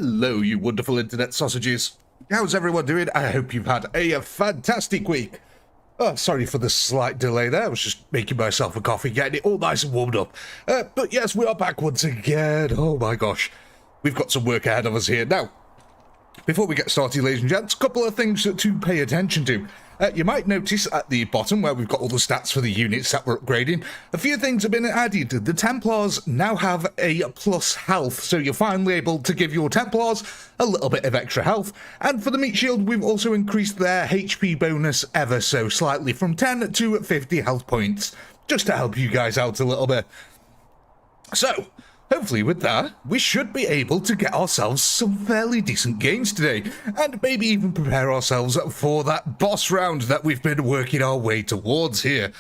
Hello, you wonderful internet sausages. How's everyone doing? I hope you've had a fantastic week. Oh, sorry for the slight delay there. I was just making myself a coffee, getting it all nice and warmed up. But yes, we are back once again. Oh my gosh. We've got some work ahead of us here. Now, before we get started, ladies and gents, a couple of things to pay attention to. You might notice at the bottom where we've got all the stats for the units that we're upgrading, a few things have been added. The Templars now have a plus health, so you're finally able to give your Templars a little bit of extra health. And for the meat shield, we've also increased their HP bonus ever so slightly from 10 to 50 health points, just to help you guys out a little bit. So, hopefully with that, we should be able to get ourselves some fairly decent gains today, and maybe even prepare ourselves for that boss round that we've been working our way towards here.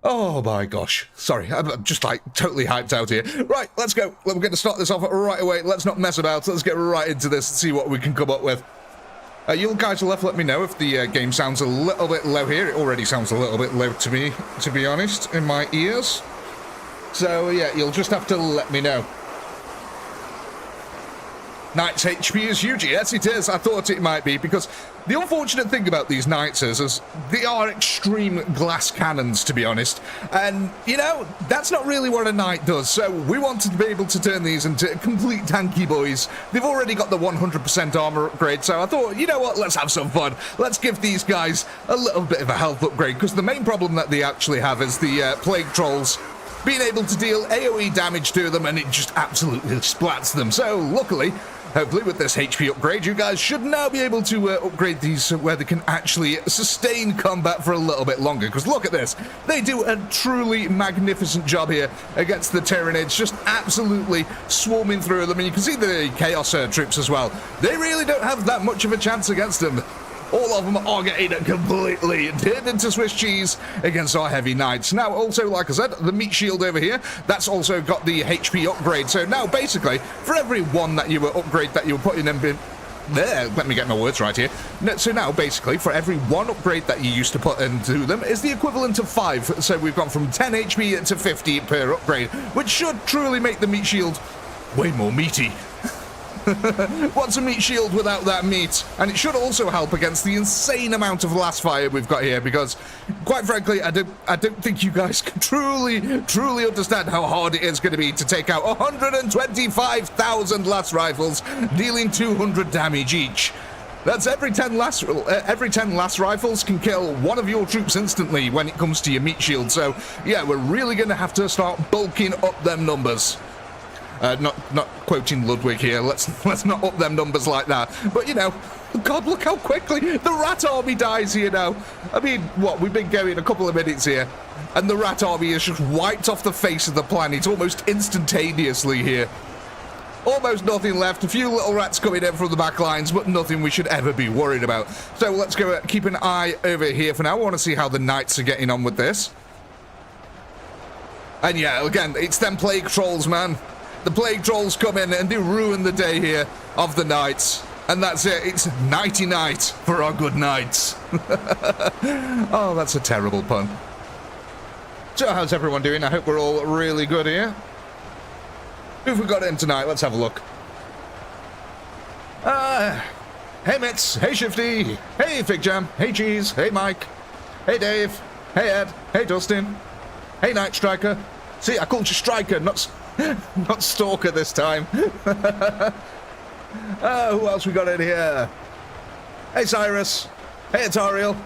Oh my gosh. Sorry, I'm just like totally hyped out here. Right, let's go. We're going to start this off right away. Let's not mess about. Let's get right into this and see what we can come up with. You guys will have to let me know if the game sounds a little bit low here. It already sounds a little bit low to me, to be honest, in my ears. So, yeah, you'll just have to let me know. Knight's HP is huge. Yes, it is. I thought it might be, because the unfortunate thing about these Knights is they are extreme glass cannons, to be honest. And, you know, that's not really what a Knight does. So we wanted to be able to turn these into complete tanky boys. They've already got the 100% armor upgrade, so I thought, you know what, let's have some fun. Let's give these guys a little bit of a health upgrade, because the main problem that they actually have is the Plague Trolls being able to deal AoE damage to them, and it just absolutely splats them. So, luckily, hopefully with this HP upgrade, you guys should now be able to upgrade these where they can actually sustain combat for a little bit longer. Because look at this. They do a truly magnificent job here against the Tyranids, just absolutely swarming through them. And you can see the Chaos troops as well. They really don't have that much of a chance against them. All of them are getting completely turned into Swiss cheese against our heavy Knights. Now, also, like I said, the meat shield over here, that's also got the HP upgrade. So now, basically, for every one that you upgrade that you were putting in there, let me get my words right here. So now, basically, for every one upgrade that you used to put into them is the equivalent of 5. So we've gone from 10 HP to 50 per upgrade, which should truly make the meat shield way more meaty. What's a meat shield without that meat? And it should also help against the insane amount of last fire we've got here, because quite frankly, I don't think you guys can truly understand how hard it is going to be to take out 125,000 last rifles, dealing 200 damage each. That's every 10 last rifles can kill one of your troops instantly when it comes to your meat shield. So yeah, we're really going to have to start bulking up them numbers. Not quoting Ludwig here, let's not up them numbers like that. But, you know, God, look how quickly the rat army dies here now. I mean, what, we've been going a couple of minutes here, and the rat army is just wiped off the face of the planet almost instantaneously here. Almost nothing left, a few little rats coming in from the back lines, but nothing we should ever be worried about. So let's go keep an eye over here for now. I want to see how the Knights are getting on with this. And yeah, again, it's them Plague Trolls, man. The Plague Trolls come in and they ruin the day here of the Knights. And that's it. It's nighty night for our good Knights. Oh, that's a terrible pun. So how's everyone doing? I hope we're all really good here. Who've we got in tonight? Let's have a look. Hey Mitz. Hey Shifty. Hey Fig Jam. Hey Cheese. Hey Mike. Hey Dave. Hey Ed. Hey Dustin. Hey Night Striker. See, I called you Striker, not Stalker this time. Oh, who else we got in here? Hey Cyrus. Hey Atariel.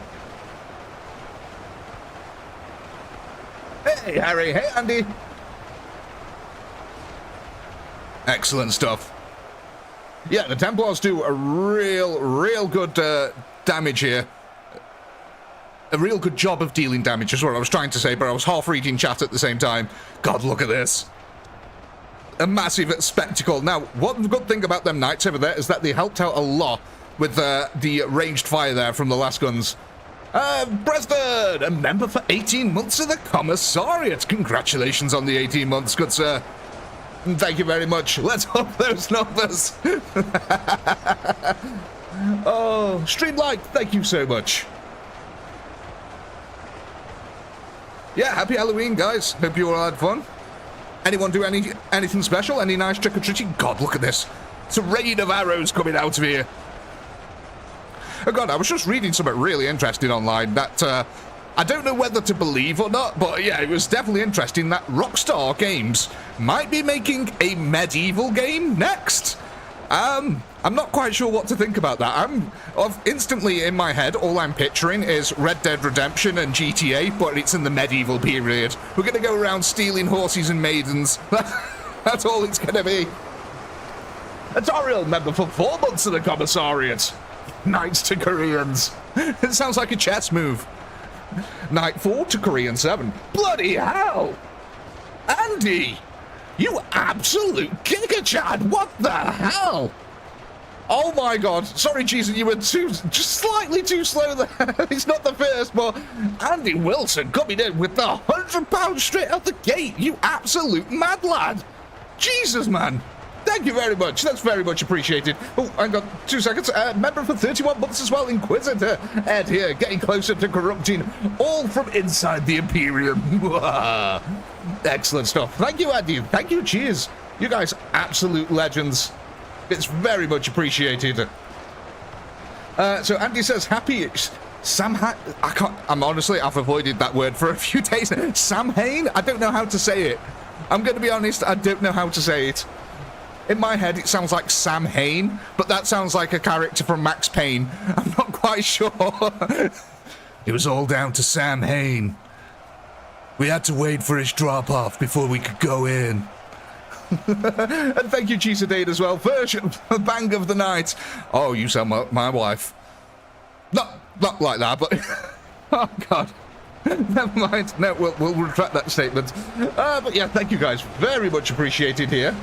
Hey Harry. Hey Andy. Excellent stuff. Yeah, the Templars do a real good damage here. A real good job of dealing damage is what I was trying to say, but I was half reading chat at the same time. God, look at this. A massive spectacle. Now, one good thing about them Knights over there is that they helped out a lot with the ranged fire there from the last guns. Preston, a member for 18 months of the Commissariat. Congratulations on the 18 months, good sir. Thank you very much. Let's up those numbers. Oh, Streamlight, thank you so much. Yeah, happy Halloween, guys. Hope you all had fun. Anyone do anything special? Any nice trick-or-treating? God, look at this. It's a rain of arrows coming out of here. Oh god, I was just reading something really interesting online that I don't know whether to believe or not, but yeah, it was definitely interesting that Rockstar Games might be making a medieval game next. I'm not quite sure what to think about that. Instantly in my head, all I'm picturing is Red Dead Redemption and GTA, but it's in the medieval period. We're going to go around stealing horses and maidens. That's all it's going to be. Tutorial member for 4 months of the Commissariat. Knights to Koreans. It sounds like a chess move. Knight 4 to Korean 7. Bloody hell! Andy! You absolute giga-chad! What the hell? Oh my god. Sorry, Jason, you were just slightly too slow there. He's not the first, but Andy Wilson coming in with the £100 straight out the gate. You absolute mad lad. Jesus, man. Thank you very much. That's very much appreciated. Oh, hang on 2 seconds. Member for 31 months as well, Inquisitor Ed here, getting closer to corrupting all from inside the Imperium. Excellent stuff. Thank you, Andy. Thank you. Cheers. You guys, absolute legends. It's very much appreciated. So Andy says, happy I'm honestly, I've avoided that word for a few days. Samhain? I don't know how to say it. I'm going to be honest, I don't know how to say it. In my head, it sounds like Sam Hain, but that sounds like a character from Max Payne. I'm not quite sure. It was all down to Sam Hain. We had to wait for his drop-off before we could go in. And thank you, Cheesadade, as well. Version bang of the night. Oh, you sound like my wife. Not like that, but... Oh, God. Never mind. No, we'll retract that statement. But yeah, thank you guys. Very much appreciated here.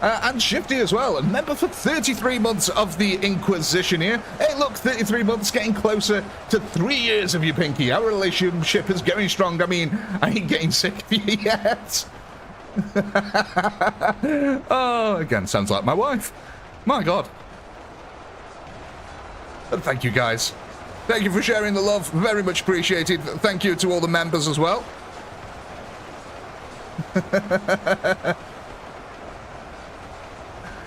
And Shifty as well, a member for 33 months of the Inquisition here. Hey, look, 33 months, getting closer to 3 years of you, Pinky. Our relationship is going strong. I mean, I ain't getting sick of you yet. Oh, again, sounds like my wife. My God. And thank you, guys. Thank you for sharing the love. Very much appreciated. Thank you to all the members as well.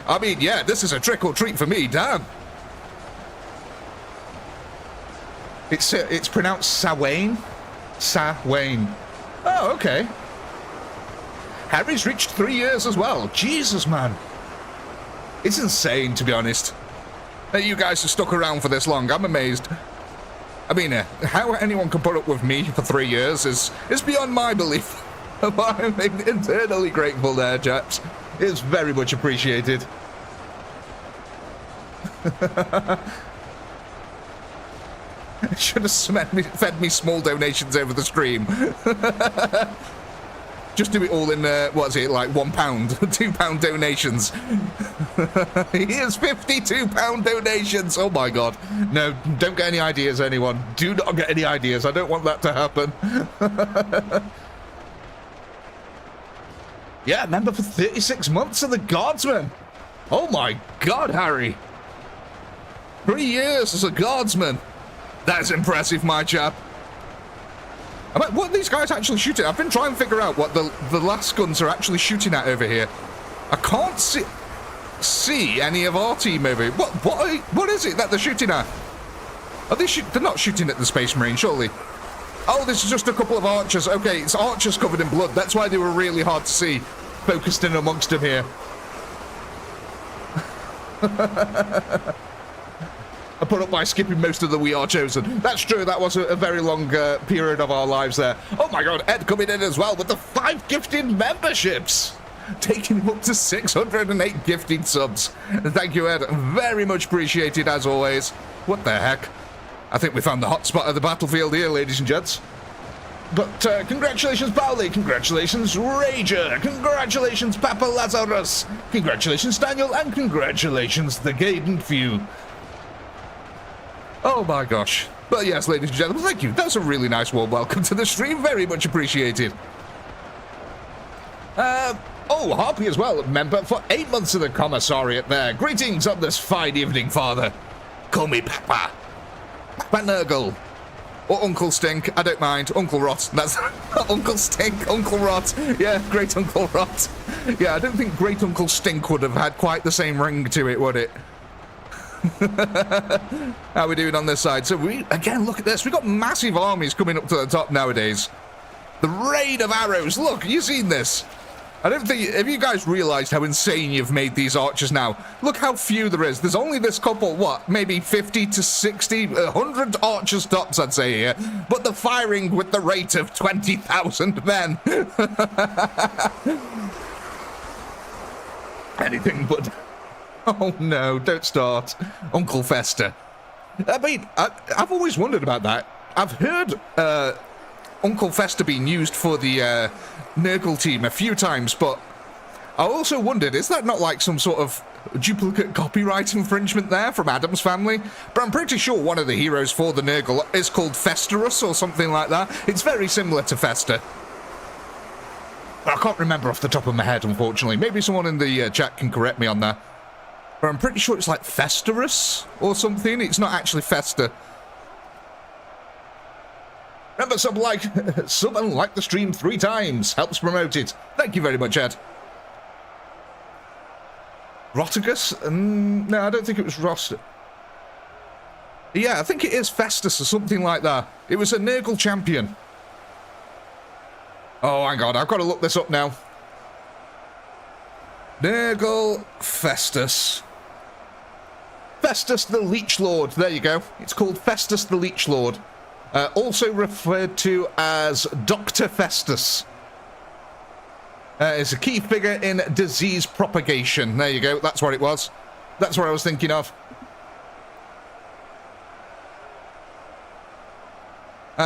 I mean, yeah, this is a trick or treat for me, damn. It's pronounced Sawain. Sawain. Oh, okay. Harry's reached 3 years as well. Jesus, man. It's insane, to be honest. That you guys have stuck around for this long. I'm amazed. I mean, how anyone can put up with me for 3 years is beyond my belief. I'm internally grateful there, chaps. It's very much appreciated. Should have fed me small donations over the stream. Just do it all in, what's it, like £1, £2 donations. Here's £52 donations. Oh my God. No, don't get any ideas, anyone. Do not get any ideas. I don't want that to happen. Yeah, member for 36 months of the Guardsman. Oh my God, Harry. 3 years as a Guardsman. That's impressive, my chap. I mean, what are these guys actually shooting? I've been trying to figure out what the last guns are actually shooting at over here. I can't see any of our team over here. What is it that they're shooting at? Are they're not shooting at the Space Marine, surely? Oh, this is just a couple of archers. Okay, it's archers covered in blood. That's why they were really hard to see, focused in amongst them here. I put up by skipping most of the We Are Chosen. That's true, that was a very long period of our lives there. Oh my God, Ed coming in as well with the 5 gifted memberships. Taking him up to 608 gifted subs. Thank you, Ed. Very much appreciated as always. What the heck? I think we found the hot spot of the battlefield here, ladies and gents. But congratulations, Pauli. Congratulations, Rager. Congratulations, Papa Lazarus. Congratulations, Daniel. And congratulations, the Gaiden Few. Oh my gosh. But yes, ladies and gentlemen, thank you. That's a really nice warm welcome to the stream. Very much appreciated. Oh, Harpy as well, member for 8 months of the Commissariat there. Greetings on this fine evening, Father. Call me Papa. Papa Nurgle. Or Uncle Stink, I don't mind. Uncle Rot, that's Uncle Stink, Uncle Rot. Yeah, Great Uncle Rot. Yeah, I don't think Great Uncle Stink would have had quite the same ring to it, would it? How are we doing on this side? So again, look at this. We've got massive armies coming up to the top nowadays. The rain of arrows. Look, you've seen this. I don't think... Have you guys realised how insane you've made these archers now? Look how few there is. There's only this couple, what, maybe 50 to 60, 100 archers tops, I'd say here. But they're firing with the rate of 20,000 men. Anything but... Oh no, don't start. Uncle Fester. I mean, I've always wondered about that. I've heard Uncle Fester being used for the Nurgle team a few times, but I also wondered, is that not like some sort of duplicate copyright infringement there from Adam's family? But I'm pretty sure one of the heroes for the Nurgle is called Festerus or something like that. It's very similar to Fester. I can't remember off the top of my head, unfortunately. Maybe someone in the chat can correct me on that. But I'm pretty sure it's like Festerus or something. It's not actually Fester. Remember, sub and like the stream 3 times. Helps promote it. Thank you very much, Ed. Rotigus? No, I don't think it was Roster. Yeah, I think it is Festus or something like that. It was a Nurgle champion. Oh, hang on. I've got to look this up now. Nurgle Festus. Festus the Leech Lord. There you go. It's called Festus the Leech Lord. Also referred to as Dr. Festus. Is a key figure in disease propagation. There you go. That's what it was. That's what I was thinking of.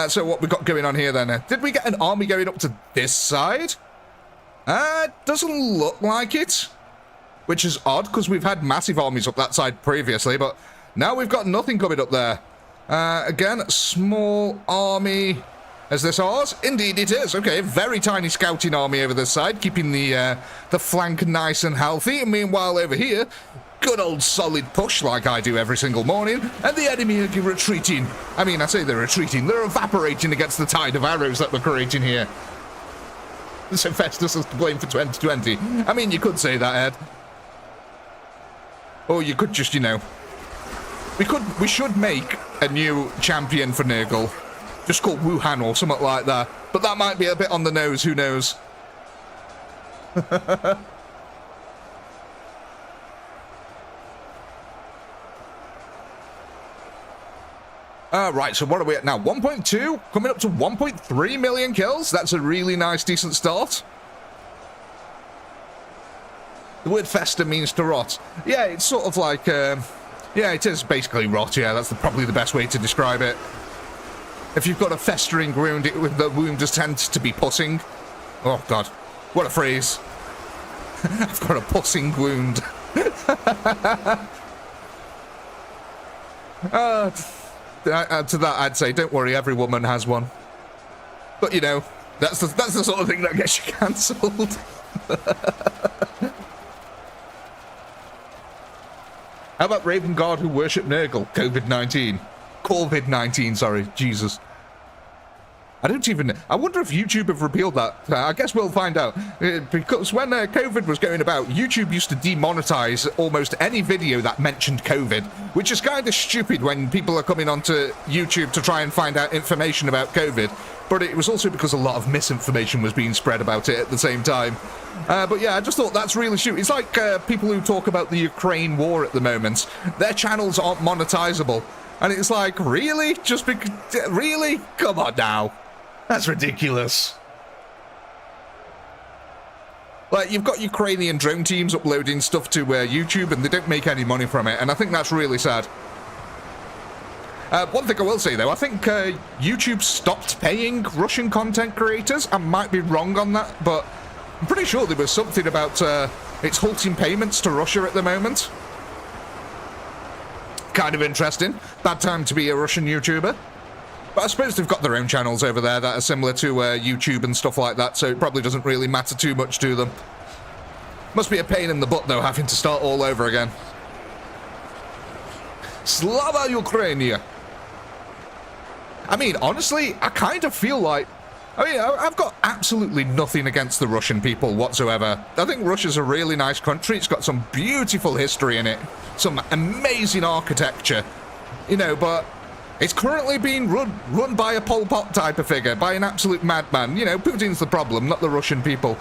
So what we got going on here then? Did we get an army going up to this side? Doesn't look like it. Which is odd, because we've had massive armies up that side previously, but now we've got nothing coming up there. Again, small army. Is this ours? Indeed it is. Okay, very tiny scouting army over this side, keeping the flank nice and healthy. And meanwhile over here, good old solid push like I do every single morning. And the enemy are retreating. I mean, I say they're retreating. They're evaporating against the tide of arrows that we're creating here. So Festus is to blame for 2020. I mean, you could say that, Ed. Or you could just, you know... We should make a new champion for Nurgle. Just called Wuhan or something like that. But that might be a bit on the nose, who knows? Right, so what are we at now? 1.2? Coming up to 1.3 million kills? That's a really nice, decent start. The word fester means to rot. Yeah, it's sort of like... yeah, it is basically rot, yeah. That's probably the best way to describe it. If you've got a festering wound, the wound just tends to be pussing. Oh, God. What a phrase. I've got a pussing wound. To that, I'd say, don't worry, every woman has one. But, you know, that's the sort of thing that gets you cancelled. How about Raven Guard who worship Nurgle? COVID-19. COVID-19, sorry. Jesus. I wonder if YouTube have repealed that. I guess we'll find out. Because when COVID was going about, YouTube used to demonetize almost any video that mentioned COVID, which is kind of stupid when people are coming onto YouTube to try and find out information about COVID. But it was also because a lot of misinformation was being spread about it at the same time. But yeah, I just thought that's really stupid. It's like people who talk about the Ukraine war at the moment. Their channels aren't monetizable. And it's like, really? Just because... Really? Come on now. That's ridiculous. Like, you've got Ukrainian drone teams uploading stuff to YouTube and they don't make any money from it, and I think that's really sad. One thing I will say, though, I think YouTube stopped paying Russian content creators. I might be wrong on that, but I'm pretty sure there was something about it's halting payments to Russia at the moment. Kind of interesting. Bad time to be a Russian YouTuber. But I suppose they've got their own channels over there that are similar to YouTube and stuff like that, so it probably doesn't really matter too much to them. Must be a pain in the butt, though, having to start all over again. Slava Ukrainia! I mean, honestly, I kind of feel like, I mean, I've got absolutely nothing against the Russian people whatsoever. I think Russia's a really nice country. It's got some beautiful history in it, some amazing architecture, you know, but it's currently being run by a Pol Pot type of figure, by an absolute madman. You know, Putin's the problem, not the Russian people.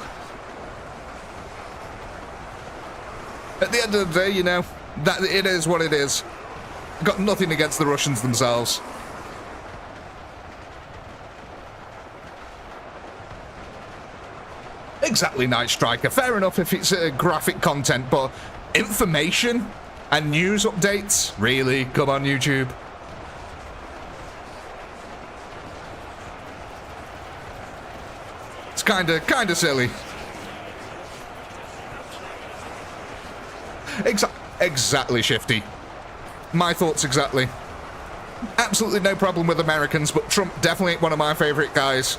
At the end of the day, you know, that it is what it is. Got nothing against the Russians themselves. Exactly, Night Striker. Fair enough if it's graphic content, but information and news updates? Really? Come on, YouTube. It's kinda silly. Exactly, Shifty. My thoughts exactly. Absolutely no problem with Americans, but Trump definitely ain't one of my favourite guys.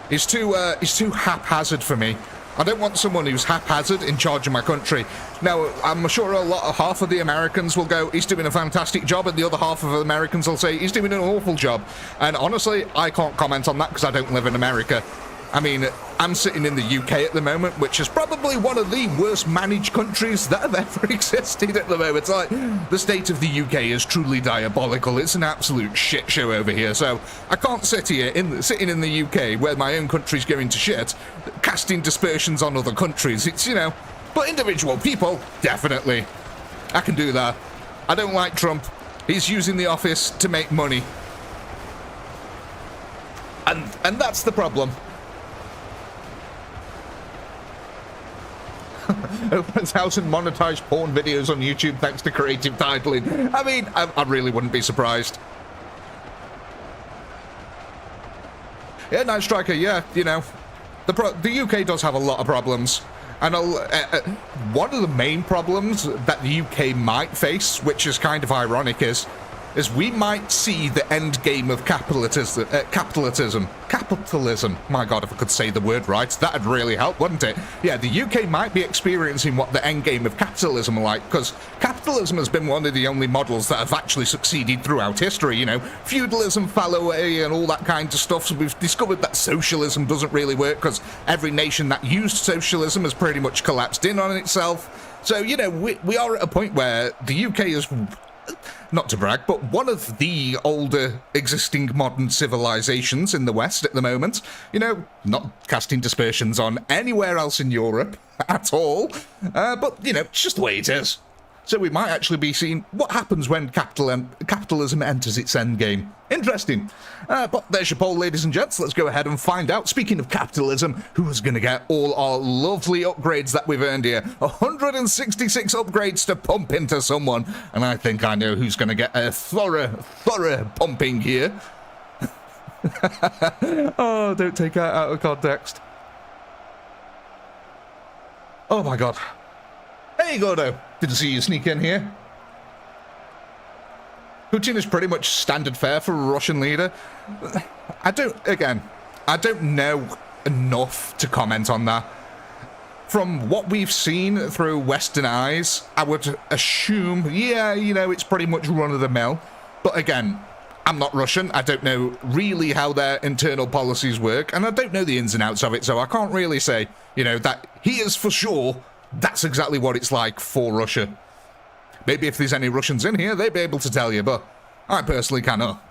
He's too haphazard for me. I don't want someone who's haphazard in charge of my country. Now, I'm sure half of the Americans will go, he's doing a fantastic job, and the other half of the Americans will say, he's doing an awful job. And honestly, I can't comment on that because I don't live in America. I mean, I'm sitting in the UK at the moment, which is probably one of the worst managed countries that have ever existed at the moment. It's like, the state of the UK is truly diabolical. It's an absolute shit show over here. So I can't sit here, sitting in the UK, where my own country's going to shit, casting dispersions on other countries. It's, you know, but individual people, definitely. I can do that. I don't like Trump. He's using the office to make money. And that's the problem. Opens house and monetized porn videos on YouTube thanks to creative titling. I mean, I really wouldn't be surprised. Yeah, Night Striker, yeah, you know, the UK does have a lot of problems. And one of the main problems that the UK might face, which is kind of ironic, is we might see the end game of capitalism. My God, if I could say the word right, that'd really help, wouldn't it? Yeah, the UK might be experiencing what the end game of capitalism are like, because capitalism has been one of the only models that have actually succeeded throughout history, you know. Feudalism fell away and all that kind of stuff, so we've discovered that socialism doesn't really work, because every nation that used socialism has pretty much collapsed in on itself. So, you know, we are at a point where the UK is, not to brag, but one of the older existing modern civilizations in the West at the moment. You know, not casting dispersions on anywhere else in Europe at all. But, you know, it's just the way it is. So we might actually be seeing what happens when capitalism enters its endgame. Interesting. But there's your poll, ladies and gents. Let's go ahead and find out. Speaking of capitalism, who's going to get all our lovely upgrades that we've earned here? 166 upgrades to pump into someone. And I think I know who's going to get a thorough pumping here. Oh, don't take that out of context. Oh my God. There you go, though. Didn't see you sneak in here. Putin is pretty much standard fare for a Russian leader. I don't know enough to comment on that. From what we've seen through Western eyes, I would assume, yeah, you know, it's pretty much run-of-the-mill. But again, I'm not Russian. I don't know really how their internal policies work, and I don't know the ins and outs of it, so I can't really say, you know, that he is for sure. That's exactly what it's like for Russia. Maybe if there's any Russians in here, they'd be able to tell you, but I personally cannot.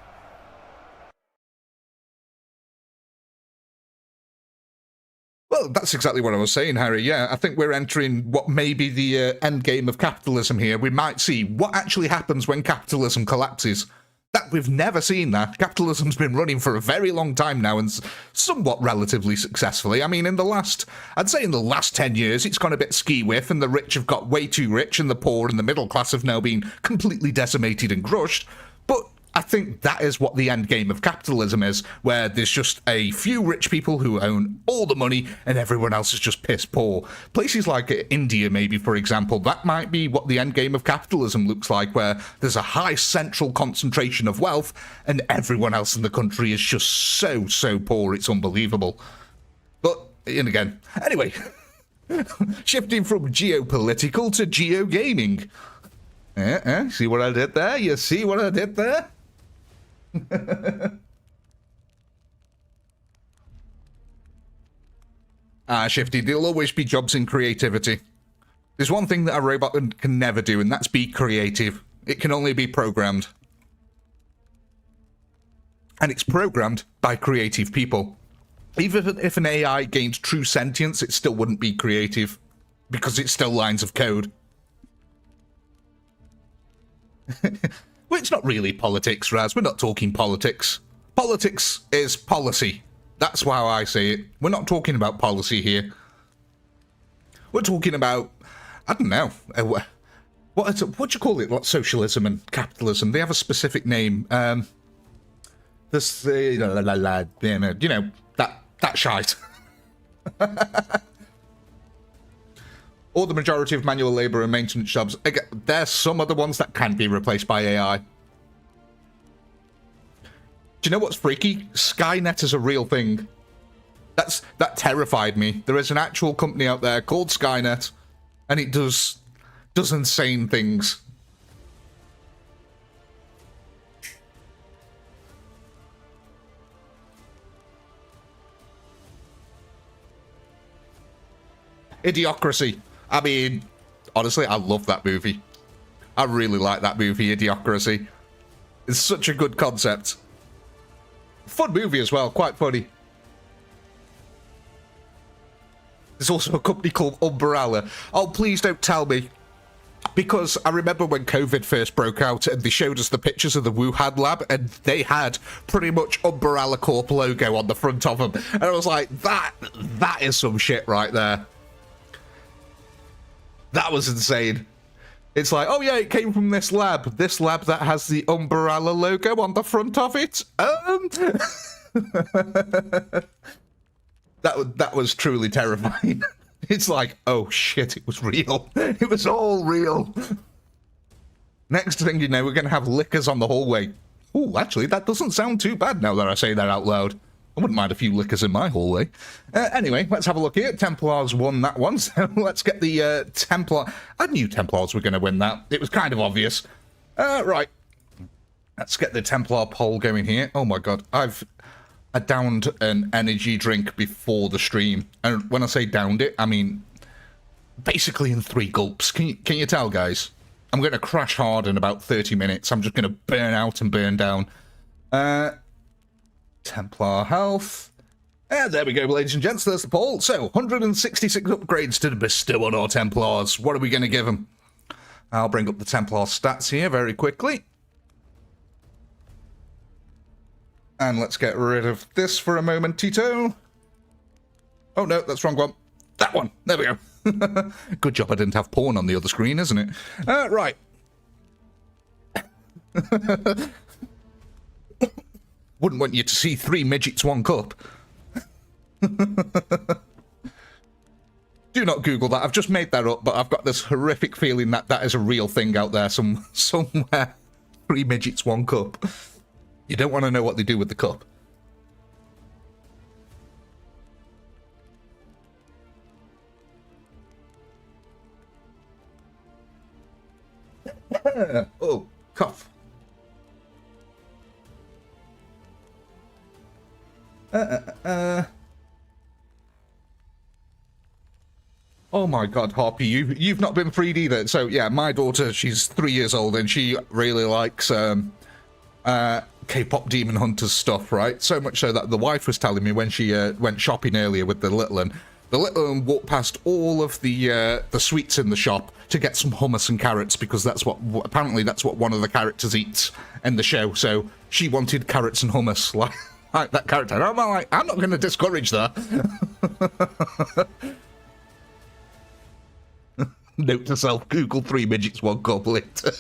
Well, that's exactly what I was saying, Harry. Yeah, I think we're entering what may be the end game of capitalism here. We might see what actually happens when capitalism collapses. That we've never seen that. Capitalism's been running for a very long time now, and somewhat relatively successfully. I mean, I'd say in the last 10 years, it's gone a bit ski-whiff, and the rich have got way too rich, and the poor and the middle class have now been completely decimated and crushed. But I think that is what the end game of capitalism is, where there's just a few rich people who own all the money and everyone else is just piss poor. Places like India, maybe, for example, that might be what the end game of capitalism looks like, where there's a high central concentration of wealth and everyone else in the country is just so poor, it's unbelievable. But, and again, anyway, shifting from geopolitical to geogaming. See what I did there? You see what I did there? Shifty, there'll always be jobs in creativity. There's one thing that a robot can never do, and that's be creative. It can only be programmed. And it's programmed by creative people. Even if an AI gained true sentience, it still wouldn't be creative, because it's still lines of code. Well, it's not really politics, Raz. We're not talking politics. Politics is policy. That's how I say it. We're not talking about policy here. We're talking about, I don't know, what do you call it? Like socialism and capitalism. They have a specific name. This, you know, that shite. Or the majority of manual labor and maintenance jobs. Again, there's some other ones that can be replaced by AI. Do you know what's freaky? Skynet is a real thing. That terrified me. There is an actual company out there called Skynet, and it does insane things. Idiocracy. I mean, honestly, I love that movie. I really like that movie, Idiocracy. It's such a good concept. Fun movie as well, quite funny. There's also a company called Umbrella. Oh, please don't tell me. Because I remember when COVID first broke out and they showed us the pictures of the Wuhan lab and they had pretty much Umbrella Corp logo on the front of them. And I was like, that is some shit right there. That was insane. It's like, oh yeah, it came from this lab that has the Umbrella logo on the front of it. That was truly terrifying. It's like, oh shit, it was real. It was all real. Next thing you know, we're going to have liquors on the hallway. Oh, actually, that doesn't sound too bad now that I say that out loud. I wouldn't mind a few liquors in my hallway. Anyway, let's have a look here. Templars won that one, so let's get the Templar. I knew Templars were going to win that. It was kind of obvious. Right. Let's get the Templar poll going here. Oh my god, I downed an energy drink before the stream. And when I say downed it, I mean basically in 3 gulps. Can you tell, guys? I'm going to crash hard in about 30 minutes. I'm just going to burn out and burn down. Templar health. And there we go, ladies and gents. There's the poll. So, 166 upgrades to bestow on our Templars. What are we going to give them? I'll bring up the Templar stats here very quickly. And let's get rid of this for a moment, Tito. Oh, no, that's the wrong one. That one. There we go. Good job I didn't have porn on the other screen, isn't it? Right. Wouldn't want you to see 3 midgets, 1 cup. Do not Google that. I've just made that up, but I've got this horrific feeling that that is a real thing out there somewhere. 3 midgets, 1 cup. You don't want to know what they do with the cup. Oh, cough. Oh my god, Harpy, you've not been freed either. So yeah, my daughter, she's 3 years old and she really likes K-pop Demon Hunters stuff, right? So much so that the wife was telling me when she went shopping earlier with the little one. The little one walked past all of the sweets in the shop to get some hummus and carrots because that's what apparently that's what one of the characters eats in the show. So she wanted carrots and hummus, like that character. And I'm like, I'm not going to discourage that. Note to self: Google 3 midgets, 1 cup later.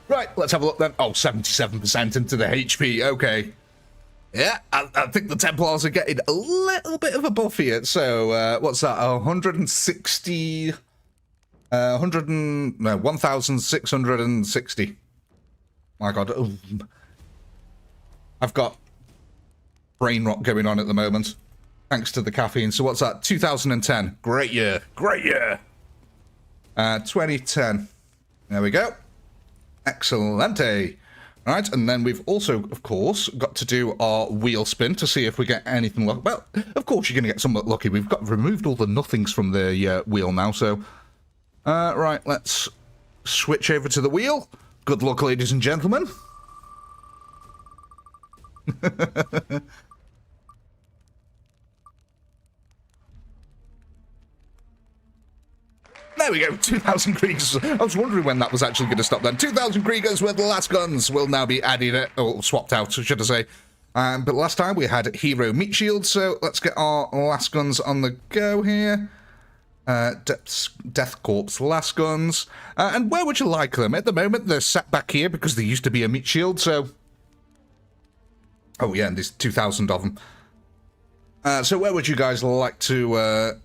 Right, let's have a look then. Oh, 77% into the HP. Okay. Yeah, I think the Templars are getting a little bit of a buff here. So, what's that? 160... 1,660. My god. Ooh. I've got brain rot going on at the moment. Thanks to the caffeine. So what's that? 2010. Great year. Great year. 2010. There we go. Excellente. Right, and then we've also, of course, got to do our wheel spin to see if we get anything lucky. Well, of course you're going to get somewhat lucky. We've removed all the nothings from the wheel now, so... right, let's switch over to the wheel. Good luck, ladies and gentlemen. There we go, 2,000 Kriegers. I was wondering when that was actually going to stop then. 2,000 Kriegers with last guns will now be added, or swapped out, should I say. But last time we had hero meat shields, so let's get our last guns on the go here. Death Corpse last guns. And where would you like them? At the moment, they're set back here because there used to be a meat shield, so... Oh yeah, and there's 2,000 of them. So where would you guys like to,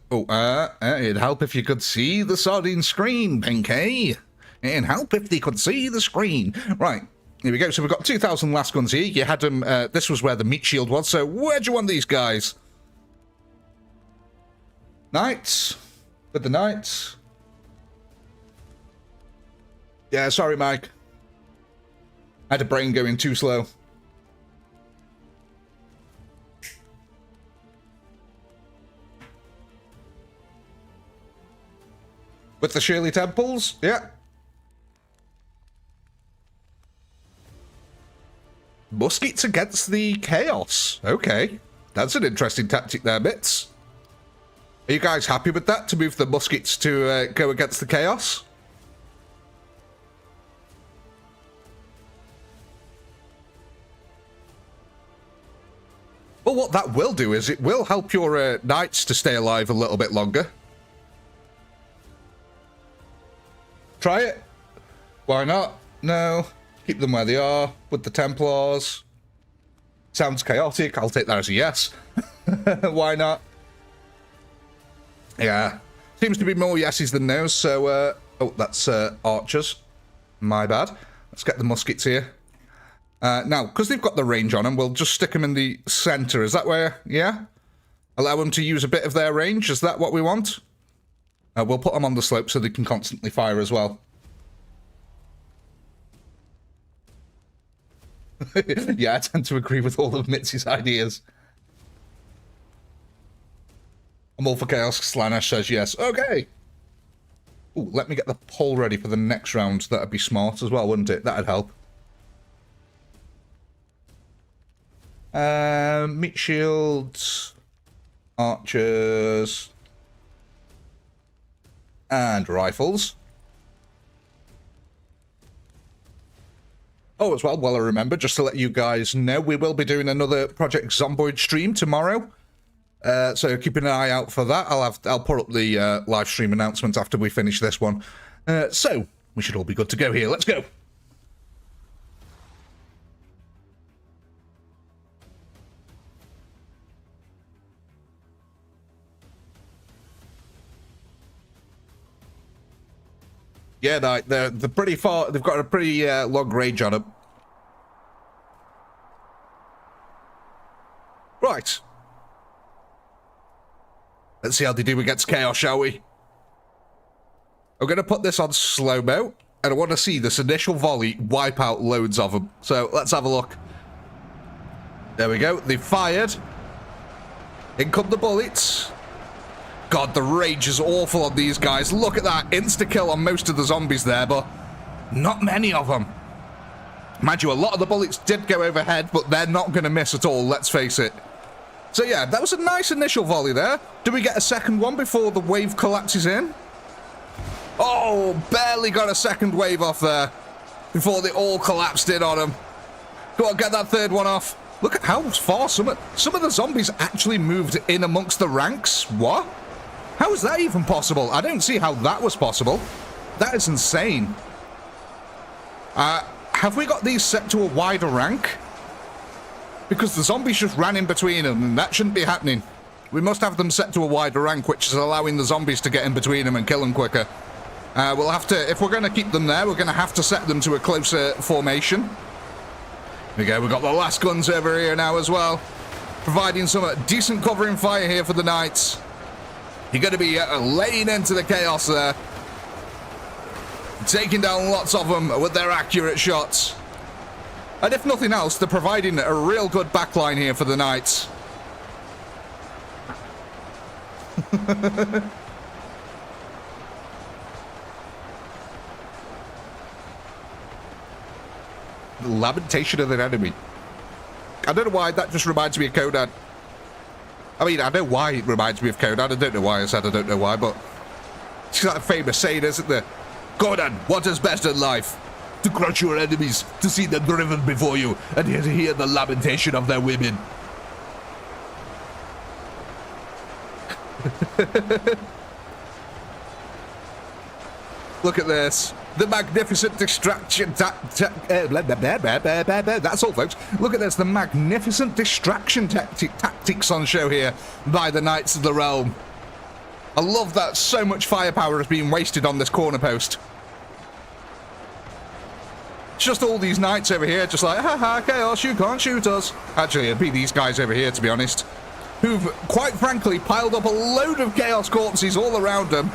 it'd help if you could see the sardine screen, Pinky. It'd help if they could see the screen. Right, here we go. So we've got 2,000 last guns here. You had them, this was where the meat shield was, so where'd you want these guys? Knights? With the knights? Yeah, sorry, Mike. I had a brain going too slow. With the Shirley Temples? Yeah. Muskets against the Chaos. Okay. That's an interesting tactic there, Bits. Are you guys happy with that, to move the muskets to go against the Chaos? Well, what that will do is it will help your knights to stay alive a little bit longer. Try it. Why not? No. Keep them where they are with the Templars. Sounds chaotic. I'll take that as a yes. Why not? Yeah. Seems to be more yeses than no's, so... oh, that's archers. My bad. Let's get the muskets here. Now, because they've got the range on them, we'll just stick them in the centre. Is that where... Yeah? Allow them to use a bit of their range? Is that what we want? We'll put them on the slope so they can constantly fire as well. Yeah, I tend to agree with all of Mitzi's ideas. I'm all for chaos. Slanesh says yes. Okay. Ooh, let me get the poll ready for the next round. That'd be smart as well, wouldn't it? That'd help. Meat shields. Archers. And rifles. Oh, as well, I remember, just to let you guys know, we will be doing another Project Zomboid stream tomorrow. So keep an eye out for that. I'll put up the live stream announcement after we finish this one. So, we should all be good to go here. Let's go. Yeah, they're pretty far. They've got a pretty long range on them. Right. Let's see how they do against Chaos, shall we? I'm going to put this on slow-mo, and I want to see this initial volley wipe out loads of them. So let's have a look. There we go. They've fired. In come the bullets. God, the rage is awful on these guys. Look at that. Insta-kill on most of the zombies there, but not many of them. Mind you, a lot of the bullets did go overhead, but they're not going to miss at all, let's face it. So yeah, that was a nice initial volley there. Do we get a second one before the wave collapses in? Oh, barely got a second wave off there before they all collapsed in on him. Go on, get that third one off. Look at how far some of the zombies actually moved in amongst the ranks. What? How is that even possible? I don't see how that was possible. That is insane. Have we got these set to a wider rank? Because the zombies just ran in between them, and that shouldn't be happening. We must have them set to a wider rank, which is allowing the zombies to get in between them and kill them quicker. We'll have to, if we're going to keep them there, we're going to have to set them to a closer formation. Here we go, we've got the last guns over here now as well. Providing some decent covering fire here for the knights. You're going to be laying into the chaos there. Taking down lots of them with their accurate shots. And if nothing else, they're providing a real good backline here for the Knights. The lamentation of the enemy. I don't know why that just reminds me of Conan. I mean, I know why it reminds me of Conan. I don't know why I said I don't know why, but it's that famous saying, isn't there? Conan, what is best in life? To crush your enemies, to see them driven before you, and to hear the lamentation of their women. Look at this. The magnificent distraction that's all, folks. Look at this. The magnificent distraction tactics on show here by the Knights of the Realm. I love that so much firepower is being wasted on this corner post. It's just all these Knights over here just like, haha, chaos, you can't shoot us. Actually, it'd be these guys over here, to be honest, who've, quite frankly, piled up a load of chaos corpses all around them.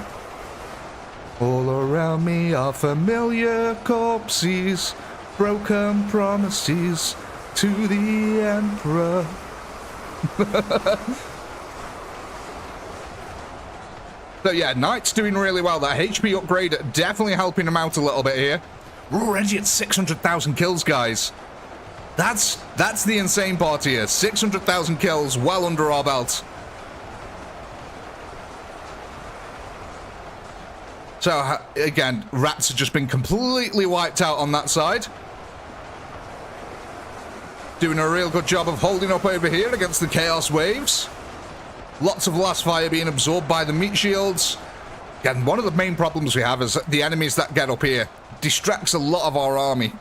All around me are familiar corpses, broken promises to the Emperor. So yeah, Knights doing really well. That HP upgrade definitely helping them out a little bit here. We're already at 600,000 kills, guys. That's the insane part here. 600,000 kills well under our belt. So, again, rats have just been completely wiped out on that side. Doing a real good job of holding up over here against the Chaos Waves. Lots of last fire being absorbed by the meat shields. Again, one of the main problems we have is the enemies that get up here. Distracts a lot of our army.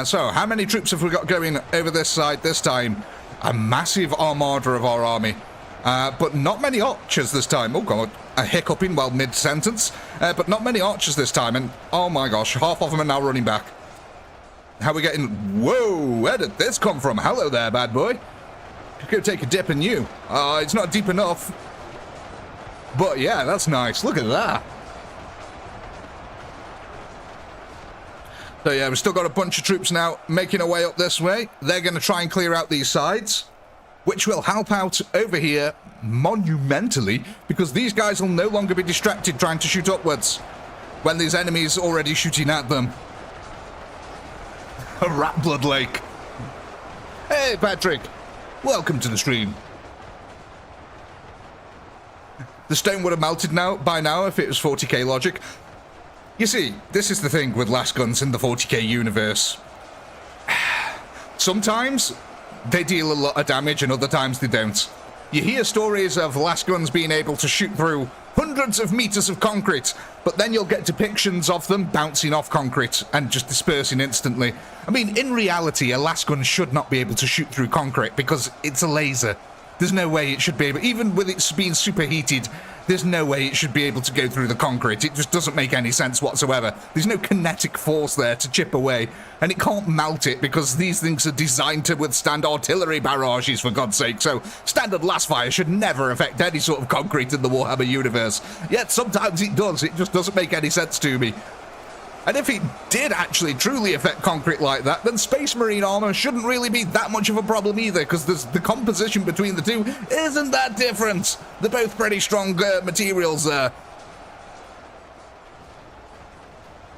So, how many troops have we got going over this side this time? A massive armada of our army. But not many archers this time. Oh god, a hiccuping while mid-sentence. But not many archers this time, and oh my gosh, half of them are now running back. How are we getting... Whoa, where did this come from? Hello there, bad boy. Go take a dip in you. It's not deep enough. But yeah, that's nice. Look at that. So yeah, we've still got a bunch of troops now making our way up this way. They're going to try and clear out these sides, which will help out over here monumentally, because these guys will no longer be distracted trying to shoot upwards when these enemies are already shooting at them. A rat blood lake. Hey, Patrick. Welcome to the stream. The stone would have melted by now if it was 40k logic. You see, this is the thing with las guns in the 40k universe. Sometimes they deal a lot of damage and other times they don't. You hear stories of las guns being able to shoot through hundreds of meters of concrete, but then you'll get depictions of them bouncing off concrete and just dispersing instantly. I mean, in reality, a las gun should not be able to shoot through concrete because it's a laser. There's no way it should be able, even with it being superheated, there's no way it should be able to go through the concrete. It just doesn't make any sense whatsoever. There's no kinetic force there to chip away, and it can't melt it because these things are designed to withstand artillery barrages, for God's sake. So standard las fire should never affect any sort of concrete in the Warhammer universe. Yet sometimes it does. It just doesn't make any sense to me. And if it did actually truly affect concrete like that, then Space Marine armor shouldn't really be that much of a problem either, because the composition between the two isn't that different. They're both pretty strong materials there.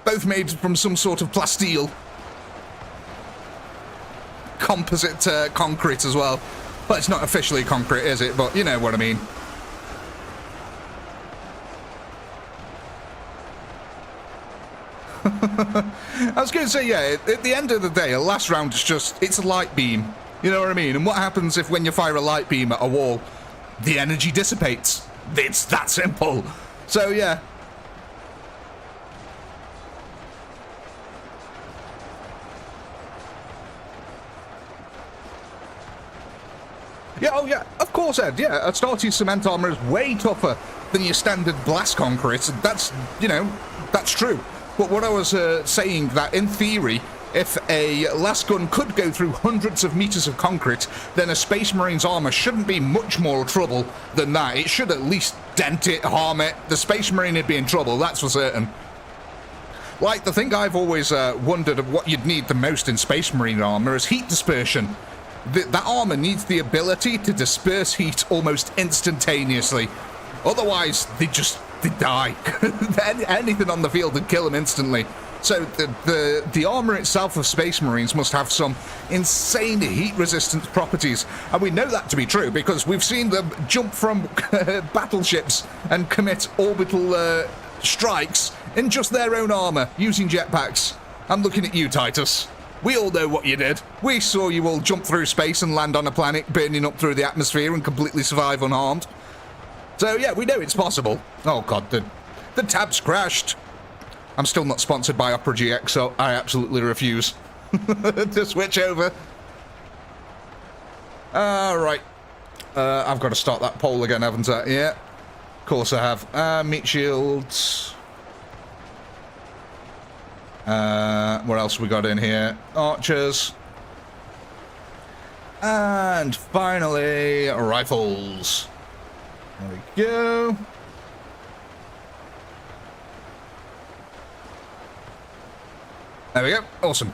Both made from some sort of plasteel. Composite concrete as well. Well, it's not officially concrete, is it? But you know what I mean. I was going to say, yeah, at the end of the day, a last round is just, it's a light beam. You know what I mean? And what happens if when you fire a light beam at a wall, the energy dissipates? It's that simple. So, yeah. Yeah, oh yeah, of course, Ed, yeah. Astartes cement armor is way tougher than your standard blast concrete. That's, you know, that's true. But what I was saying, that in theory, if a las gun could go through hundreds of meters of concrete, then a Space Marine's armor shouldn't be much more trouble than that. It should at least dent it, harm it. The Space Marine would be in trouble, that's for certain. Like, the thing I've always wondered of what you'd need the most in Space Marine armor is heat dispersion. That armor needs the ability to disperse heat almost instantaneously. Otherwise, they die. Anything on the field would kill them instantly. So the armor itself of Space Marines must have some insane heat resistance properties. And we know that to be true because we've seen them jump from battleships and commit orbital strikes in just their own armor using jetpacks. I'm looking at you, Titus. We all know what you did. We saw you all jump through space and land on a planet, burning up through the atmosphere and completely survive unharmed. So yeah, we know it's possible. Oh god, the tab's crashed. I'm still not sponsored by Opera GX, so I absolutely refuse to switch over. Right. I've got to start that poll again, haven't I? Yeah. Of course I have. Meat shields. What else we got in here? Archers. And finally, rifles. There we go. There we go. Awesome.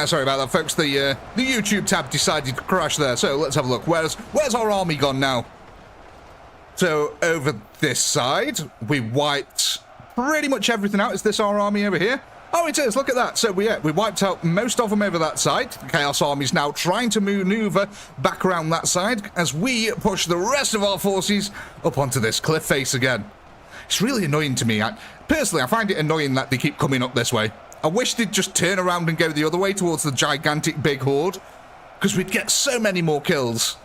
Sorry about that, folks. The YouTube tab decided to crash there. So let's have a look. Where's our army gone now? So over this side, we wiped pretty much everything out. Is this our army over here? Oh, it is. Look at that. So we wiped out most of them over that side. The Chaos Army's now trying to maneuver back around that side as we push the rest of our forces up onto this cliff face again. It's really annoying to me. Personally, I find it annoying that they keep coming up this way. I wish they'd just turn around and go the other way towards the gigantic big horde, because we'd get so many more kills.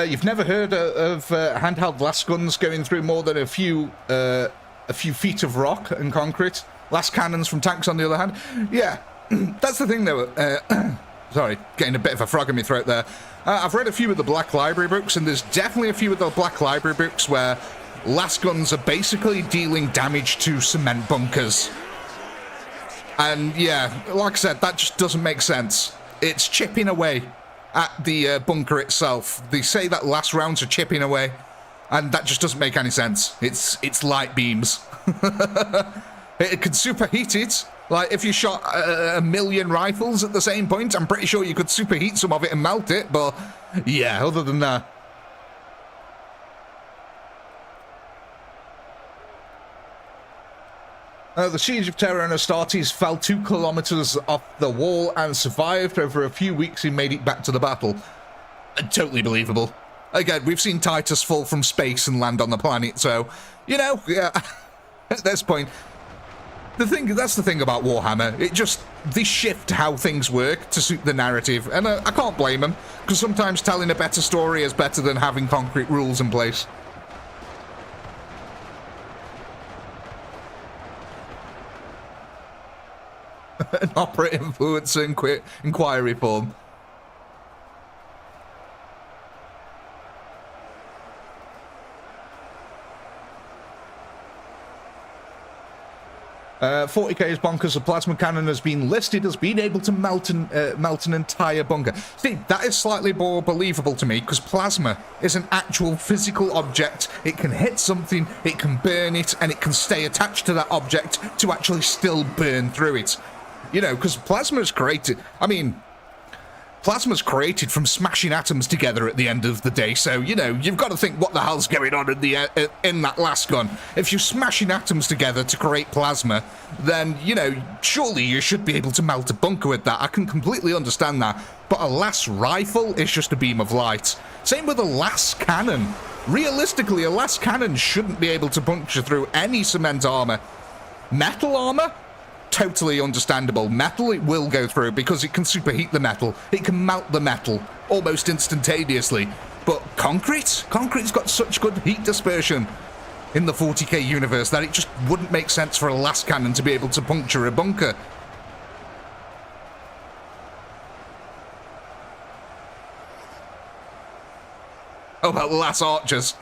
You've never heard of handheld blast guns going through more than a few feet of rock and concrete? Blast cannons from tanks, on the other hand. Yeah, that's the thing, though. Sorry, getting a bit of a frog in my throat there. I've read a few of the Black Library books, and there's definitely a few of the Black Library books where las guns are basically dealing damage to cement bunkers. And yeah, like I said, that just doesn't make sense. It's chipping away at the bunker itself. They say that last rounds are chipping away, and that just doesn't make any sense. It's light beams. It could superheat it. Like, if you shot a million rifles at the same point, I'm pretty sure you could superheat some of it and melt it, but yeah, other than that. The Siege of Terra and Astartes fell 2 kilometers off the wall and survived. Over a few weeks, he made it back to the battle. Totally believable. Again, we've seen Titus fall from space and land on the planet, so, you know, yeah, at this point, that's the thing about Warhammer. They shift how things work to suit the narrative, and I can't blame them, because sometimes telling a better story is better than having concrete rules in place. An opera influencer inquiry form. 40k's bonkers. A plasma cannon has been listed as being able to melt an entire bunker. See, that is slightly more believable to me, because plasma is an actual physical object. It can hit something, it can burn it, and it can stay attached to that object to actually still burn through it. You know, because plasma is created... I mean, plasma's created from smashing atoms together at the end of the day, so, you know, you've got to think what the hell's going on in that last gun. If you're smashing atoms together to create plasma, then, you know, surely you should be able to melt a bunker with that. I can completely understand that. But a las rifle is just a beam of light. Same with a las cannon. Realistically, a las cannon shouldn't be able to puncture through any cement armor. Metal armor? Totally understandable. Metal, it will go through because it can superheat the metal. It can melt the metal almost instantaneously. But concrete? Concrete's got such good heat dispersion in the 40k universe that it just wouldn't make sense for a las cannon to be able to puncture a bunker. Oh, about las archers.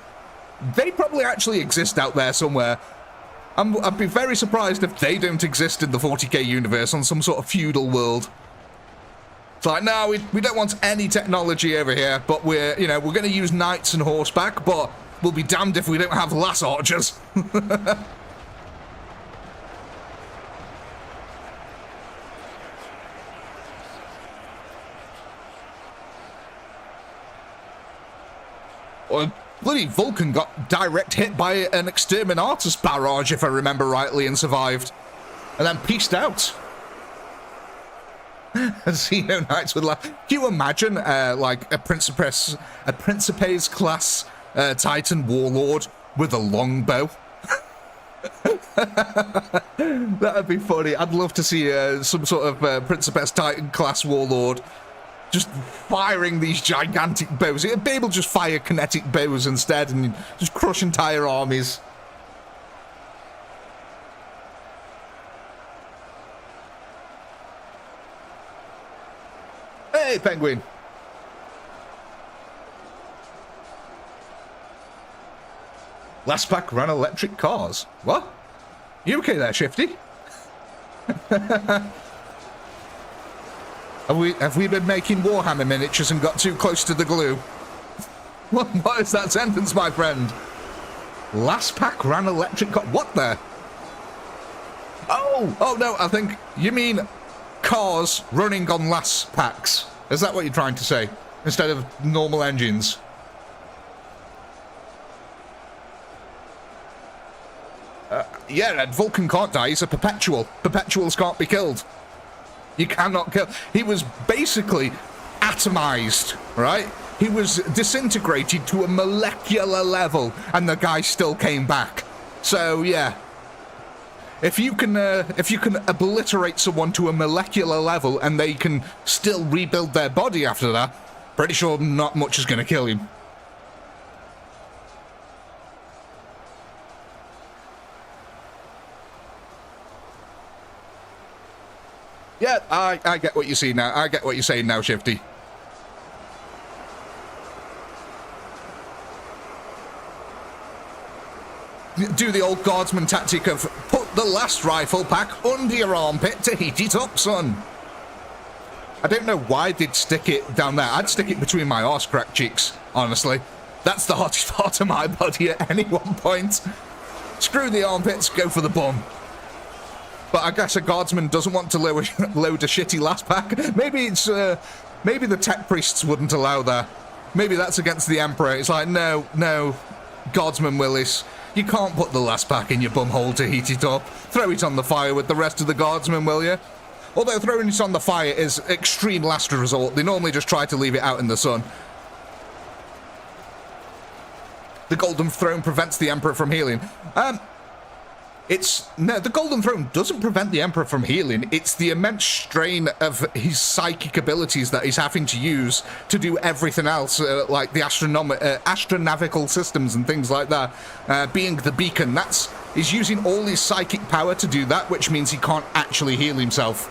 They probably actually exist out there somewhere. I'd be very surprised if they don't exist in the 40k universe on some sort of feudal world. It's like, no, we don't want any technology over here, but we're going to use knights and horseback, but we'll be damned if we don't have lass archers. Or bloody Vulcan got direct hit by an exterminatus barrage, if I remember rightly, and survived. And then peaced out. Xeno Knights would laugh. Can you imagine, like, a Principes class Titan Warlord with a longbow? That'd be funny. I'd love to see some sort of Principes Titan class Warlord just firing these gigantic bows. It'd be able to just fire kinetic bows instead and just crush entire armies. Hey, Penguin. Last pack ran electric cars. What? You okay there, Shifty? Have we been making Warhammer miniatures and got too close to the glue? What is that sentence, my friend? Last pack ran electric car. What the? Oh no, I think you mean cars running on last packs. Is that what you're trying to say? Instead of normal engines? Yeah, Vulcan can't die. He's a perpetual. Perpetuals can't be killed. You cannot kill. He was basically atomized, right? He was disintegrated to a molecular level, and the guy still came back. So yeah, if you can obliterate someone to a molecular level and they can still rebuild their body after that, pretty sure not much is going to kill him. Yeah, I get what you see now. I get what you're saying now, Shifty. Do the old guardsman tactic of put the last rifle pack under your armpit to heat it up, son. I don't know why they'd stick it down there. I'd stick it between my arse crack cheeks, honestly. That's the hottest part of my body at any one point. Screw the armpits, go for the bum. But I guess a guardsman doesn't want to load a shitty last pack. Maybe it's maybe the tech priests wouldn't allow that. Maybe that's against the Emperor. It's like, no, Guardsman Willis, you can't put the last pack in your bum hole to heat it up. Throw it on the fire with the rest of the guardsmen, will you? Although throwing it on the fire is extreme last resort. They normally just try to leave it out in the sun. The Golden Throne prevents the Emperor from healing. No, the Golden Throne doesn't prevent the Emperor from healing. It's the immense strain of his psychic abilities that he's having to use to do everything else, like the astronautical systems and things like that. Being the beacon, he's using all his psychic power to do that, which means he can't actually heal himself.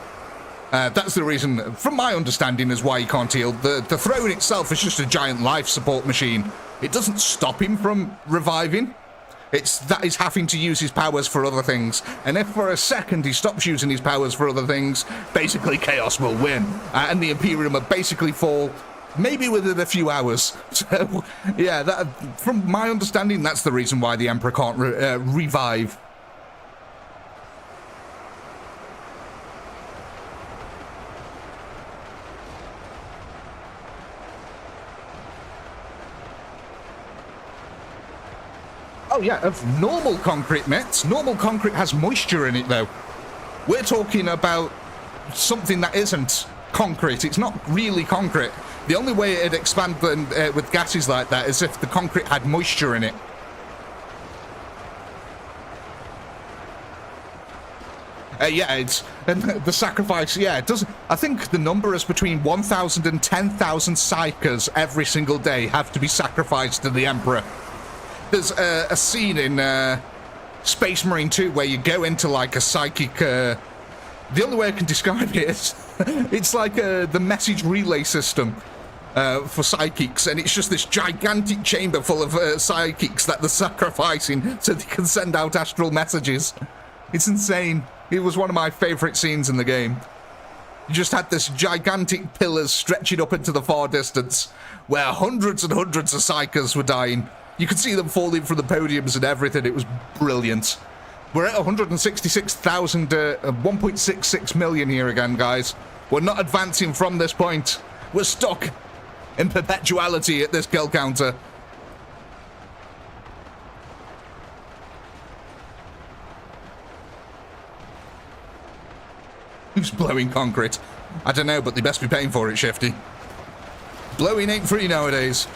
That's the reason, from my understanding, is why he can't heal. The throne itself is just a giant life support machine. It doesn't stop him from reviving. It's that he's having to use his powers for other things. And if for a second he stops using his powers for other things, basically Chaos will win. And the Imperium will basically fall, maybe within a few hours. So, yeah, from my understanding, that's the reason why the Emperor can't revive. Oh yeah, of normal concrete, mates. Normal concrete has moisture in it, though. We're talking about something that isn't concrete. It's not really concrete. The only way it'd expand with gases like that is if the concrete had moisture in it. Yeah, it's the sacrifice. Yeah, it doesn't. I think the number is between 1,000 and 10,000 psychers every single day have to be sacrificed to the Emperor. There's a scene in Space Marine 2 where you go into like a psychic. The only way I can describe it is it's like the message relay system. for psychics, and it's just this gigantic chamber full of psychics that they're sacrificing so they can send out astral messages. It's insane. It was one of my favourite scenes in the game. You just had this gigantic pillars stretching up into the far distance where hundreds and hundreds of psychers were dying. You could see them falling from the podiums and everything. It was brilliant. We're at 166,000, 1.66 million here again, guys. We're not advancing from this point. We're stuck in perpetuality at this kill counter. Who's blowing concrete? I don't know, but they best be paying for it, Shifty. Blowing ain't free nowadays.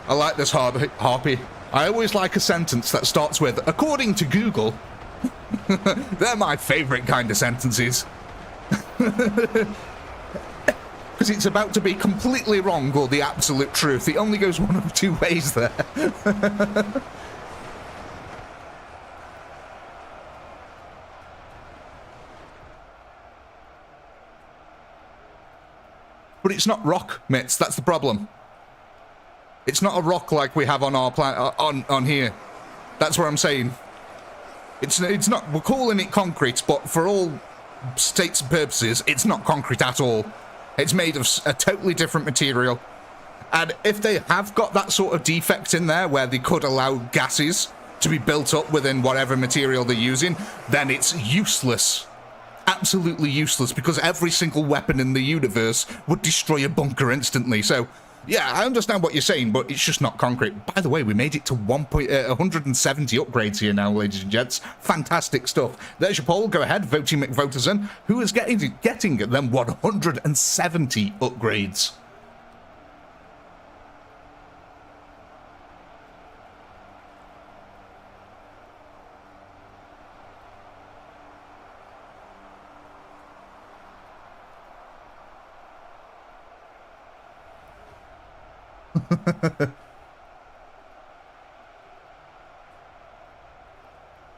I like this harpy. I always like a sentence that starts with, according to Google. They're my favourite kind of sentences. Because it's about to be completely wrong or the absolute truth. It only goes one of two ways there. But it's not rock, mates. That's the problem. It's not a rock like we have on our planet, on here. That's what I'm saying. It's not. We're calling it concrete, but for all states and purposes, it's not concrete at all. It's made of a totally different material. And if they have got that sort of defect in there where they could allow gases to be built up within whatever material they're using, then it's useless. Absolutely useless, because every single weapon in the universe would destroy a bunker instantly. So, yeah, I understand what you're saying, but it's just not concrete. By the way, we made it to 170 upgrades here now, ladies and gents. Fantastic stuff. There's your poll. Go ahead, voting McVoterson. Who is getting them 170 upgrades?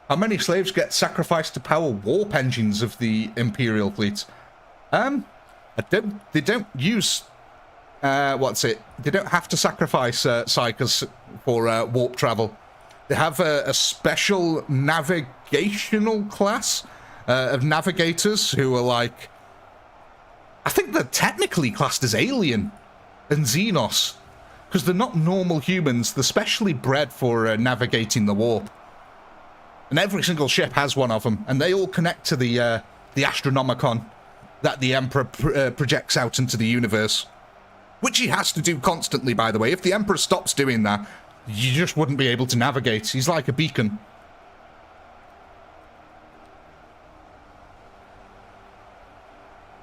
How many slaves get sacrificed to power warp engines of the Imperial fleet? They don't use they don't have to sacrifice psychers for warp travel. They have a special navigational class of navigators who are like, I think they're technically classed as alien and Xenos, because they're not normal humans. They're specially bred for navigating the warp. And every single ship has one of them, and they all connect to the Astronomicon that the Emperor projects out into the universe. Which he has to do constantly, by the way. If the Emperor stops doing that, you just wouldn't be able to navigate. He's like a beacon.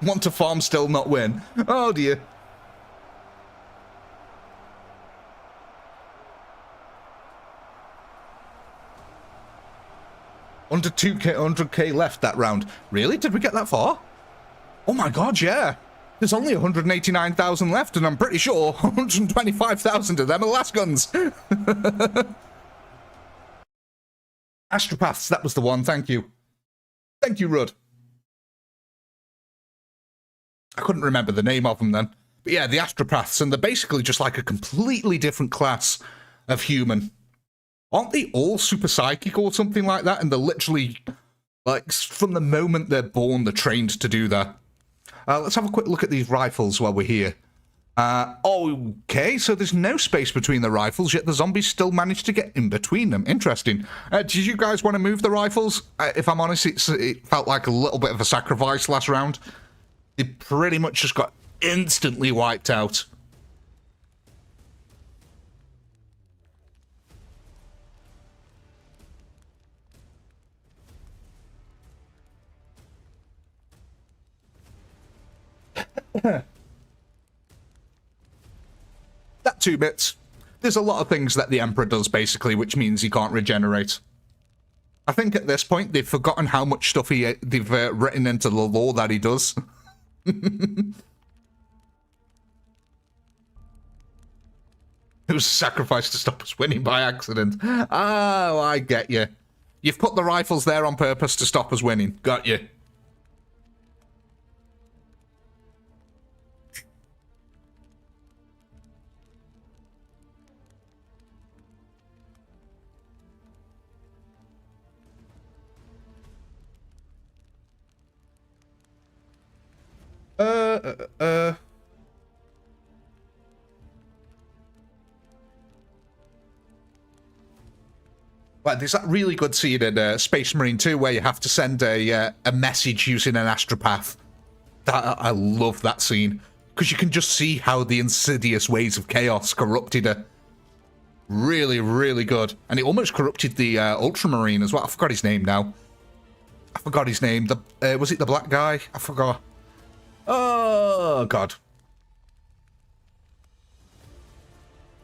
Want to farm, still not win. Oh dear. Under 100k left that round. Really? Did we get that far? Oh my god, yeah. There's only 189,000 left, and I'm pretty sure 125,000 of them are last guns. Astropaths, that was the one. Thank you. Thank you, Rudd. I couldn't remember the name of them then. But yeah, the Astropaths, and they're basically just like a completely different class of human. Aren't they all super psychic or something like that? And they're literally, like, from the moment they're born, they're trained to do that. Let's have a quick look at these rifles while we're here. Okay, so there's no space between the rifles, yet the zombies still manage to get in between them. Interesting. Did you guys want to move the rifles? If I'm honest, it felt like a little bit of a sacrifice last round. They pretty much just got instantly wiped out. That 2 bits. There's a lot of things that the Emperor does, basically, which means he can't regenerate. I think at this point, they've forgotten how much stuff they've written into the lore that he does. It was a sacrifice to stop us winning by accident. Oh, I get you. You've put the rifles there on purpose to stop us winning. Got you. Like, there's that really good scene in Space Marine 2 where you have to send a message using an astropath. I love that scene. Because you can just see how the insidious ways of chaos corrupted her. Really, really good. And it almost corrupted the Ultramarine as well. I forgot his name now. I forgot his name. Was it the black guy? I forgot. Oh, God.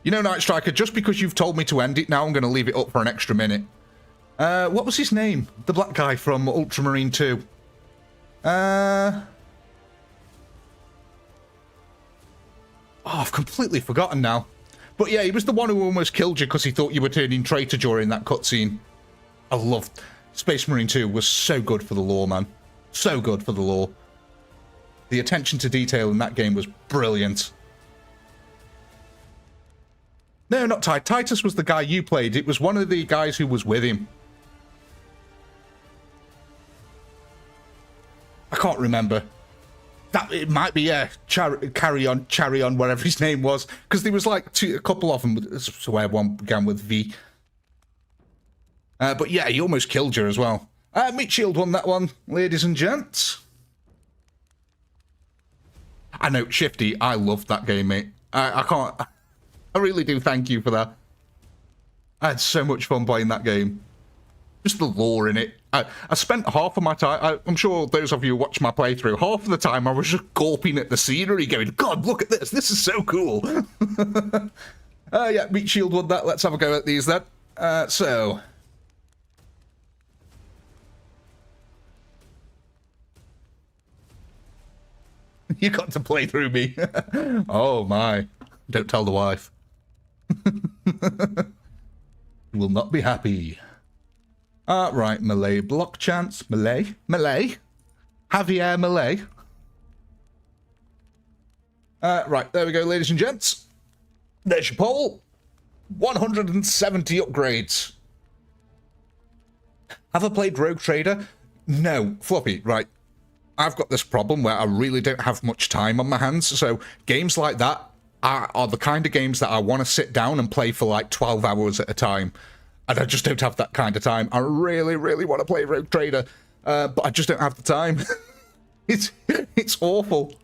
You know, Night Striker, just because you've told me to end it now, I'm going to leave it up for an extra minute. What was his name? The black guy from Ultramarine 2. Oh, I've completely forgotten now. But yeah, he was the one who almost killed you because he thought you were turning traitor during that cutscene. I loved Space Marine 2 was so good for the lore, man. So good for the lore. The attention to detail in that game was brilliant. No, not Titus. Titus was the guy you played. It was one of the guys who was with him. I can't remember. It might be, yeah, Carry On, whatever his name was. Because there was like a couple of them, so where one began with V. But yeah, he almost killed you as well. Meat Shield won that one, ladies and gents. I know, Shifty, I loved that game, mate. I can't... I really do thank you for that. I had so much fun playing that game. Just the lore in it. I spent half of my time... I'm sure those of you who watch my playthrough, half of the time I was just gawping at the scenery going, God, look at this. This is so cool. Yeah, Meat Shield won that. Let's have a go at these then. So... You got to play through me. Oh my. Don't tell the wife. Will not be happy. Right, melee block chance. Melee? Javier Melee. Right, there we go, ladies and gents. There's your poll. 170 upgrades. Have I played Rogue Trader? No. Floppy, right. I've got this problem where I really don't have much time on my hands, so games like that are the kind of games that I want to sit down and play for like 12 hours at a time. And I just don't have that kind of time. I really, really want to play Rogue Trader, but I just don't have the time. It's awful.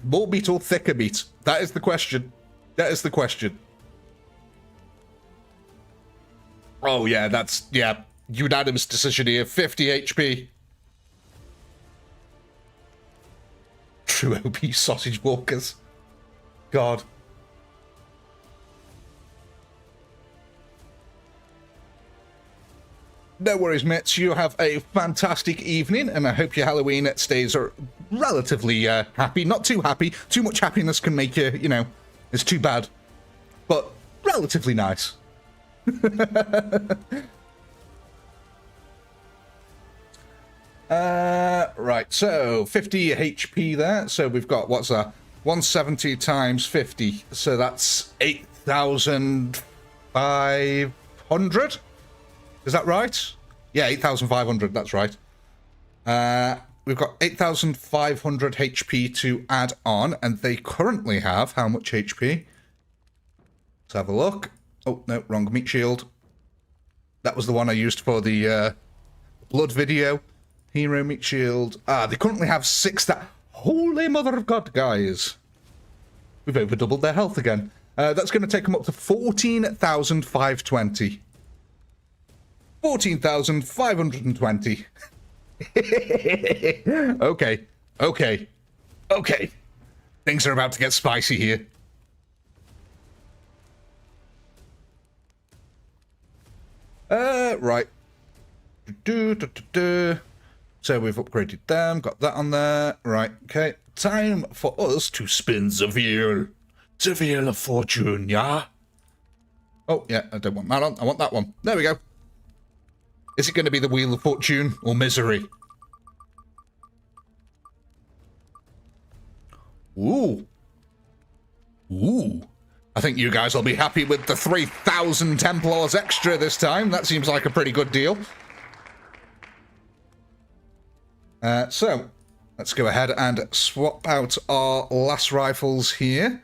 More meat or thicker meat? That is the question. That is the question. Oh, yeah, that's... Yeah, unanimous decision here. 50 HP. True OP sausage walkers. God. No worries, mates. You have a fantastic evening, and I hope your Halloween stays relatively happy. Not too happy. Too much happiness can make you, you know, it's too bad. But relatively nice. Right, so 50 HP there. So we've got, what's that? 170 times 50. So that's 8,500? Is that right? Yeah, 8,500, that's right. We've got 8,500 HP to add on, and they currently have how much HP? Let's have a look. Oh, no, wrong meat shield. That was the one I used for the blood video. Hero meat shield. They currently have 6 that... Holy mother of God, guys. We've over doubled their health again. That's going to take them up to 14,520. 14,520. Okay. Things are about to get spicy here. Right. So we've upgraded them, got that on there. Right, okay. Time for us to spin the wheel. The wheel of fortune, yeah? Oh, yeah, I don't want that on. I want that one. There we go. Is it going to be the wheel of fortune or misery? Ooh. Ooh. I think you guys will be happy with the 3,000 Templars extra this time. That seems like a pretty good deal. So, let's go ahead and swap out our last rifles here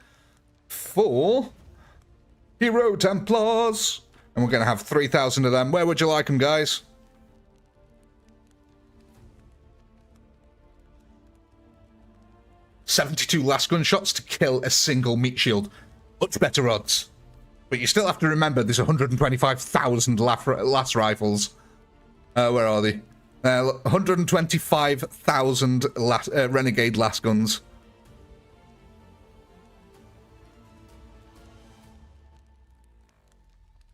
for Hero Templars. And we're going to have 3,000 of them. Where would you like them, guys? $72 last gun shots to kill a single meat shield. Much better odds. But you still have to remember there's 125,000 last rifles. Where are they? 125,000 renegade last guns.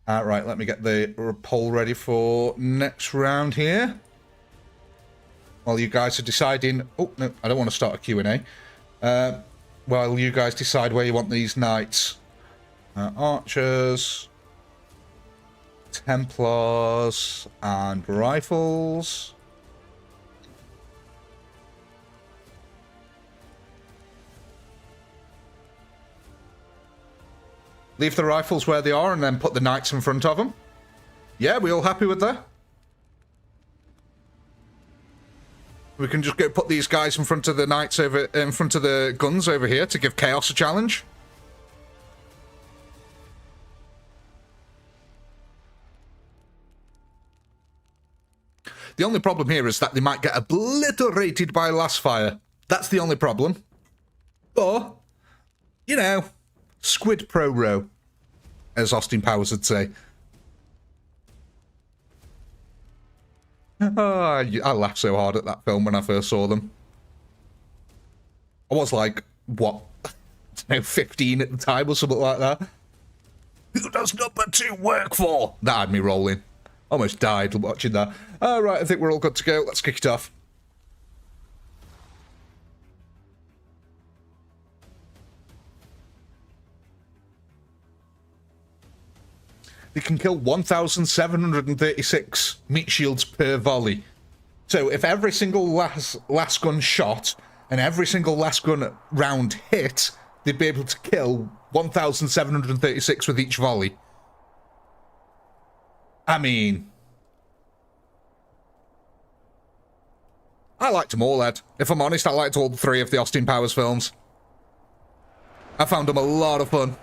Right, let me get the poll ready for next round here. While you guys are deciding... Oh, no, I don't want to start a Q&A. While you guys decide where you want these knights. Archers, Templars, and rifles. Leave the rifles where they are and then put the knights in front of them. Yeah, we all happy with that? We can just go put these guys in front of the knights in front of the guns over here to give Chaos a challenge. The only problem here is that they might get obliterated by last fire. That's the only problem. Or, you know, Squid Pro Row, as Austin Powers would say. Oh, I laughed so hard at that film when I first saw them. I was like, what, 15 at the time or something like that. Who does number 2 work for? That had me rolling. Almost died watching that. Right, I think we're all good to go. Let's kick it off. They can kill 1,736 meat shields per volley. So if every single last gun shot and every single last gun round hit, they'd be able to kill 1,736 with each volley. I mean, I liked them all, Ed. If I'm honest, I liked all 3 of the Austin Powers films. I found them a lot of fun.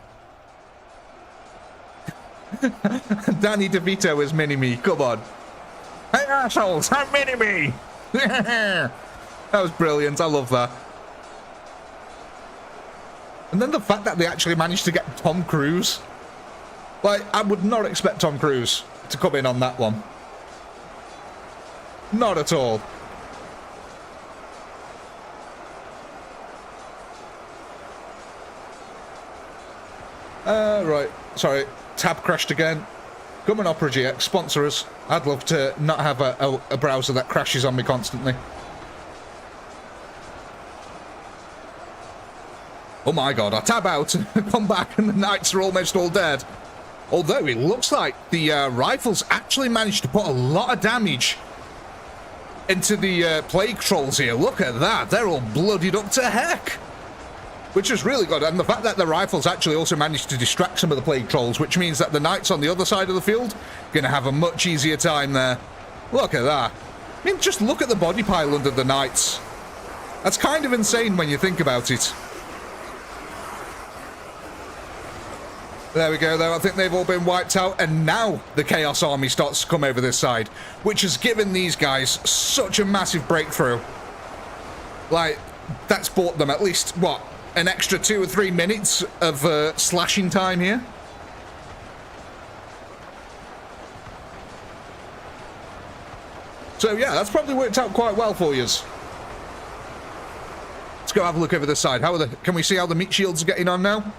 Danny DeVito is Mini-Me, come on. Hey assholes, I'm Mini-Me! That was brilliant, I love that. And then the fact that they actually managed to get Tom Cruise. Like, I would not expect Tom Cruise to come in on that one. Not at all. Right, sorry. Tab crashed again. Come on, Opera GX, sponsor us. I'd love to not have a browser that crashes on me constantly. Oh my god, I tab out, come back, and the knights are almost all dead. Although it looks like the rifles actually managed to put a lot of damage into the plague trolls here. Look at that, they're all bloodied up to heck. Which is really good, and the fact that the rifles actually also managed to distract some of the plague trolls, which means that the knights on the other side of the field are going to have a much easier time there. Look at that. I mean, just look at the body pile under the knights. That's kind of insane when you think about it. There we go, though. I think they've all been wiped out, and now the Chaos Army starts to come over this side, which has given these guys such a massive breakthrough. Like, that's bought them at least, what, an extra 2 or 3 minutes of slashing time here? So, yeah, that's probably worked out quite well for you. Let's go have a look over this side. How are can we see how the meat shields are getting on now?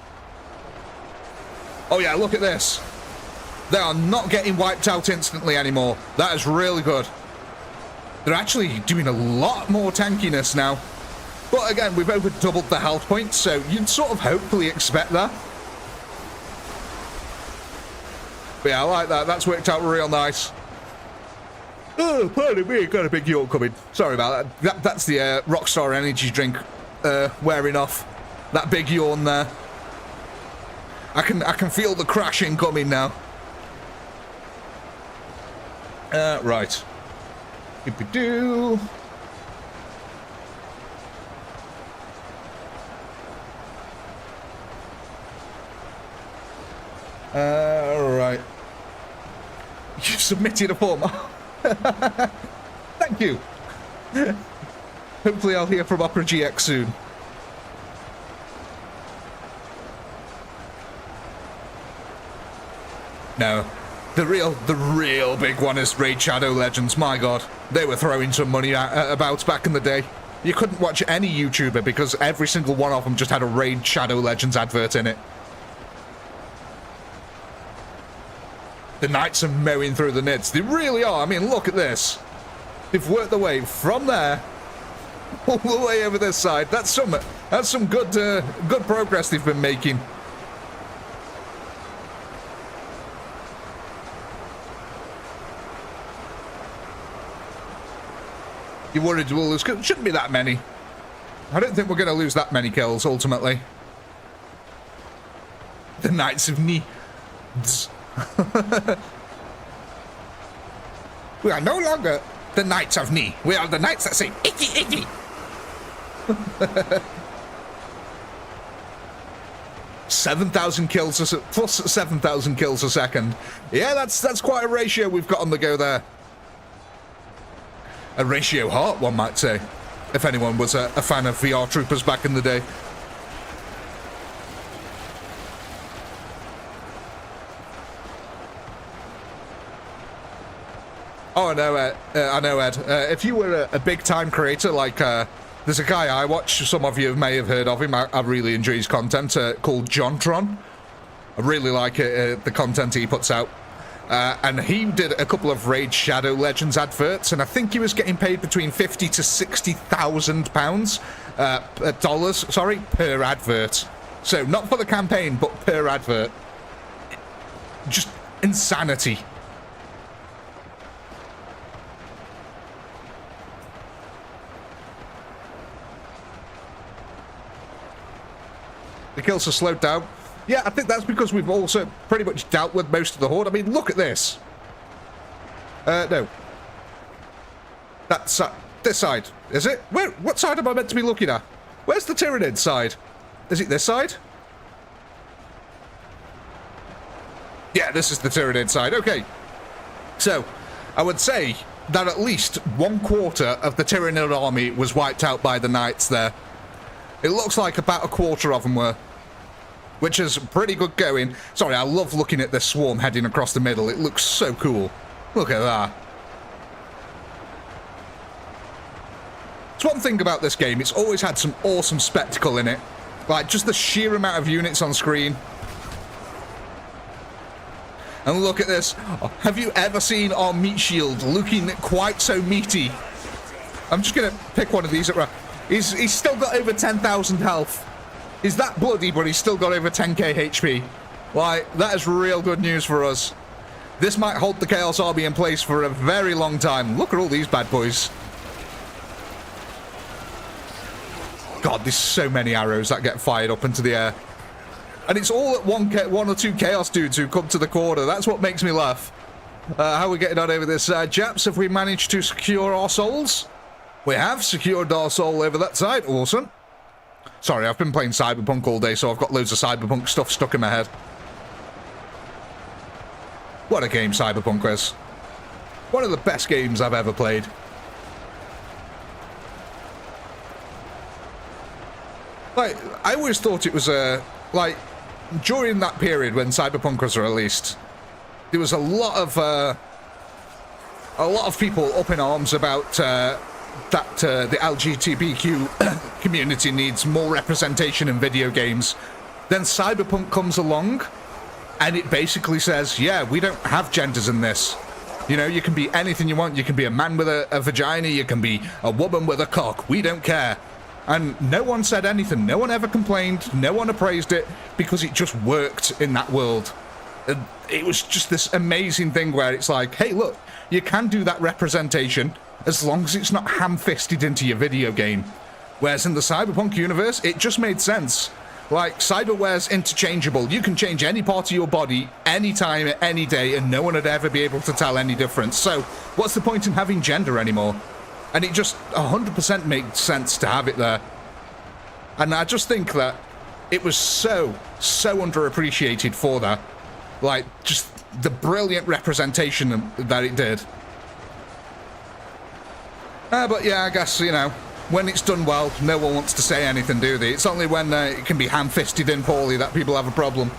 Oh yeah, look at this. They are not getting wiped out instantly anymore. That is really good. They're actually doing a lot more tankiness now. But again, we've over doubled the health points, so you'd sort of hopefully expect that. But yeah, I like that. That's worked out real nice. Oh, pardon me, got a big yawn coming. Sorry about that. That's the Rockstar energy drink wearing off. That big yawn there. I can feel the crashing coming now. Right. Doop-a-doo. Right. You submitted a form. Thank you. Hopefully I'll hear from Opera GX soon. No. The real big one is Raid Shadow Legends. My god. They were throwing some money about back in the day. You couldn't watch any YouTuber because every single one of them just had a Raid Shadow Legends advert in it. The Knights are mowing through the nids. They really are. I mean, look at this. They've worked their way from there all the way over this side. That's some good progress they've been making. You're worried we'll lose? Shouldn't be that many. I don't think we're going to lose that many kills ultimately. The Knights of Ni. We are no longer the Knights of Ni. We are the Knights that say icky icky. 7,000 kills plus 7,000 kills a second. Yeah, that's quite a ratio we've got on the go there. A ratio heart, one might say, if anyone was a fan of VR Troopers back in the day. Oh, I know, Ed. If you were a big-time creator, like, there's a guy I watch, some of you may have heard of him, I really enjoy his content, called Jontron. I really like the content he puts out. And he did a couple of Raid Shadow Legends adverts, and I think he was getting paid between £50,000 to £60,000 dollars, sorry, per advert. So not for the campaign, but per advert. Just insanity. The kills are slowed down. Yeah, I think that's because we've also pretty much dealt with most of the horde. I mean, look at this. No. That's this side, is it? What side am I meant to be looking at? Where's the Tyranid side? Is it this side? Yeah, this is the Tyranid side. Okay. So, I would say that at least 1/4 of the Tyranid army was wiped out by the Knights there. It looks like about 1/4 of them were. Which is pretty good going. Sorry, I love looking at this swarm heading across the middle. It looks so cool. Look at that. It's one thing about this game. It's always had some awesome spectacle in it. Like, just the sheer amount of units on screen. And look at this. Have you ever seen our meat shield looking quite so meaty? I'm just going to pick one of these at He's still got over 10,000 health. He's that bloody, but he's still got over 10k HP. Like, that is real good news for us. This might hold the Chaos Army in place for a very long time. Look at all these bad boys. God, there's so many arrows that get fired up into the air. And it's all at one or two Chaos dudes who come to the corner. That's what makes me laugh. How are we getting on over this? Japs, have we managed to secure our souls? We have secured our soul over that side. Awesome. Sorry, I've been playing Cyberpunk all day, so I've got loads of Cyberpunk stuff stuck in my head. What a game Cyberpunk is. One of the best games I've ever played. Like, I always thought it was like, during that period when Cyberpunk was released, there was a lot of people up in arms about that the LGBTQ community needs more representation in video games. Then Cyberpunk comes along, And it basically says, yeah, we don't have genders in this. You know, you can be anything you want. You can be a man with a vagina. You can be a woman with a cock. We don't care. And no one said anything. No one ever complained. No one appraised it because it just worked in that world. It was just this amazing thing where it's like, hey, look, you can do that representation as long as it's not ham-fisted into your video game. Whereas in the Cyberpunk universe, it just made sense. Like, cyberware's interchangeable. You can change any part of your body, anytime, any day, and no one would ever be able to tell any difference. So, what's the point in having gender anymore? And it just 100% makes sense to have it there. And I just think that it was so underappreciated for that. Like, just the brilliant representation that it did. But yeah, I guess, you know, when it's done well, no one wants to say anything, do they? It's only when it can be ham-fisted in poorly that people have a problem.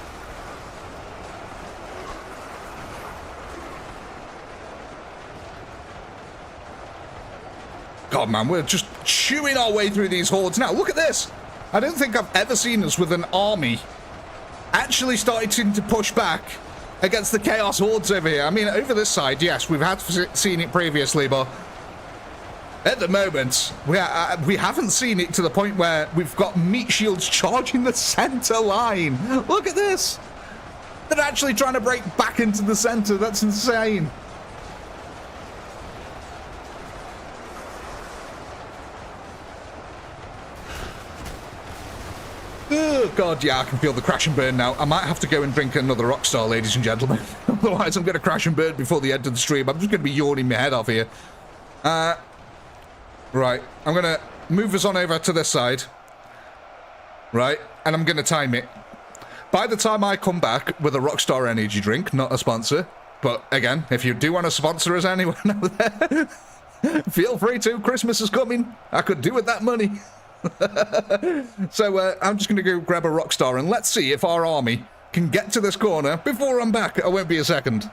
God, man, we're just chewing our way through these hordes. Now, look at this. I don't think I've ever seen us with an army actually starting to push back against the Chaos Hordes over here. I mean, over this side, yes, we've seen it previously, but at the moment, we haven't seen it to the point where we've got meat shields charging the center line. Look at this. They're actually trying to break back into the center. That's insane. Oh, God, yeah, I can feel the crash and burn now. I might have to go and drink another Rockstar, ladies and gentlemen. Otherwise, I'm going to crash and burn before the end of the stream. I'm just going to be yawning my head off here. Right, I'm going to move us on over to this side. Right, and I'm going to time it. By the time I come back with a Rockstar energy drink, not a sponsor, but again, if you do want to sponsor us, anyone out there, feel free to. Christmas is coming. I could do with that money. So I'm just going to go grab a Rockstar and let's see if our army can get to this corner before I'm back. I won't be a second.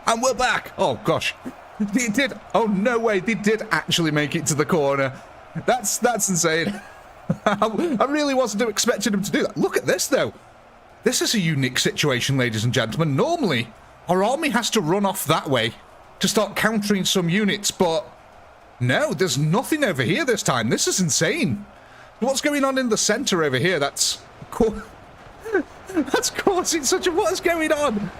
And we're back. Oh, gosh. They did. Oh, no way. They did actually make it to the corner. That's insane. I really wasn't expecting them to do that. Look at this, though. This is a unique situation, ladies and gentlemen. Normally, our army has to run off that way to start countering some units, but no, there's nothing over here this time. This is insane. What's going on in the center over here? That's causing such a... What is going on?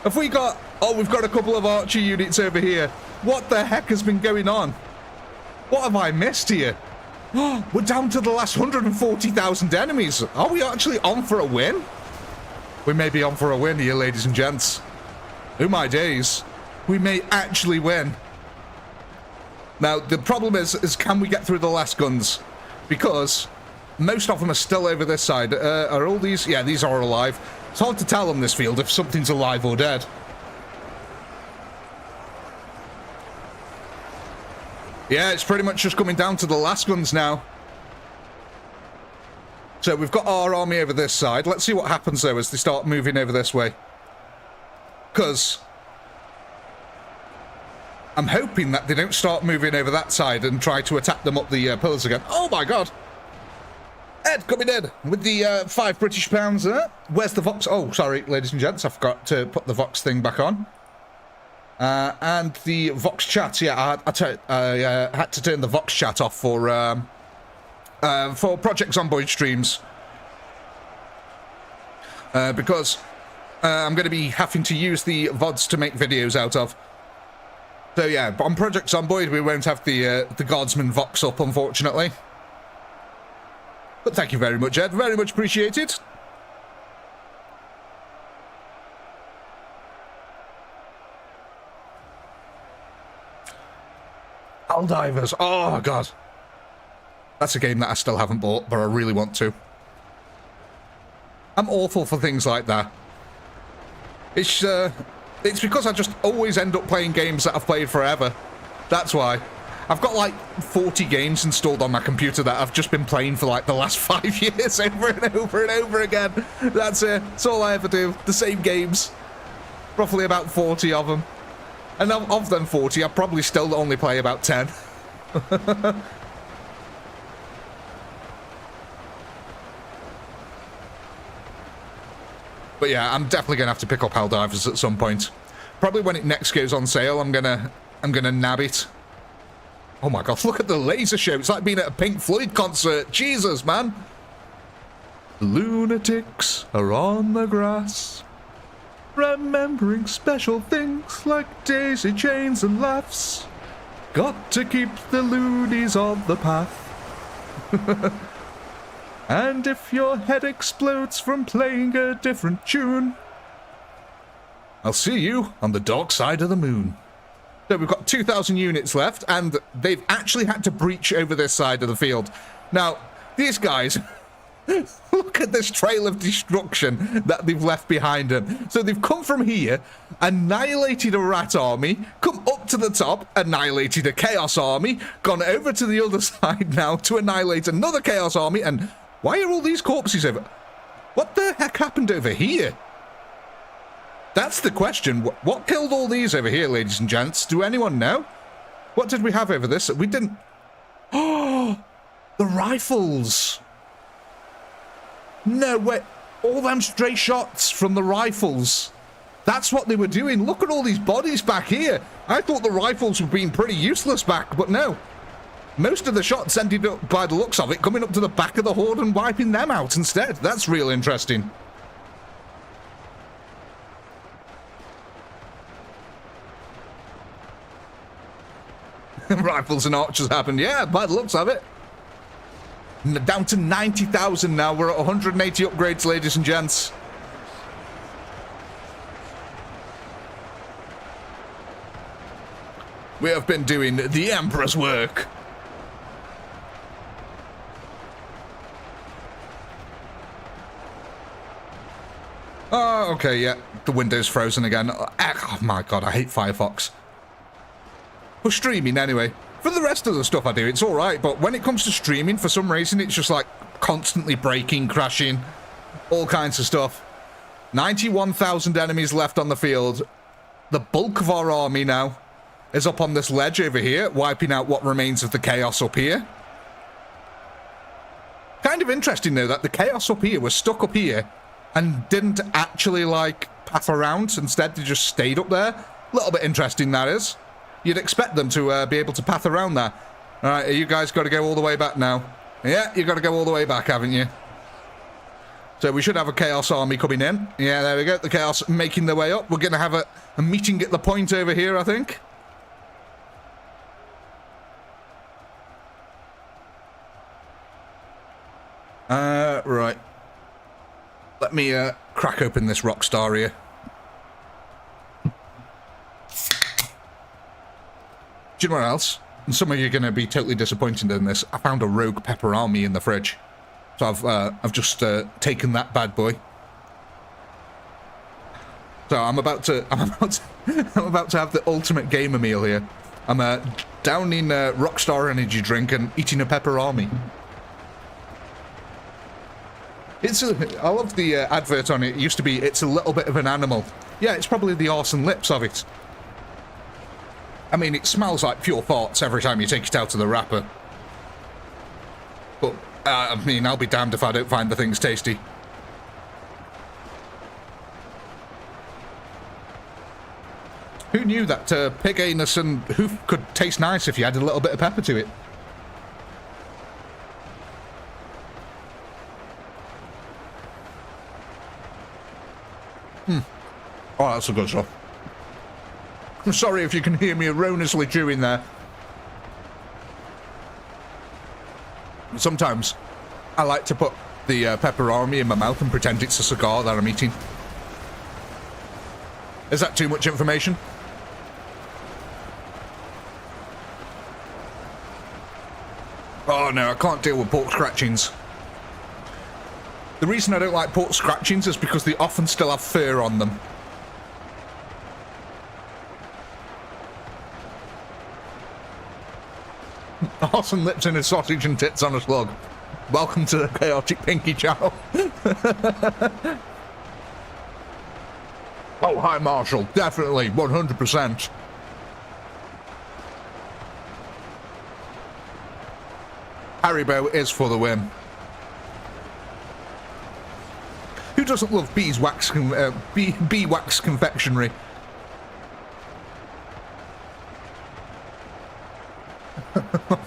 Have we got... Oh, we've got a couple of archer units over here. What the heck has been going on? What have I missed here? We're down to the last 140,000 enemies. Are we actually on for a win? We may be on for a win here, ladies and gents. Oh my days. We may actually win. Now, the problem is can we get through the last guns? Because most of them are still over this side. Are all these? Yeah, these are alive. It's hard to tell on this field if something's alive or dead. Yeah, it's pretty much just coming down to the last guns now. So we've got our army over this side. Let's see what happens, though, as they start moving over this way. Because I'm hoping that they don't start moving over that side and try to attack them up the pillars again. Oh, my God. Ed, coming in with the £5 British. Where's the Vox? Oh, sorry, ladies and gents. I forgot to put the Vox thing back on. And the Vox chat. Yeah, I had to turn the Vox chat off for Project Zomboid streams. Because I'm going to be having to use the VODs to make videos out of. So yeah, but on Project Zomboid we won't have the Guardsman Vox up, unfortunately. But thank you very much, Ed. Very much appreciated. Helldivers. Oh, God. That's a game that I still haven't bought, but I really want to. I'm awful for things like that. It's because I just always end up playing games that I've played forever. That's why. I've got like 40 games installed on my computer that I've just been playing for like the last 5 years over and over and over again. That's it. That's all I ever do. The same games. Roughly about 40 of them. And of them 40, I probably still only play about 10. But yeah, I'm definitely going to have to pick up Helldivers at some point. Probably when it next goes on sale, I'm gonna nab it. Oh my God, look at the laser show. It's like being at a Pink Floyd concert. Jesus, man. Lunatics are on the grass, remembering special things like daisy chains and laughs. Got to keep the loonies on the path. And if your head explodes from playing a different tune, I'll see you on the dark side of the moon. So we've got 2,000 units left, and they've actually had to breach over this side of the field. Now, these guys, look at this trail of destruction that they've left behind them. So they've come from here, annihilated a rat army, come up to the top, annihilated a chaos army, gone over to the other side now to annihilate another chaos army, and why are all these corpses over? What the heck happened over here? That's the question. What killed all these over here, ladies and gents? Do anyone know? What did we have over this? We didn't... Oh, the rifles. No, wait. All them stray shots from the rifles. That's what they were doing. Look at all these bodies back here. I thought the rifles were being pretty useless back, but no. Most of the shots ended up, by the looks of it, coming up to the back of the horde and wiping them out instead. That's real interesting. Rifles and archers happened. Yeah, by the looks of it. Down to 90,000 now. We're at 180 upgrades, ladies and gents. We have been doing the Emperor's work. Oh, okay, yeah. The window's frozen again. Oh my God, I hate Firefox. For streaming, anyway. For the rest of the stuff I do, it's alright, but when it comes to streaming, for some reason, it's just like constantly breaking, crashing, all kinds of stuff. 91,000 enemies left on the field. The bulk of our army now is up on this ledge over here, wiping out what remains of the chaos up here. Kind of interesting, though, that the chaos up here was stuck up here and didn't actually, like, path around. Instead, they just stayed up there. A little bit interesting, that is. You'd expect them to be able to path around there. All right, you guys got to go all the way back now. Yeah, you got to go all the way back, haven't you? So we should have a Chaos army coming in. Yeah, there we go. The Chaos making their way up. We're going to have a meeting at the point over here, I think. Right. Let me crack open this Rockstar here. Do you know what else? And some of you are going to be totally disappointed in this. I found a rogue pepper army in the fridge. So I've just taken that bad boy. So I'm about to have the ultimate gamer meal here. I'm downing Rockstar energy drink and eating a pepper army. I love the advert on it. It used to be, it's a little bit of an animal. Yeah, it's probably the arse and lips of it. I mean, it smells like pure farts every time you take it out of the wrapper. But, I mean, I'll be damned if I don't find the things tasty. Who knew that pig anus and hoof could taste nice if you added a little bit of pepper to it? Oh, that's a good stuff. I'm sorry if you can hear me erroneously chewing there. Sometimes I like to put the pepper army in my mouth and pretend it's a cigar that I'm eating. Is that too much information? Oh no, I can't deal with pork scratchings. The reason I don't like pork scratchings is because they often still have fur on them. Arse and lips in a sausage and tits on a slug. Welcome to the Chaotic Pinky channel. Oh, hi Marshall, definitely, 100%. Haribo is for the win. Who doesn't love beeswax confectionery?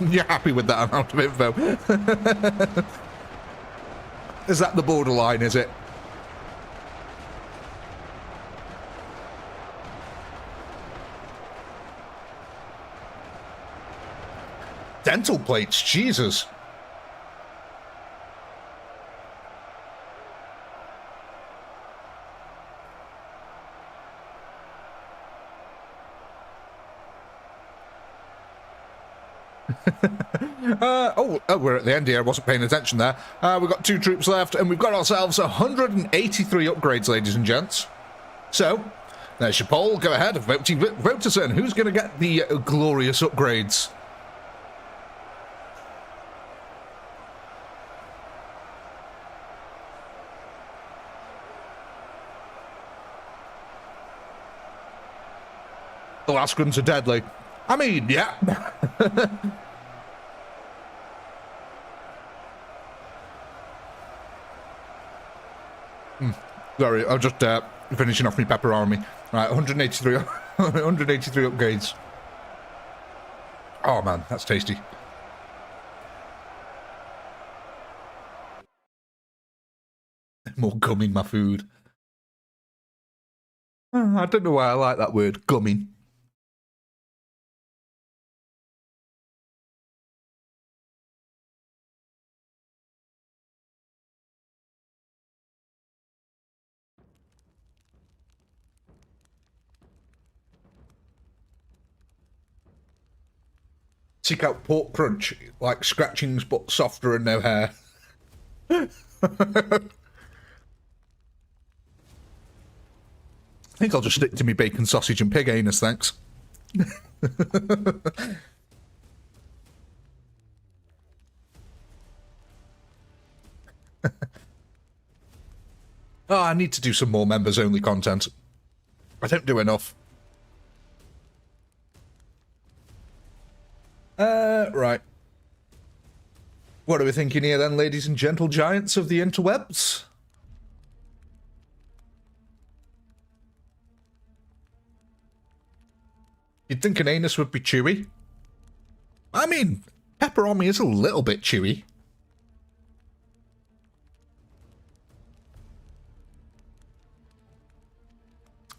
You're happy with that amount of info? Is that the borderline, is it? Dental plates, Jesus. We're at the end here. I wasn't paying attention there. We've got 2 troops left, and we've got ourselves 183 upgrades, ladies and gents. So, there's your poll. Go ahead, vote us in. Who's going to get the glorious upgrades? The last ones are deadly. I mean, yeah. Sorry, I'm just finishing off my pepper army. Right, 183, 183 upgrades. Oh man, that's tasty. More gum in my food. I don't know why I like that word, gumming. Seek out pork crunch, like scratchings but softer and no hair. I think I'll just stick to me bacon, sausage and pig anus, thanks. Oh, I need to do some more members-only content. I don't do enough. Right. What are we thinking here then, ladies and gentle giants of the interwebs? You'd think an anus would be chewy. I mean, pepperoni is a little bit chewy.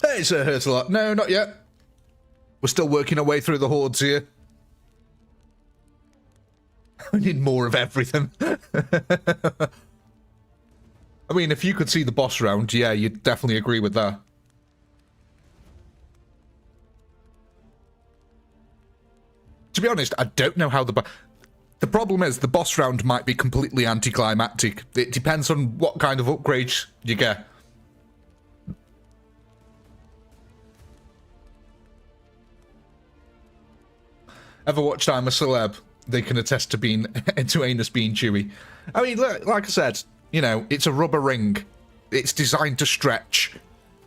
Hey, Sir Hurtlot. No, not yet. We're still working our way through the hordes here. We need more of everything. I mean, if you could see the boss round, yeah, you'd definitely agree with that. To be honest, I don't know how the problem is the boss round might be completely anticlimactic. It depends on what kind of upgrades you get. Ever watched I'm a Celeb? They can attest to being to anus being chewy. I mean, look, like I said, you know, it's a rubber ring. It's designed to stretch.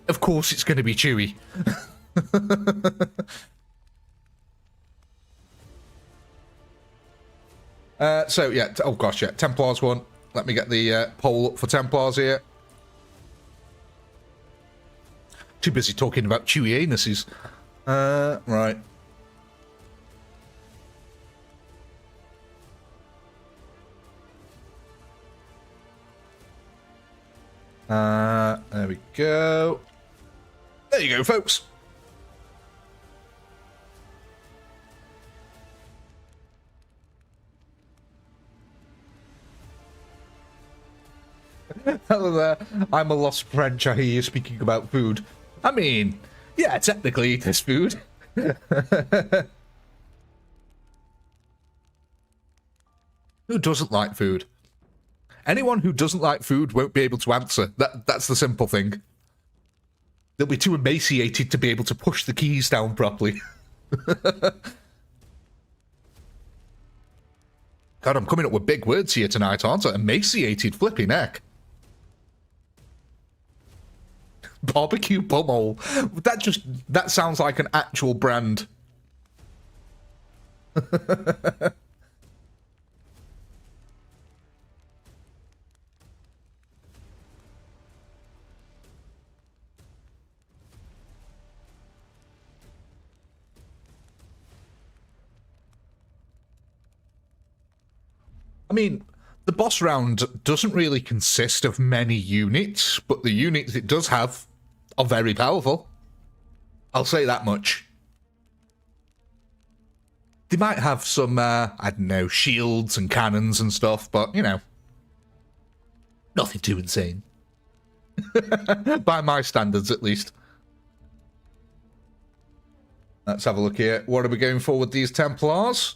Of course it's going to be chewy. So, yeah. Oh, gosh, yeah. Templars one. Let me get the poll up for Templars here. Too busy talking about chewy anuses. Right. There we go. There you go, folks. Hello there. I'm a lost French. I hear you speaking about food. I mean, yeah, technically it is food. Who doesn't like food? Anyone who doesn't like food won't be able to answer. That's the simple thing. They'll be too emaciated to be able to push the keys down properly. God, I'm coming up with big words here tonight, aren't I? Emaciated, flipping heck. Barbecue bumhole. That sounds like an actual brand. I mean, the boss round doesn't really consist of many units, but the units it does have are very powerful. I'll say that much. They might have some, I don't know, shields and cannons and stuff, but, you know, nothing too insane. By my standards, at least. Let's have a look here. What are we going for with these Templars?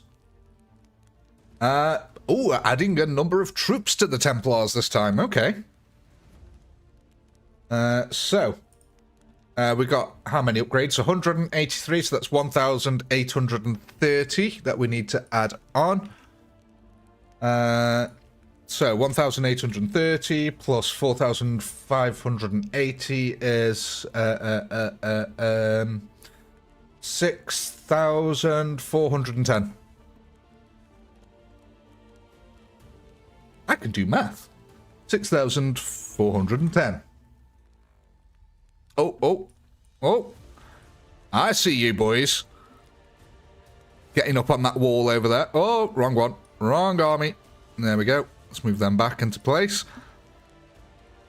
Oh, adding a number of troops to the Templars this time. Okay. We got how many upgrades? 183, so that's 1,830 that we need to add on. So 1,830 plus 4,580 is 6,410. I can do math. 6,410. Oh. I see you, boys. Getting up on that wall over there. Oh, wrong one. Wrong army. There we go. Let's move them back into place.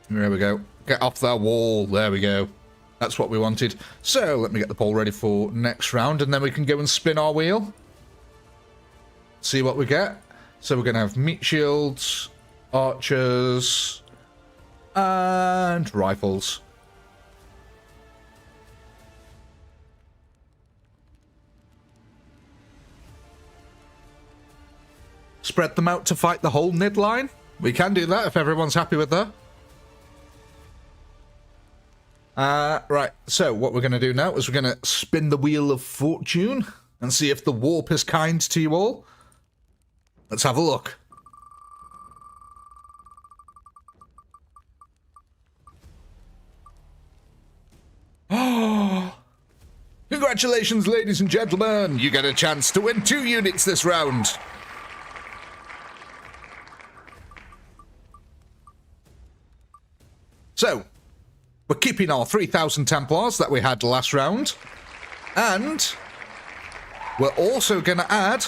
There we go. Get off that wall. There we go. That's what we wanted. So, let me get the poll ready for next round, and then we can go and spin our wheel. See what we get. So we're going to have meat shields, archers, and rifles. Spread them out to fight the whole mid line. We can do that if everyone's happy with that. Right, so what we're going to do now is we're going to spin the wheel of fortune and see if the warp is kind to you all. Let's have a look. Oh! Congratulations, ladies and gentlemen! You get a chance to win 2 units this round. So, we're keeping our 3,000 Templars that we had last round. And we're also going to add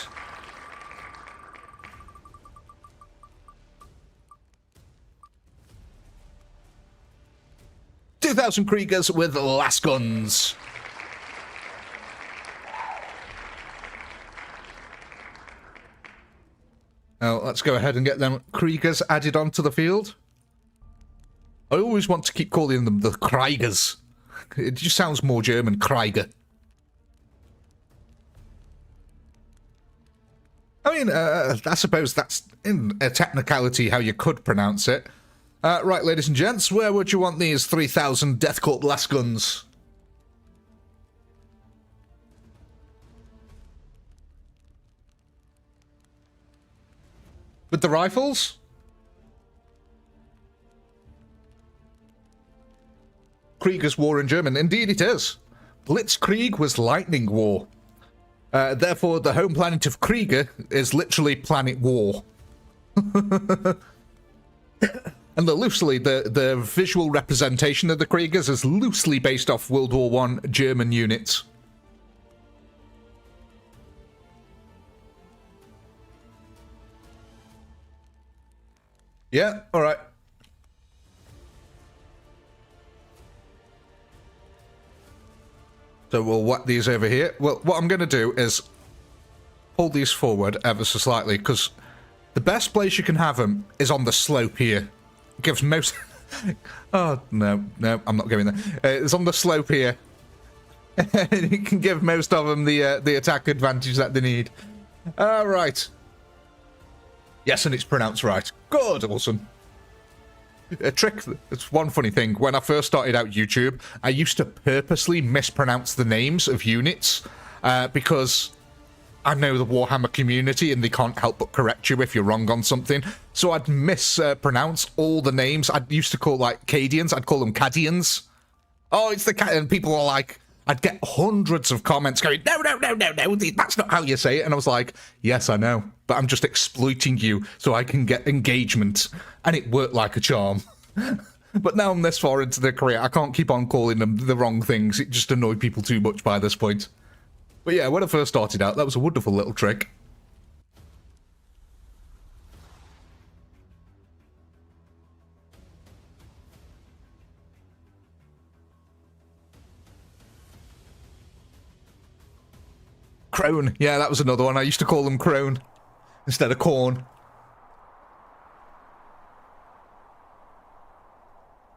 2,000 Kriegers with lasguns. Now, let's go ahead and get them Kriegers added onto the field. I always want to keep calling them the Kriegers. It just sounds more German, Krieger. I I mean, I suppose that's in a technicality how you could pronounce it. Right, ladies and gents, where would you want these 3,000 Death Corp blast guns? With the rifles? Krieger's War in German. Indeed it is. Blitzkrieg was lightning war. Therefore, the home planet of Krieger is literally planet war. And the visual representation of the Kriegers is loosely based off World War I German units. Yeah, alright. So we'll whack these over here. Well, what I'm going to do is pull these forward ever so slightly, because the best place you can have them is on the slope here. It gives most... oh, no, I'm not going there. It's on the slope here. And it can give most of them the attack advantage that they need. Right. Yes, and it's pronounced right. Good, awesome. A trick, it's one funny thing. When I first started out YouTube, I used to purposely mispronounce the names of units because I know the Warhammer community and they can't help but correct you if you're wrong on something. So I'd mispronounce all the names. I used to call, like, Cadians, I'd call them Cadians. Oh, it's the Cad... And people were like... I'd get hundreds of comments going, no, that's not how you say it. And I was like, yes, I know, but I'm just exploiting you so I can get engagement. And it worked like a charm. But now I'm this far into the career, I can't keep on calling them the wrong things. It just annoyed people too much by this point. But yeah, when I first started out, that was a wonderful little trick. Crone. Yeah, that was another one. I used to call them crone instead of corn.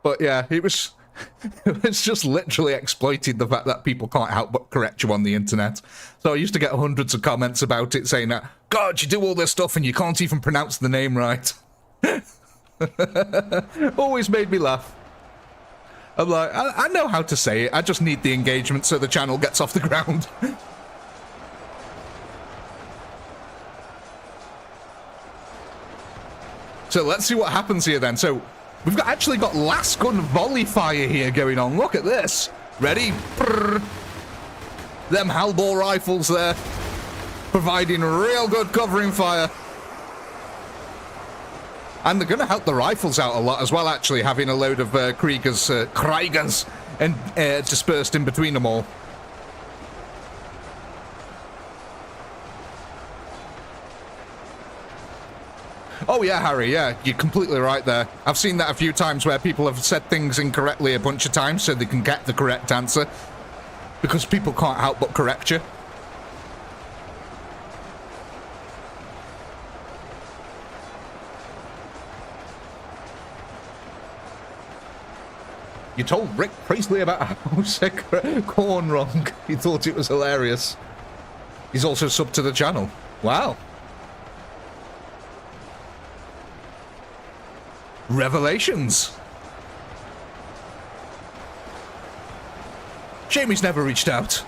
But yeah, it was just literally exploiting the fact that people can't help but correct you on the internet. So I used to get hundreds of comments about it saying that, God, you do all this stuff and you can't even pronounce the name right. Always made me laugh. I'm like, I know how to say it. I just need the engagement so the channel gets off the ground. So let's see what happens here then. So we've actually got last gun volley fire here going on. Look at this. Ready? Brrr. Them Halbor rifles there, providing real good covering fire. And they're going to help the rifles out a lot as well, actually, having a load of Kriegers and dispersed in between them all. Oh yeah, Harry, yeah, you're completely right there. I've seen that a few times where people have said things incorrectly a bunch of times so they can get the correct answer. Because people can't help but correct you. You told Rick Priestley about how he said corn wrong. He thought it was hilarious. He's also subbed to the channel. Wow. Revelations. Shame he's never reached out.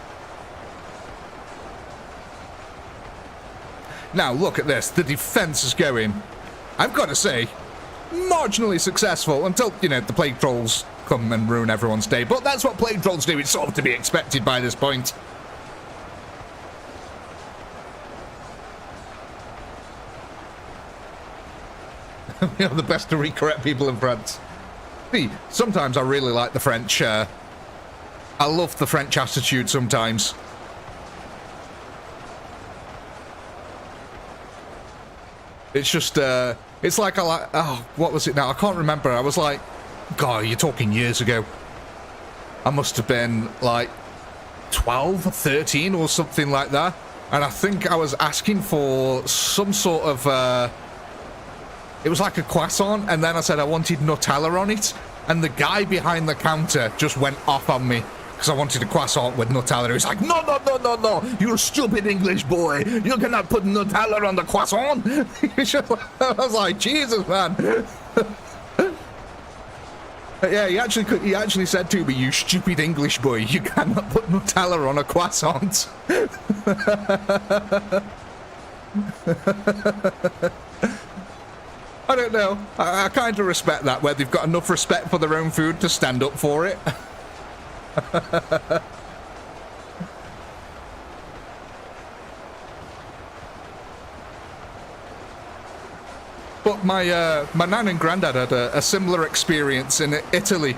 Now look at this. The defense is going, I've got to say, marginally successful until, you know, the plague trolls come and ruin everyone's day. But that's what plague trolls do. It's sort of to be expected by this point. You know, the best to recorrect people in France. See, sometimes I really like the French. I love the French attitude sometimes. It's just, it's like I like, oh, what was it now? I can't remember. I was like, God, you're talking years ago. I must have been like 12, 13 or something like that. And I think I was asking for some sort of, it was like a croissant, and then I said I wanted Nutella on it, and the guy behind the counter just went off on me because I wanted a croissant with Nutella. He's like, no, no, no, no, no, you're a stupid English boy. You cannot put Nutella on the croissant. I was like, Jesus, man. Yeah, he actually said to me, you stupid English boy, you cannot put Nutella on a croissant. I don't know. I kind of respect that, where they've got enough respect for their own food to stand up for it. But my nan and granddad had a similar experience in Italy,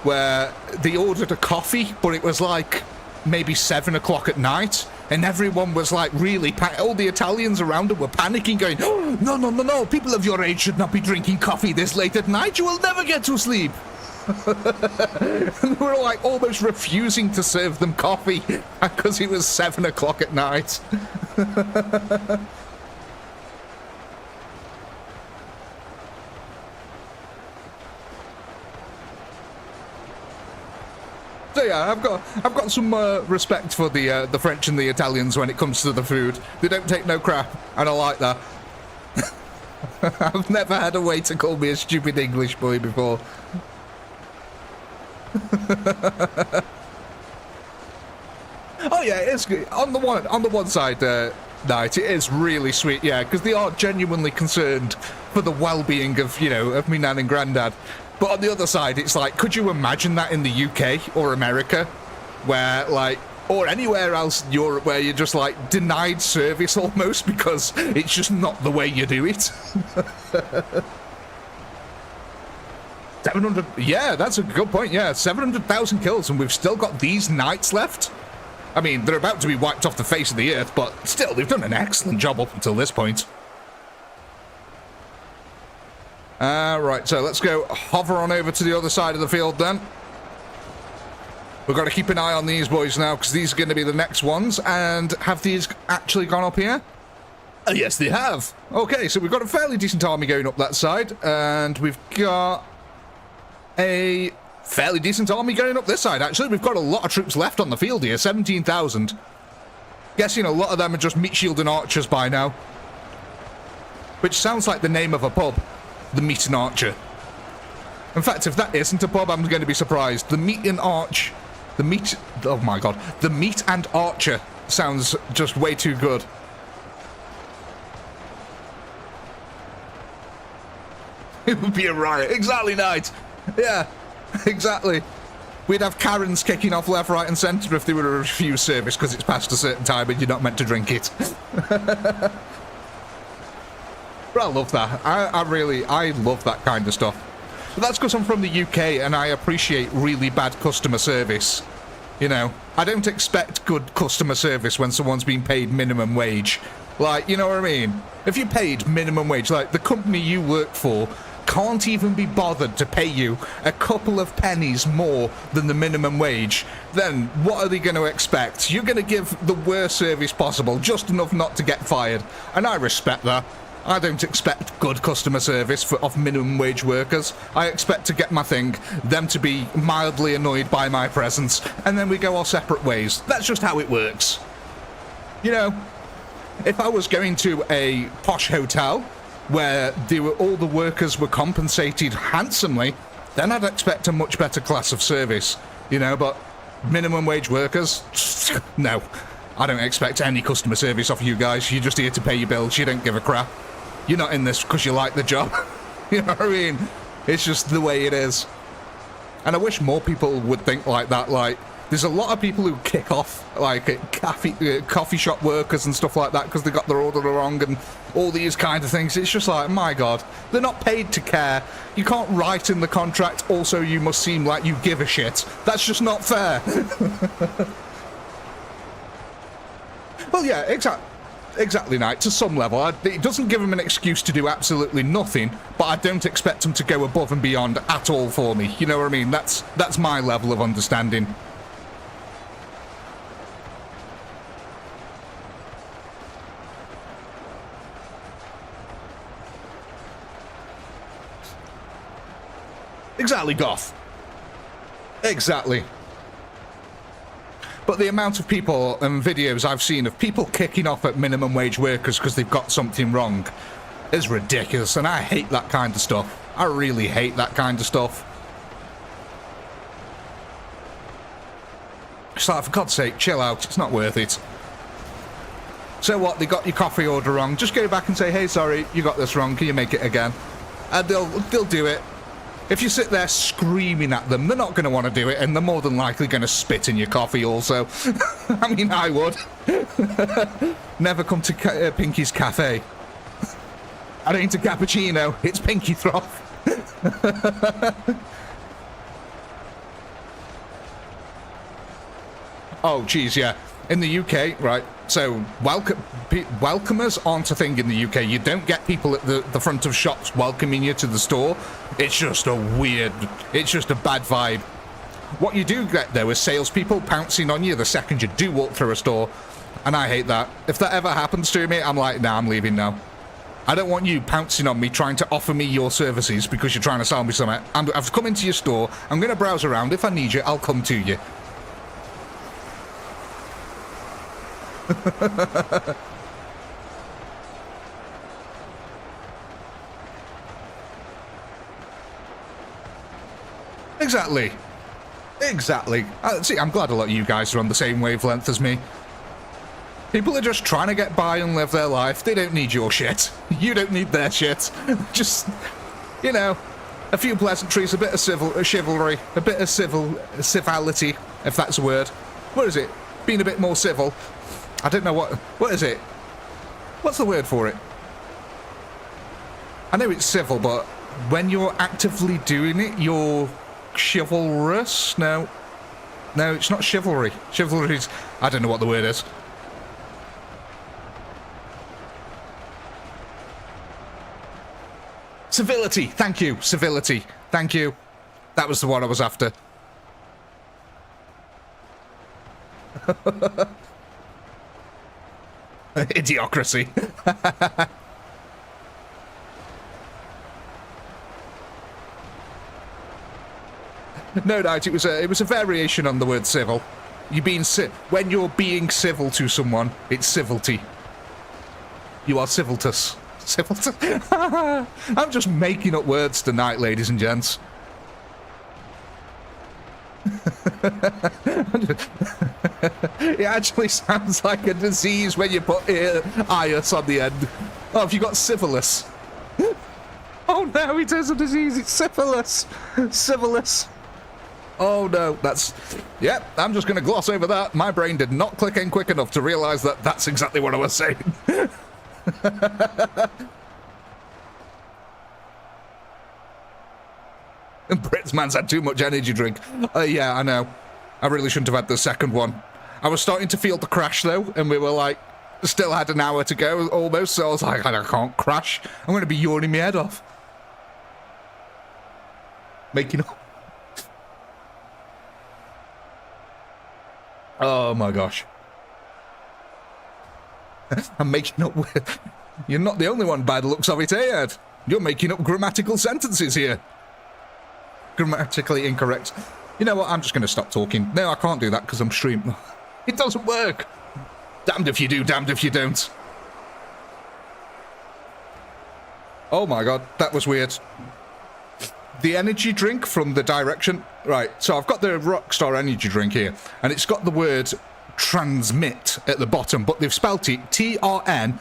where they ordered a coffee, but it was like maybe 7 o'clock at night, and everyone was like really all the Italians around them were panicking, going, oh, no, no, no, no, people of your age should not be drinking coffee this late at night. You will never get to sleep. And they were like almost refusing to serve them coffee because it was 7 o'clock at night. So yeah, I've got some respect for the French and the Italians when it comes to the food. They don't take no crap, and I like that. I've never had a waiter call me a stupid English boy before. Oh yeah, it's good. On the one side, night, it is really sweet, yeah, because they are genuinely concerned for the well-being of, you know, of me nan and granddad. But on the other side, it's like, could you imagine that in the UK or America, where, like, or anywhere else in Europe, where you're just, like, denied service almost because it's just not the way you do it? 700, yeah, that's a good point, yeah, 700,000 kills, and we've still got these knights left? I mean, they're about to be wiped off the face of the earth, but still, they've done an excellent job up until this point. Right, so let's go hover on over to the other side of the field then. We've got to keep an eye on these boys now, because these are going to be the next ones. And have these actually gone up here? Yes, they have. Okay, so we've got a fairly decent army going up that side, and we've got a fairly decent army going up this side. Actually, we've got a lot of troops left on the field here, 17,000. Guessing a lot of them are just meat shield and archers by now. Which sounds like the name of a pub. The Meat and Archer. In fact, if that isn't a pub, I'm going to be surprised. The Meat and Arch... The Meat... Oh my god. The Meat and Archer sounds just way too good. It would be a riot. Exactly, Knight. Yeah, exactly. We'd have Karens kicking off left, right and centre if they were to refuse service because it's past a certain time and you're not meant to drink it. But I love that. I love that kind of stuff. But that's because I'm from the UK and I appreciate really bad customer service. You know, I don't expect good customer service when someone's being paid minimum wage. Like, you know what I mean? If you're paid minimum wage, like the company you work for can't even be bothered to pay you a couple of pennies more than the minimum wage, then what are they going to expect? You're going to give the worst service possible, just enough not to get fired. And I respect that. I don't expect good customer service of minimum wage workers. I expect to get my thing, them to be mildly annoyed by my presence, and then we go our separate ways. That's just how it works. You know, if I was going to a posh hotel where all the workers were compensated handsomely, then I'd expect a much better class of service. You know, but minimum wage workers? No. I don't expect any customer service off you guys. You're just here to pay your bills. You don't give a crap. You're not in this because you like the job. You know what I mean? It's just the way it is. And I wish more people would think like that. Like, there's a lot of people who kick off, like, coffee shop workers and stuff like that because they got their order wrong and all these kind of things. It's just like, my God, they're not paid to care. You can't write in the contract, also you must seem like you give a shit. That's just not fair. Well, yeah, exactly, Knight, to some level. It doesn't give them an excuse to do absolutely nothing, but I don't expect them to go above and beyond at all for me. You know what I mean? That's my level of understanding. Exactly, Goth. Exactly. but the amount of people and videos I've seen of people kicking off at minimum wage workers because they've got something wrong is ridiculous, and I hate that kind of stuff. I really hate that kind of stuff. It's like, for God's sake, chill out, it's not worth it. So what, they got your coffee order wrong, just go back and say, hey, sorry, you got this wrong, can you make it again? And they'll do it. If you sit there screaming at them, they're not going to want to do it, and they're more than likely going to spit in your coffee also. I mean, I would. Never come to Pinky's Cafe. I ain't a cappuccino, it's Pinky Throff. Oh, geez, yeah. In the UK, right, so welcomers aren't a thing in the UK. You don't get people at the front of shops welcoming you to the store. It's just a it's just a bad vibe. What you do get, though, is salespeople pouncing on you the second you do walk through a store, and I hate that. If that ever happens to me, I'm like, nah, I'm leaving now. I don't want you pouncing on me, trying to offer me your services because you're trying to sell me something. I've come into your store, I'm going to browse around. If I need you, I'll come to you. Exactly. See, I'm glad a lot of you guys are on the same wavelength as me. People are just trying to get by and live their life. They don't need your shit. You don't need their shit. Just, you know, a few pleasantries, a bit of chivalry, a bit of civility, if that's a word. What is it? Being a bit more civil. I don't know what is it? What's the word for it? I know it's civil, but when you're actively doing it, you're chivalrous? No, it's not chivalry. Chivalry's, I don't know what the word is. Civility, thank you, civility, thank you. That was the one I was after. Idiocracy. No doubt, it was a variation on the word civil. When you're being civil to someone, it's civility. You are civiltus. Civiltus? I'm just making up words tonight, ladies and gents. It actually sounds like a disease when you put ius on the end. Oh, have you got syphilis? Oh no, it is a disease, it's syphilis. Syphilis. Oh no, yep, I'm just going to gloss over that. My brain did not click in quick enough to realise that that's exactly what I was saying. Britsman's had too much energy drink. Yeah, I know. I really shouldn't have had the second one. I was starting to feel the crash though, and we were like, still had an hour to go almost, so I was like, I can't crash. I'm going to be yawning my head off. Making up. Oh my gosh. I'm making up with... You're not the only one by the looks of it, Ed. You're making up grammatical sentences here. Grammatically incorrect. You know what? I'm just going to stop talking. No, I can't do that because I'm streaming. It doesn't work. Damned if you do, damned if you don't. Oh my god, that was weird. The energy drink from the direction... Right, so I've got the Rockstar energy drink here, and it's got the word transmit at the bottom, but they've spelt it T-R-N-S-M-T,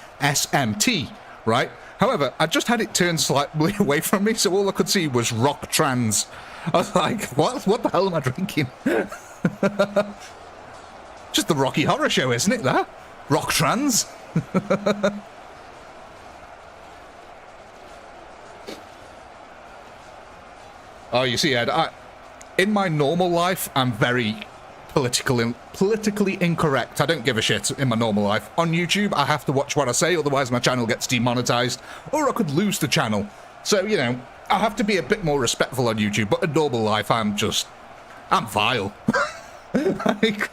right? However, I just had it turned slightly away from me, so all I could see was rock trans. I was like, what the hell am I drinking? Just the Rocky Horror Show, isn't it, that? Rock trans? Oh, you see, Ed, in my normal life, I'm very politically incorrect. I don't give a shit in my normal life. On YouTube, I have to watch what I say, otherwise my channel gets demonetized, or I could lose the channel. So, you know, I have to be a bit more respectful on YouTube, but in normal life, I'm vile. Like...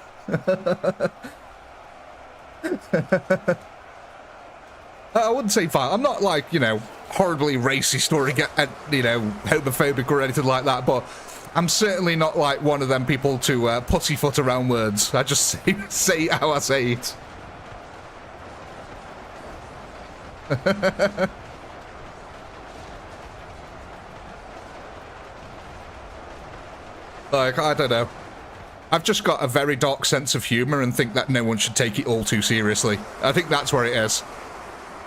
I wouldn't say vile. I'm not like, you know, horribly racist or, you know, homophobic or anything like that, but I'm certainly not like one of them people to pussyfoot around words. I just say it how I say it. Like, I don't know. I've just got a very dark sense of humour and think that no one should take it all too seriously. I think that's where it is.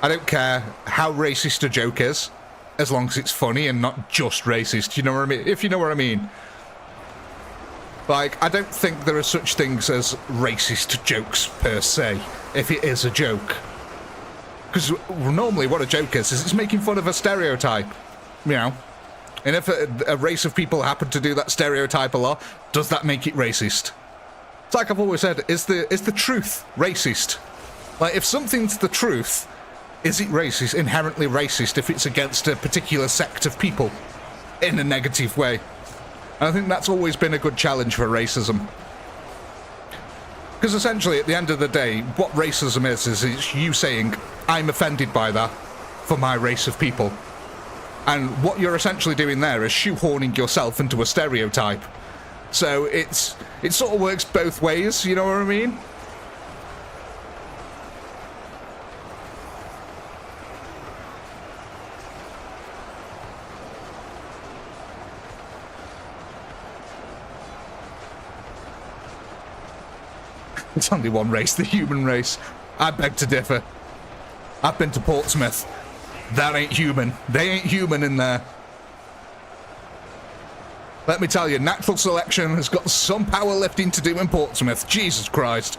I don't care how racist a joke is, as long as it's funny and not just racist, you know what I mean? If you know what I mean. Like, I don't think there are such things as racist jokes per se, if it is a joke. Because normally what a joke is it's making fun of a stereotype, you know? And if a race of people happen to do that stereotype a lot, does that make it racist? It's like I've always said, is the truth racist? Like, if something's the truth, is it racist, inherently racist, if it's against a particular sect of people in a negative way? And I think that's always been a good challenge for racism. Because essentially, at the end of the day, what racism is it's you saying, I'm offended by that for my race of people. And what you're essentially doing there is shoehorning yourself into a stereotype. So it sort of works both ways, you know what I mean? It's only one race, the human race. I beg to differ. I've been to Portsmouth. That ain't human. They ain't human in there. Let me tell you, natural selection has got some powerlifting to do in Portsmouth. Jesus Christ.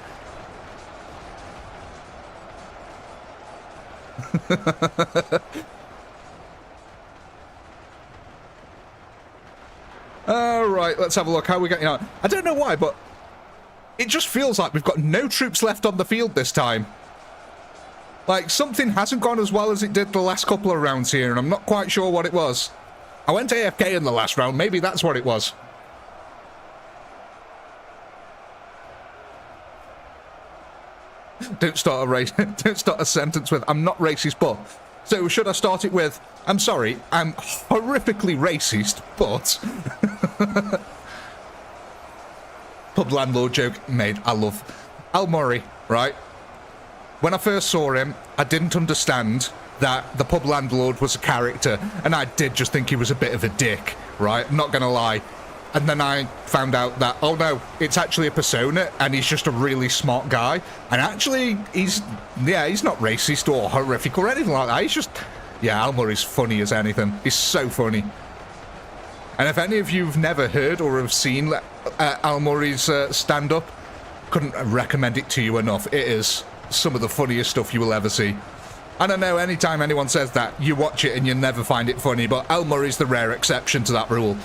Alright, let's have a look. How are we getting on? I don't know why, but it just feels like we've got no troops left on the field this time. Like, something hasn't gone as well as it did the last couple of rounds here, and I'm not quite sure what it was. I went AFK in the last round, maybe that's what it was. Don't start a sentence with, I'm not racist, but... So, should I start it with, I'm sorry, I'm horrifically racist, but... Pub landlord joke made. I love Al Murray, right? When I first saw him, I didn't understand that the pub landlord was a character, and I did just think he was a bit of a dick, right? I'm not gonna lie. And then I found out that, oh no, it's actually a persona, and he's just a really smart guy. And actually, he's not racist or horrific or anything like that. He's just, yeah, Al Murray's funny as anything. He's so funny. And if any of you have never heard or have seen Al Murray's stand-up, couldn't recommend it to you enough. It is some of the funniest stuff you will ever see. I don't know, anytime anyone says that, you watch it and you never find it funny, but Al Murray's the rare exception to that rule.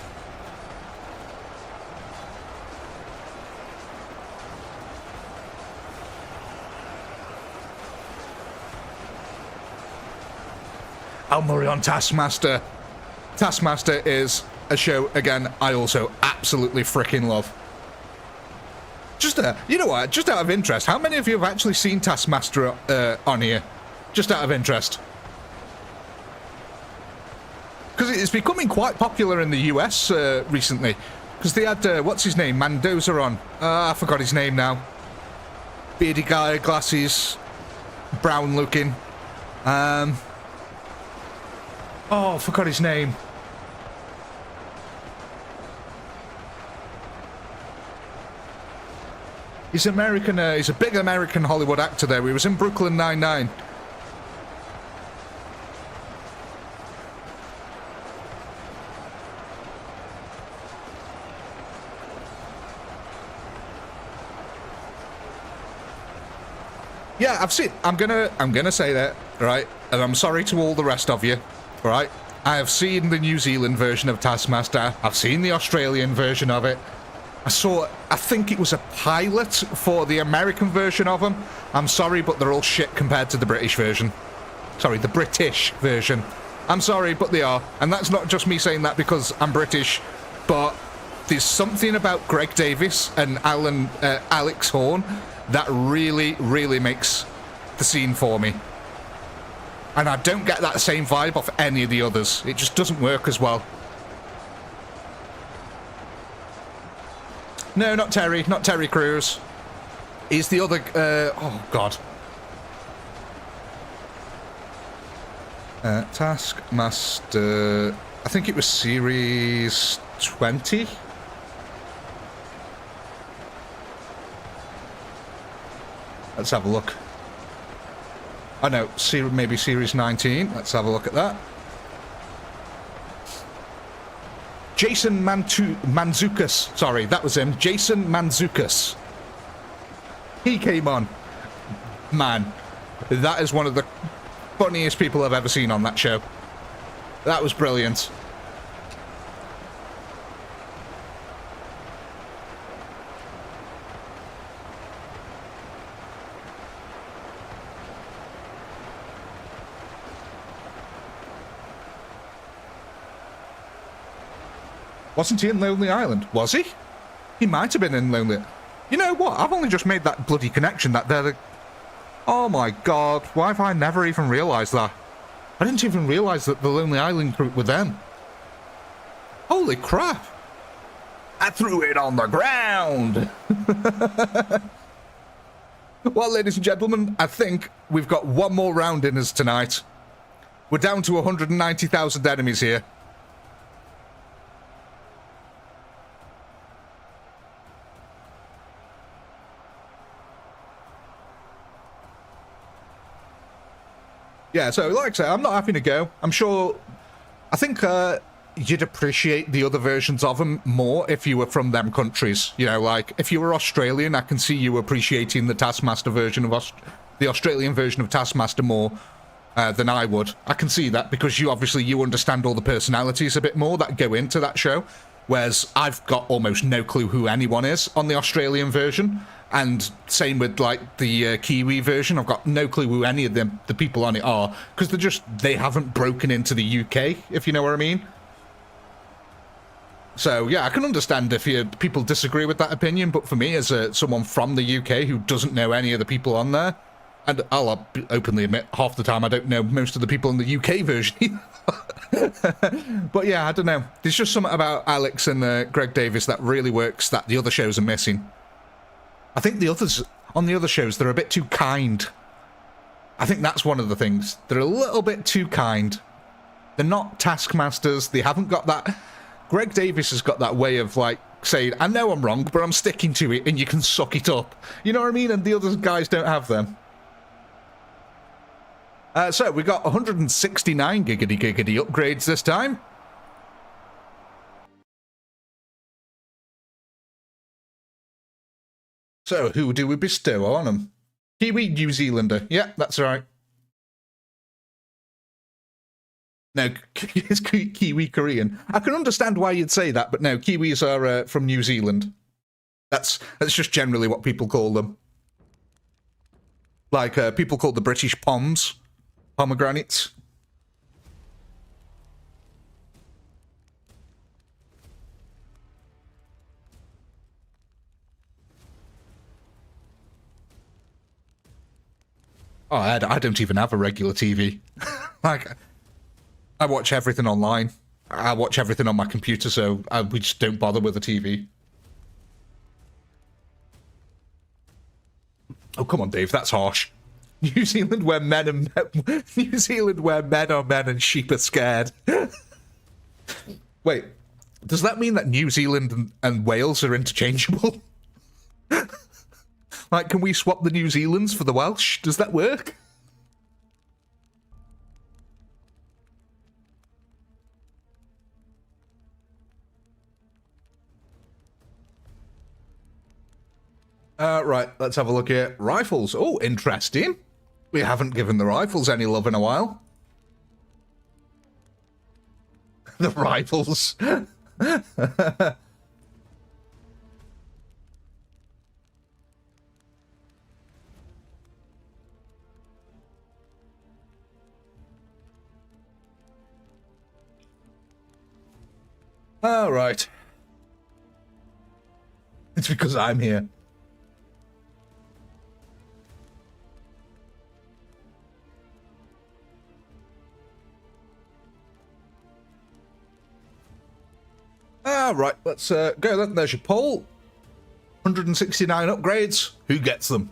Al Murray on Taskmaster. Taskmaster is a show, again, I also absolutely freaking love. Just, you know what, just out of interest, how many of you have actually seen Taskmaster on here? Just out of interest. Because it's becoming quite popular in the US recently. Because they had, what's his name, Mendoza on. I forgot his name now. Beardy guy, glasses, brown looking. Oh, I forgot his name. He's American, he's a big American Hollywood actor there. He was in Brooklyn Nine-Nine. Yeah, I've seen, I'm gonna say that, right? And I'm sorry to all the rest of you, right? I have seen the New Zealand version of Taskmaster. I've seen the Australian version of it. I think it was a pilot for the American version of them. I'm sorry, but they're all shit compared to the British version. Sorry, the British version. I'm sorry, but they are. And that's not just me saying that because I'm British, but there's something about Greg Davis and Alex Horn that really, really makes the scene for me. And I don't get that same vibe off any of the others. It just doesn't work as well. No, not Terry. Not Terry Crews. He's the other... oh, God. Taskmaster... I think it was Series 20? Let's have a look. Oh, no. Maybe Series 19. Let's have a look at that. Jason Mantzoukas. Sorry, that was him. Jason Mantzoukas. He came on. Man, that is one of the funniest people I've ever seen on that show. That was brilliant. Wasn't he in Lonely Island? Was he? He might have been in Lonely... You know what? I've only just made that bloody connection that they're the... Oh my god, why have I never even realised that? I didn't even realise that the Lonely Island group were them. Holy crap! I threw it on the ground! Well, ladies and gentlemen, I think we've got one more round in us tonight. We're down to 190,000 enemies here. Yeah, so like I say, I'm not having to go. I'm sure... I think you'd appreciate the other versions of them more if you were from them countries. You know, like, if you were Australian, I can see you appreciating the Taskmaster version of... the Australian version of Taskmaster more than I would. I can see that because you understand all the personalities a bit more that go into that show. Whereas I've got almost no clue who anyone is on the Australian version. And same with, like, the Kiwi version. I've got no clue who any of the people on it are. Because they haven't broken into the UK, if you know what I mean. So, yeah, I can understand if people disagree with that opinion. But for me, as someone from the UK who doesn't know any of the people on there, and I'll openly admit, half the time I don't know most of the people in the UK version. But yeah, I don't know. There's just something about Alex and Greg Davis that really works that the other shows are missing. I think the others, on the other shows, they're a bit too kind. I think that's one of the things. They're a little bit too kind. They're not taskmasters. They haven't got that... Greg Davis has got that way of, like, saying, I know I'm wrong, but I'm sticking to it, and you can suck it up. You know what I mean? And the other guys don't have them. So, we got 169 giggity upgrades this time. So, who do we bestow on them? Kiwi, New Zealander. Yeah, that's right. No, it's Kiwi Korean. I can understand why you'd say that, but no, Kiwis are from New Zealand. That's just generally what people call them. Like, people call the British pomegranates. Oh, I don't even have a regular TV. Like, I watch everything online. I watch everything on my computer, so we just don't bother with a TV. Oh, come on, Dave, that's harsh. New Zealand, where men are men and sheep are scared. Wait, does that mean that New Zealand and Wales are interchangeable? Like, can we swap the New Zealands for the Welsh? Does that work? Right, let's have a look here. Rifles. Oh, interesting. We haven't given the rifles any love in a while. The rifles. All right. It's because I'm here. All right, let's go then. There's your poll. 169 upgrades. Who gets them?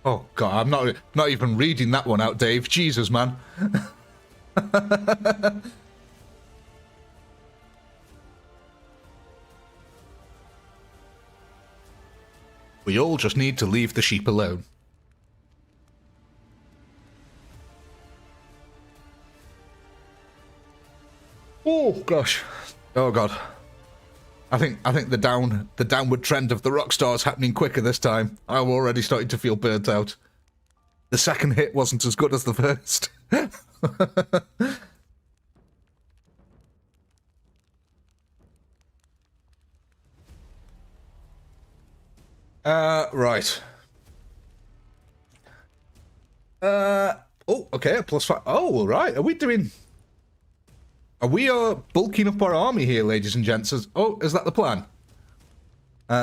Oh God, I'm not even reading that one out, Dave. Jesus, man. We all just need to leave the sheep alone. Oh gosh. Oh God. I think the downward trend of the Rockstar is happening quicker this time. I'm already starting to feel burnt out. The second hit wasn't as good as the first. Right. Oh, okay, a +5. Oh, right. Are we bulking up our army here, ladies and gents? Oh, is that the plan?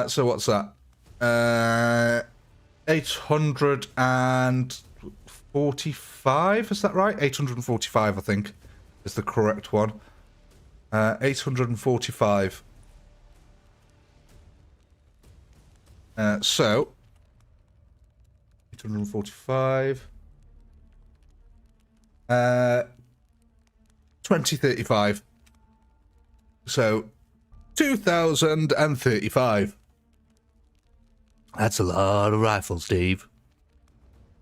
So what's that? 845, is that right? 845, I think, is the correct one. 845. So 845. 2035. So 2035. That's a lot of rifles, Steve.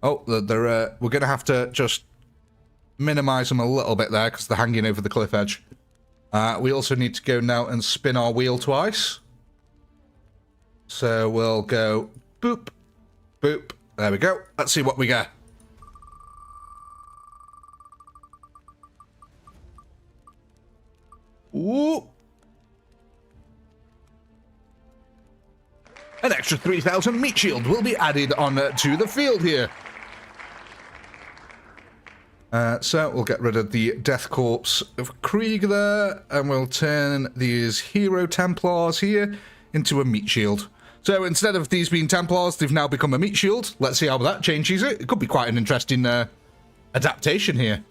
Oh, we're going to have to just minimize them a little bit there because they're hanging over the cliff edge. We also need to go now and spin our wheel twice. So we'll go boop, boop. There we go. Let's see what we get. Ooh. An extra 3,000 meat shield will be added on to the field here. So we'll get rid of the Death Corpse of Krieg there, and we'll turn these Hero Templars here into a meat shield. So instead of these being Templars, they've now become a meat shield. Let's see how that changes it. It could be quite an interesting adaptation here.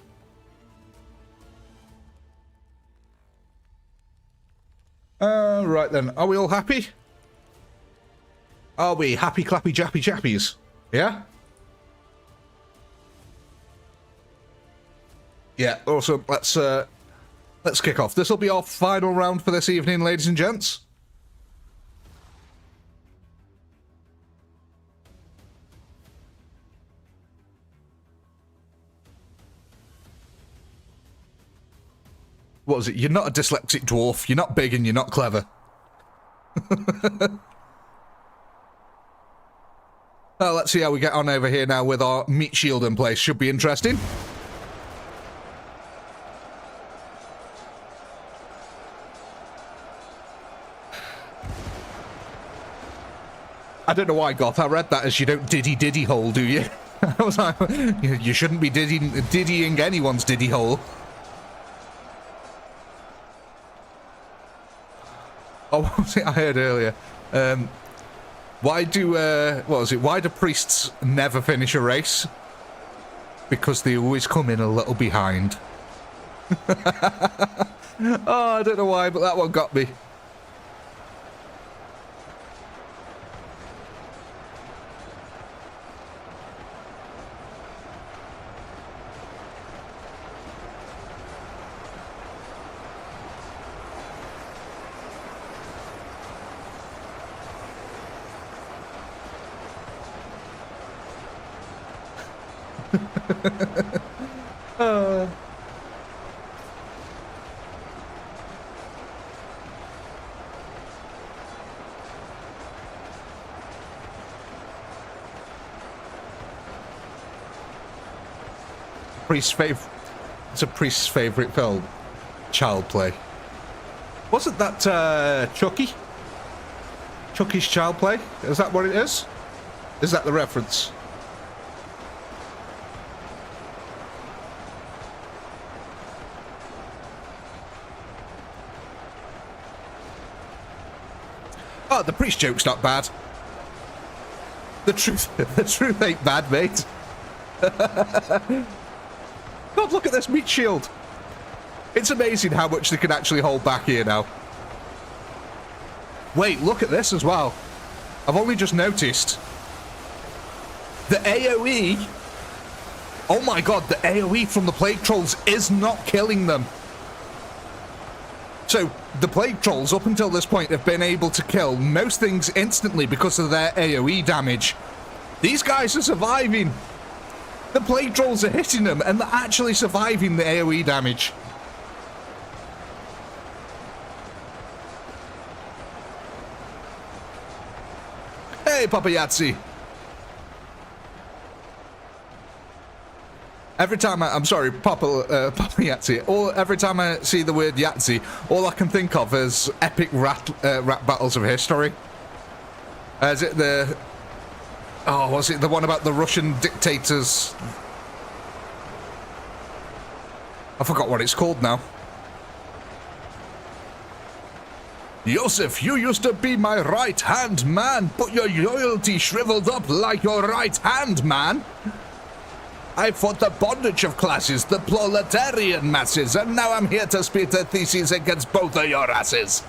Right then, are we all happy? Are we happy, clappy, jappy, jappies? Yeah? Yeah, awesome. Let's kick off. This will be our final round for this evening, ladies and gents. What was it? You're not a dyslexic dwarf. You're not big and you're not clever. Well, let's see how we get on over here now with our meat shield in place. Should be interesting. I don't know why, Goth. I read that as you don't diddy hole, do you? I was like, you shouldn't be diddying anyone's diddy hole. Oh, what was it I heard earlier? Why do priests never finish a race? Because they always come in a little behind. Oh, I don't know why, but that one got me. It's a priest's favorite film. Child play. Wasn't that Chucky? Chucky's Child Play? Is that what it is? Is that the reference? Oh, the priest joke's not bad. The truth ain't bad, mate. God, look at this meat shield. It's amazing how much they can actually hold back here now. Wait, look at this as well. I've only just noticed. The AoE... Oh my god, the AoE from the Plague Trolls is not killing them. So, the Plague Trolls, up until this point, have been able to kill most things instantly because of their AoE damage. These guys are surviving. The Plague Trolls are hitting them, and they're actually surviving the AoE damage. Hey, Papa Yahtzee. Every time I'm sorry, Papa Yahtzee. Every time I see the word Yahtzee, all I can think of is epic rap battles of history. Is it the... Oh, was it the one about the Russian dictators? I forgot what it's called now. Joseph, you used to be my right-hand man, but your loyalty shriveled up like your right hand, man. I fought the bondage of classes, the proletarian masses, and now I'm here to spit a thesis against both of your asses.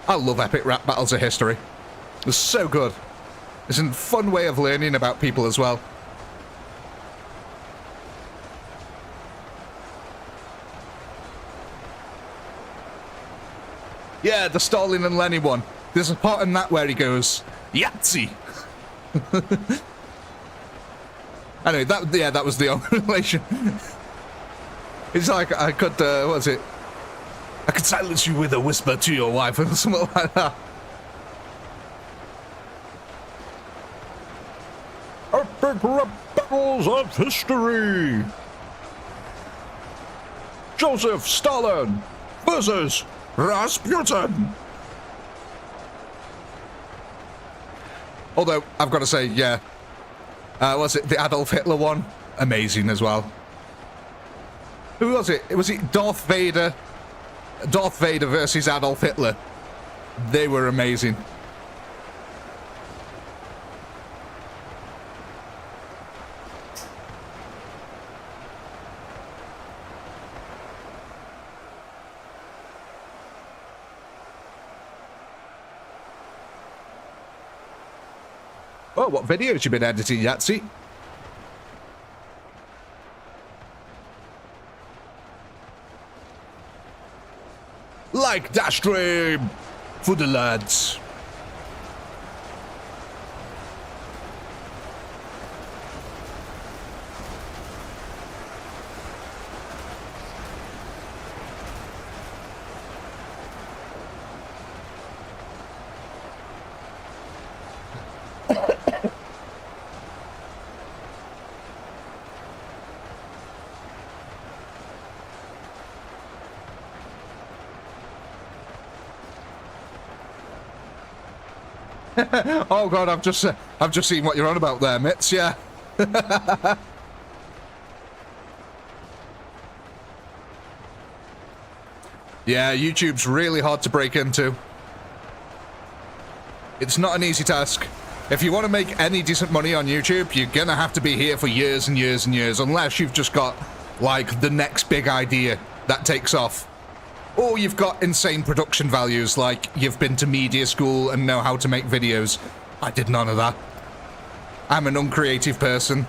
I love epic rap battles of history. It's so good. It's a fun way of learning about people as well. Yeah, the Stalin and Lenin one. There's a part in that where he goes, Yahtzee! Anyway, that was the only relation. It's like I could, what was it? I could silence you with a whisper to your wife or something like that. Epic rap battles of history. Joseph Stalin versus Rasputin. Although, I've got to say, yeah. Was it the Adolf Hitler one? Amazing as well. Who was it? Was it Darth Vader? Darth Vader versus Adolf Hitler. They were amazing. Oh, what videos you been editing, Yahtzee? Like that stream for the lads. Oh god, I've just seen what you're on about there, Mitz. Yeah. Yeah, YouTube's really hard to break into. It's not an easy task. If you want to make any decent money on YouTube, you're gonna have to be here for years and years and years, unless you've just got, like, the next big idea that takes off. Or you've got insane production values, like you've been to media school and know how to make videos. I did none of that. I'm an uncreative person.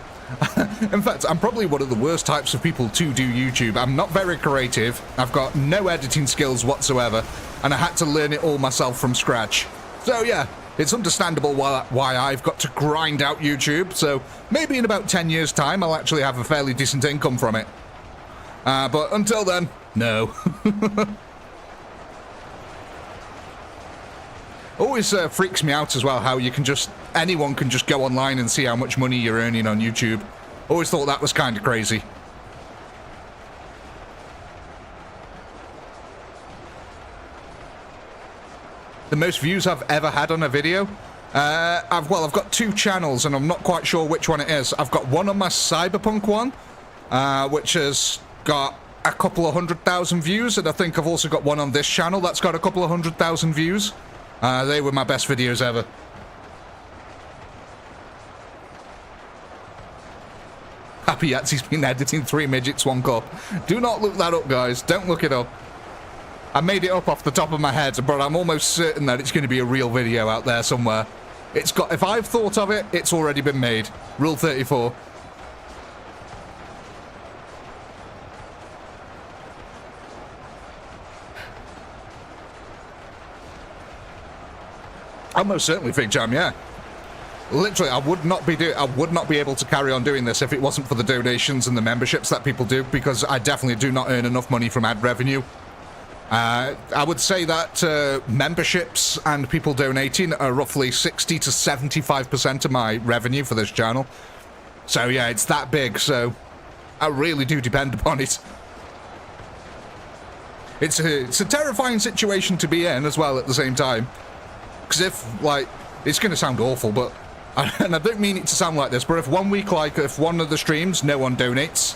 In fact, I'm probably one of the worst types of people to do YouTube. I'm not very creative, I've got no editing skills whatsoever, and I had to learn it all myself from scratch. So yeah, it's understandable why I've got to grind out YouTube, so maybe in about 10 years' time I'll actually have a fairly decent income from it. But until then, no. Always freaks me out as well how you can anyone can just go online and see how much money you're earning on YouTube. Always thought that was kind of crazy. The most views I've ever had on a video? I've got two channels and I'm not quite sure which one it is. I've got one on my Cyberpunk one, which has got a couple of 100,000 views, and I think I've also got one on this channel that's got a couple of 100,000 views. They were my best videos ever. Happy Yatsy's been editing 3 midgets, 1 cup. Do not look that up, guys. Don't look it up. I made it up off the top of my head, but I'm almost certain that it's going to be a real video out there somewhere. It's got, if I've thought of it, it's already been made. Rule 34. I most certainly think, Jam, yeah. Literally, I would not be able to carry on doing this if it wasn't for the donations and the memberships that people do, because I definitely do not earn enough money from ad revenue. I would say that memberships and people donating are roughly 60 to 75% of my revenue for this channel. So yeah, it's that big, so I really do depend upon it. It's a terrifying situation to be in as well at the same time. Because if, like, it's going to sound awful, but, and I don't mean it to sound like this, but if one week, like, if one of the streams, no one donates,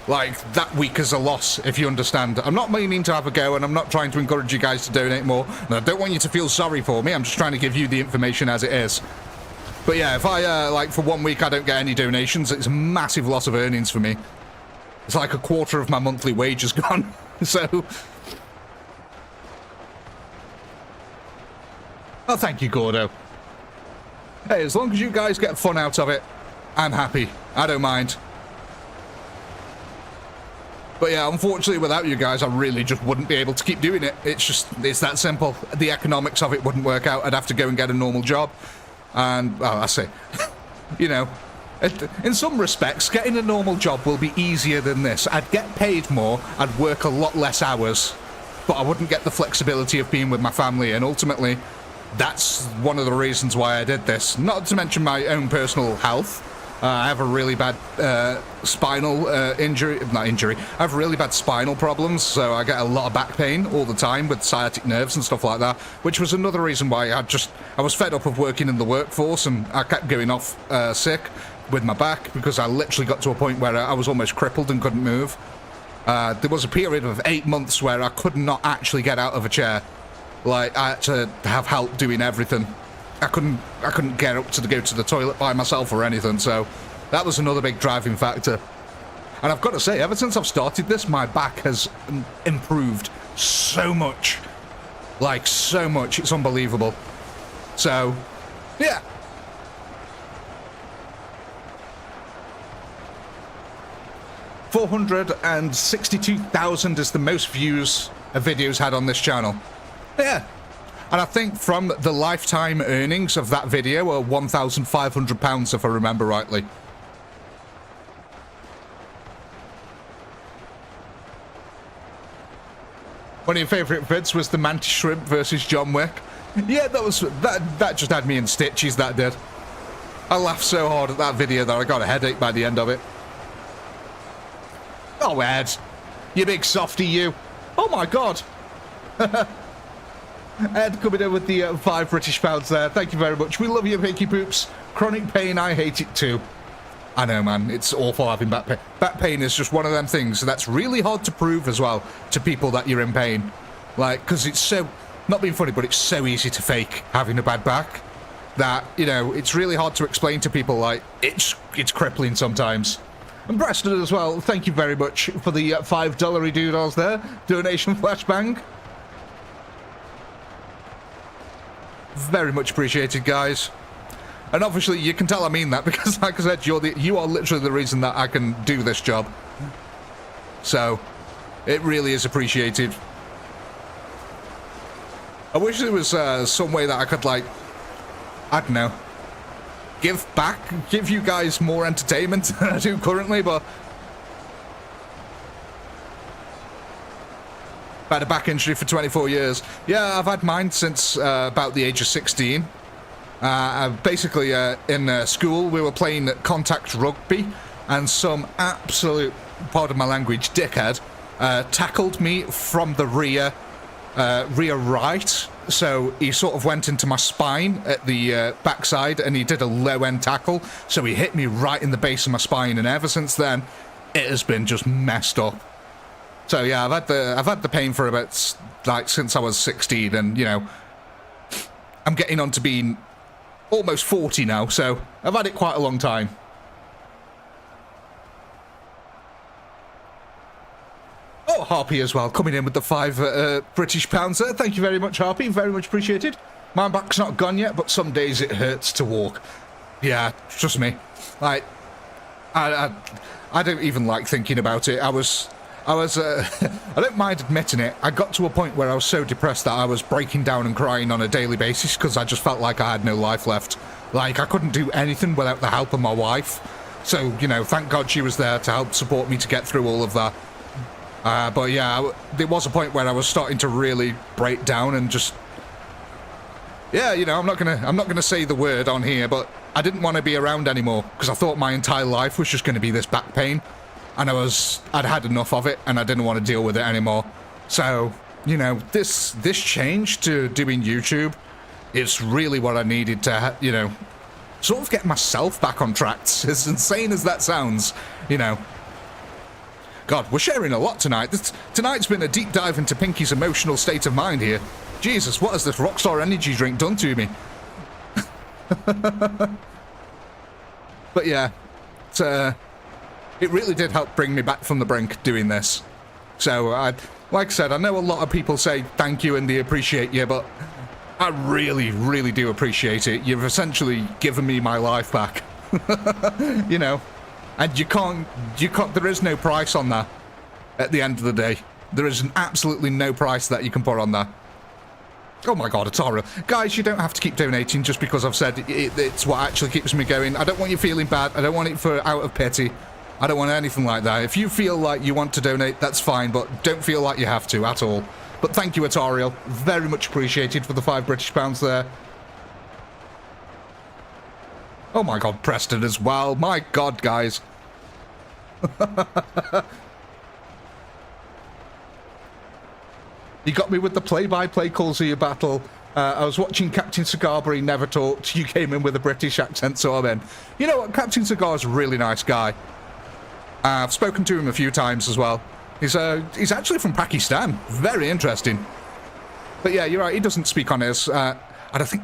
like, that week is a loss, if you understand. I'm not meaning to have a go, and I'm not trying to encourage you guys to donate more, and I don't want you to feel sorry for me, I'm just trying to give you the information as it is. But yeah, if I, like, for 1 week I don't get any donations, it's a massive loss of earnings for me. It's like a quarter of my monthly wage is gone, so... Oh, thank you, Gordo. Hey, as long as you guys get fun out of it, I'm happy. I don't mind. But yeah, unfortunately, without you guys, I really just wouldn't be able to keep doing it. It's that simple. The economics of it wouldn't work out. I'd have to go and get a normal job. And, well, I say, you know, in some respects, getting a normal job will be easier than this. I'd get paid more, I'd work a lot less hours, but I wouldn't get the flexibility of being with my family, and ultimately... That's one of the reasons why I did this. Not to mention my own personal health. I have a really bad spinal injury. Not injury. I have really bad spinal problems, so I get a lot of back pain all the time with sciatic nerves and stuff like that, which was another reason why I was fed up of working in the workforce, and I kept going off sick with my back because I literally got to a point where I was almost crippled and couldn't move. There was a period of 8 months where I could not actually get out of a chair. Like, I had to have help doing everything. I couldn't get up to go to the toilet by myself or anything, so that was another big driving factor. And I've got to say, ever since I've started this, my back has improved so much. Like, so much. It's unbelievable. So, yeah. $462,000 is the most views a video's had on this channel. Yeah, and I think from the lifetime earnings of that video are £1,500, if I remember rightly. One of your favourite vids was the Mantis Shrimp versus John Wick. Yeah, that just had me in stitches, that did. I laughed so hard at that video that I got a headache by the end of it. Oh, Ed, you big softy, you. Oh my god. Ed coming in with the £5 there. Thank you very much. We love you, Pinky Poops. Chronic pain, I hate it too. I know, man. It's awful having back pain. Back pain is just one of them things that's really hard to prove as well to people that you're in pain. Like, because it's so... Not being funny, but it's so easy to fake having a bad back that, you know, it's really hard to explain to people, like, it's crippling sometimes. And Preston as well, thank you very much for the $5 doodles there. Donation flashbang. Very much appreciated, guys. And obviously you can tell I mean that because, like I said, you are literally the reason that I can do this job. So it really is appreciated. I wish there was some way that I could, like, I don't know, give you guys more entertainment than I do currently, but I've had a back injury for 24 years. Yeah, I've had mine since about the age of 16. Basically, in school, we were playing contact rugby, and some absolute, pardon my language, dickhead tackled me from the rear right. So he sort of went into my spine at the backside, and he did a low-end tackle. So he hit me right in the base of my spine, and ever since then, it has been just messed up. So yeah, I've had the pain for about, like, since I was 16, and, you know, I'm getting on to being almost 40 now, so I've had it quite a long time. Oh, Harpy as well, coming in with the 5 British pounds there. Thank you very much, Harpy. Very much appreciated. My back's not gone yet, but some days it hurts to walk. Yeah, trust me. Like, I don't even like thinking about it. I don't mind admitting it. I got to a point where I was so depressed that I was breaking down and crying on a daily basis because I just felt like I had no life left. Like, I couldn't do anything without the help of my wife. So, you know, thank God she was there to help support me to get through all of that. But yeah, there was a point where I was starting to really break down and just... Yeah, you know, I'm not gonna say the word on here, but I didn't want to be around anymore because I thought my entire life was just going to be this back pain. And I'd had enough of it, and I didn't want to deal with it anymore. So, you know, this change to doing YouTube, it's really what I needed to, you know, sort of get myself back on track. As insane as that sounds, you know. God, we're sharing a lot tonight. Tonight's been a deep dive into Pinky's emotional state of mind here. Jesus, what has this Rockstar energy drink done to me? But yeah, it really did help bring me back from the brink doing this. So, like I said, I know a lot of people say thank you and they appreciate you, but I really, really do appreciate it. You've essentially given me my life back. You know, and you can't, there is no price on that at the end of the day. There is absolutely no price that you can put on that. Oh my god, Atara. Guys, you don't have to keep donating just because I've said it's what actually keeps me going. I don't want you feeling bad. I don't want it for out of pity. I don't want anything like that. If you feel like you want to donate, that's fine, but don't feel like you have to at all. But thank you, Atariel. Very much appreciated for the 5 British pounds there. Oh my god, Preston as well. My god, guys. You got me with the play-by-play calls of your battle. I was watching Captain Cigar, but he never talked. You came in with a British accent, so I'm in. You know what? Captain Cigar is a really nice guy. I've spoken to him a few times as well. He's actually from Pakistan. Very interesting. But yeah, you're right. He doesn't speak on his. I don't think.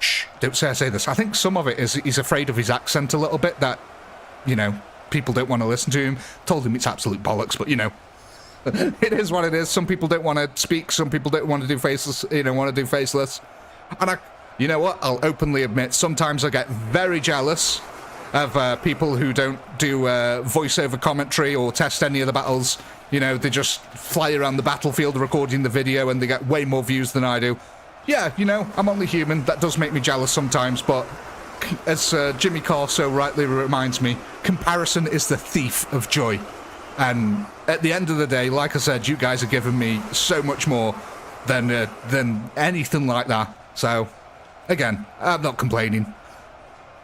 Shh! Don't say I say this. I think some of it is he's afraid of his accent a little bit. That, you know, people don't want to listen to him. Told him it's absolute bollocks, but you know. It is what it is. Some people don't want to speak. Some people don't want to do faceless. You know, want to do faceless. And you know what? I'll openly admit, sometimes I get very jealous of people who don't do voiceover commentary or test any of the battles. You know, they just fly around the battlefield recording the video and they get way more views than I do. Yeah, you know, I'm only human. That does make me jealous sometimes, but as Jimmy Carr so rightly reminds me, comparison is the thief of joy. And at the end of the day, like I said, you guys have given me so much more than anything like that. So, again, I'm not complaining.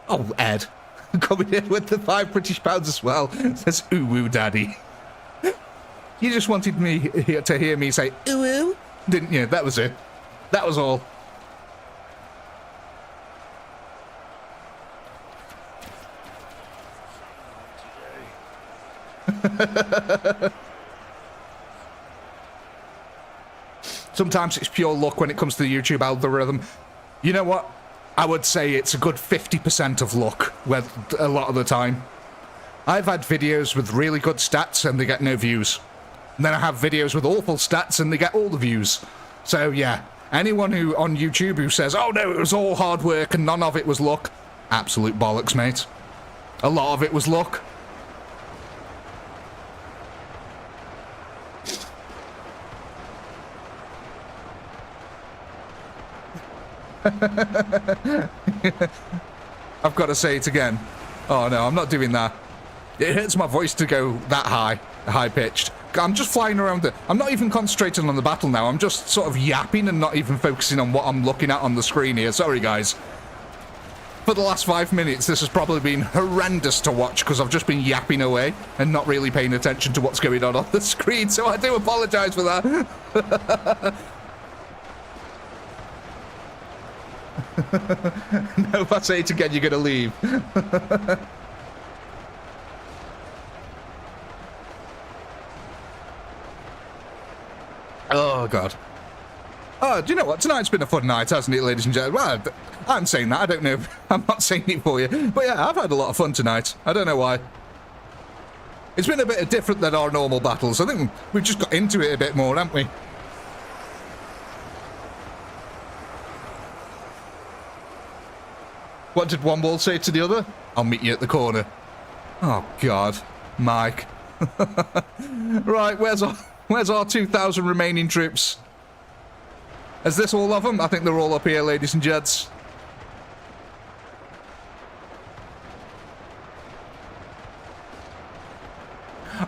Oh, Ed, coming in with the 5 British pounds as well, says, ooh, ooh, daddy. You just wanted me to hear me say, ooh, ooh, didn't you? That was it. That was all. Sometimes it's pure luck when it comes to the YouTube algorithm. You know what? I would say it's a good 50% of luck a lot of the time. I've had videos with really good stats and they get no views. And then I have videos with awful stats and they get all the views. So yeah, anyone who on YouTube who says, oh no, it was all hard work and none of it was luck, absolute bollocks, mate. A lot of it was luck. I've got to say it again. Oh no, I'm not doing that. It hurts my voice to go that high-pitched. I'm just flying around it. I'm not even concentrating on the battle now. I'm just sort of yapping and not even focusing on what I'm looking at on the screen here. Sorry, guys. For the last 5 minutes, this has probably been horrendous to watch because I've just been yapping away and not really paying attention to what's going on the screen, so I do apologise for that. No, if I say it again, you're going to leave. Oh, God. Oh, Oh, do you know what? Tonight's been a fun night, hasn't it, ladies and gentlemen? Well, I'm saying that. I don't know. I'm not saying it for you. But yeah, I've had a lot of fun tonight. I don't know why. It's been a bit different than our normal battles. I think we've just got into it a bit more, haven't we? What did one wall say to the other? I'll meet you at the corner. Oh, God. Mike. Right, where's our 2,000 remaining troops? Is this all of them? I think they're all up here, ladies and gents.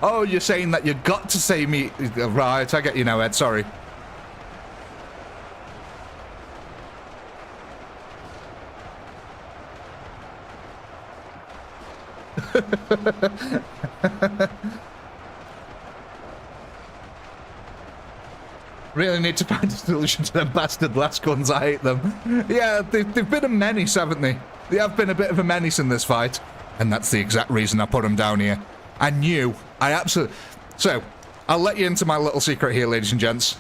Oh, you're saying that you got to say me... Right, I get you now, Ed, sorry. Really need to find a solution to them bastard last guns. I hate them. Yeah, they've been a menace, haven't they? They have been a bit of a menace in this fight. And that's the exact reason I put them down here. I knew. I absolutely... So, I'll let you into my little secret here, ladies and gents.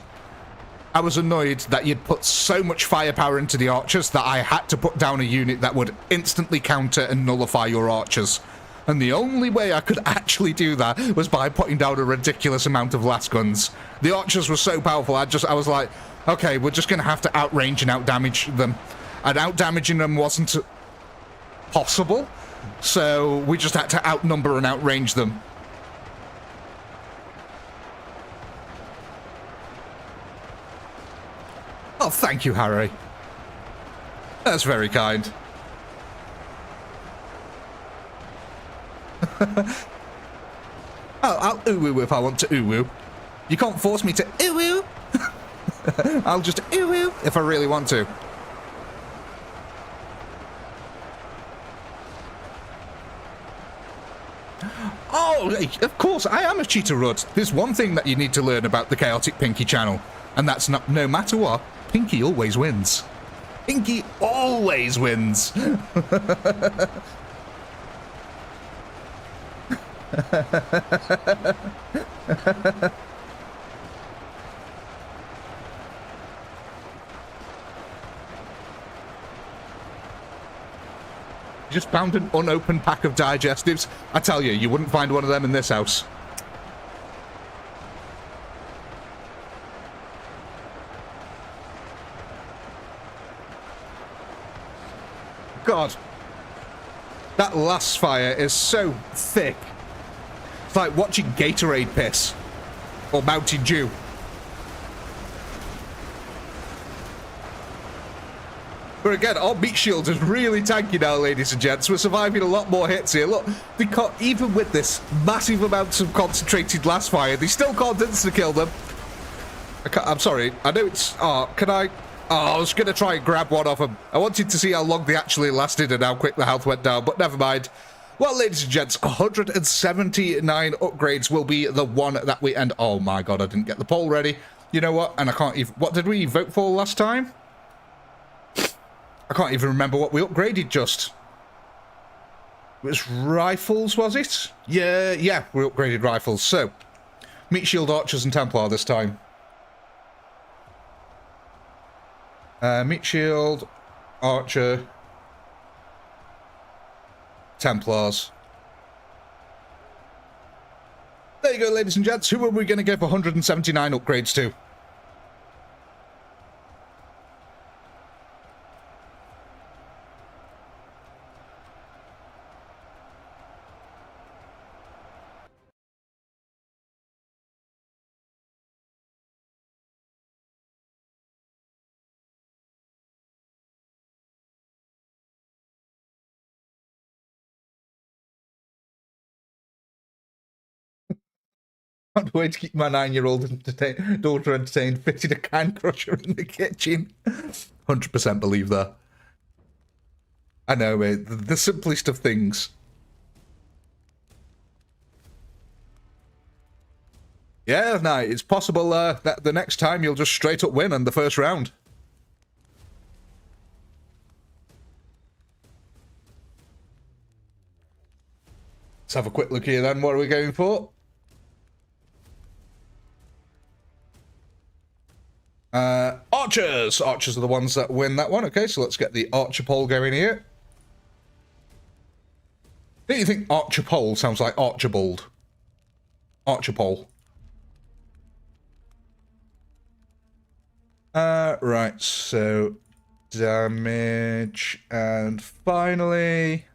I was annoyed that you'd put so much firepower into the archers that I had to put down a unit that would instantly counter and nullify your archers. And the only way I could actually do that was by putting down a ridiculous amount of last guns. The archers were so powerful, I was like, okay, we're just going to have to outrange and outdamage them. And outdamaging them wasn't possible, so we just had to outnumber and outrange them. Oh, thank you, Harry. That's very kind. I'll ooh-woo if I want to ooh-woo. You can't force me to ooh-woo. I'll just ooh-woo if I really want to. Oh, of course, I am a cheater, Rudd. There's one thing that you need to learn about the Chaotic Pinky channel, and that's not, no matter what, Pinky always wins. Pinky always wins. Just found an unopened pack of digestives. I tell you, you wouldn't find one of them in this house. God. That last fire is so thick. It's like watching Gatorade piss. Or Mountain Dew. But again, our meat shield is really tanky now, ladies and gents. We're surviving a lot more hits here. Look, even with this massive amounts of concentrated last fire, they still can't insta-kill them. I'm sorry. I know it's... can I... I was going to try and grab one off them. I wanted to see how long they actually lasted and how quick the health went down, but never mind. Well, ladies and gents, 179 upgrades will be the one that we end... Oh my god, I didn't get the poll ready. You know what? And I can't even... What did we vote for last time? I can't even remember what we upgraded just. It was rifles, was it? Yeah, we upgraded rifles. So, meat shield archers and Templar this time. Meat shield, archer, Templars. There you go, ladies and gents. Who are we going to give 179 upgrades to? Found a way to keep my 9-year-old daughter entertained, fitted a can crusher in the kitchen. 100% believe that. I know, mate. The simplest of things. Yeah, no, it's possible that the next time you'll just straight up win in the first round. Let's have a quick look here then. What are we going for? Archers! Archers are the ones that win that one. Okay, so let's get the archer poll going here. Don't you think archer poll sounds like Archibald? Archer poll. Right, so damage, and finally...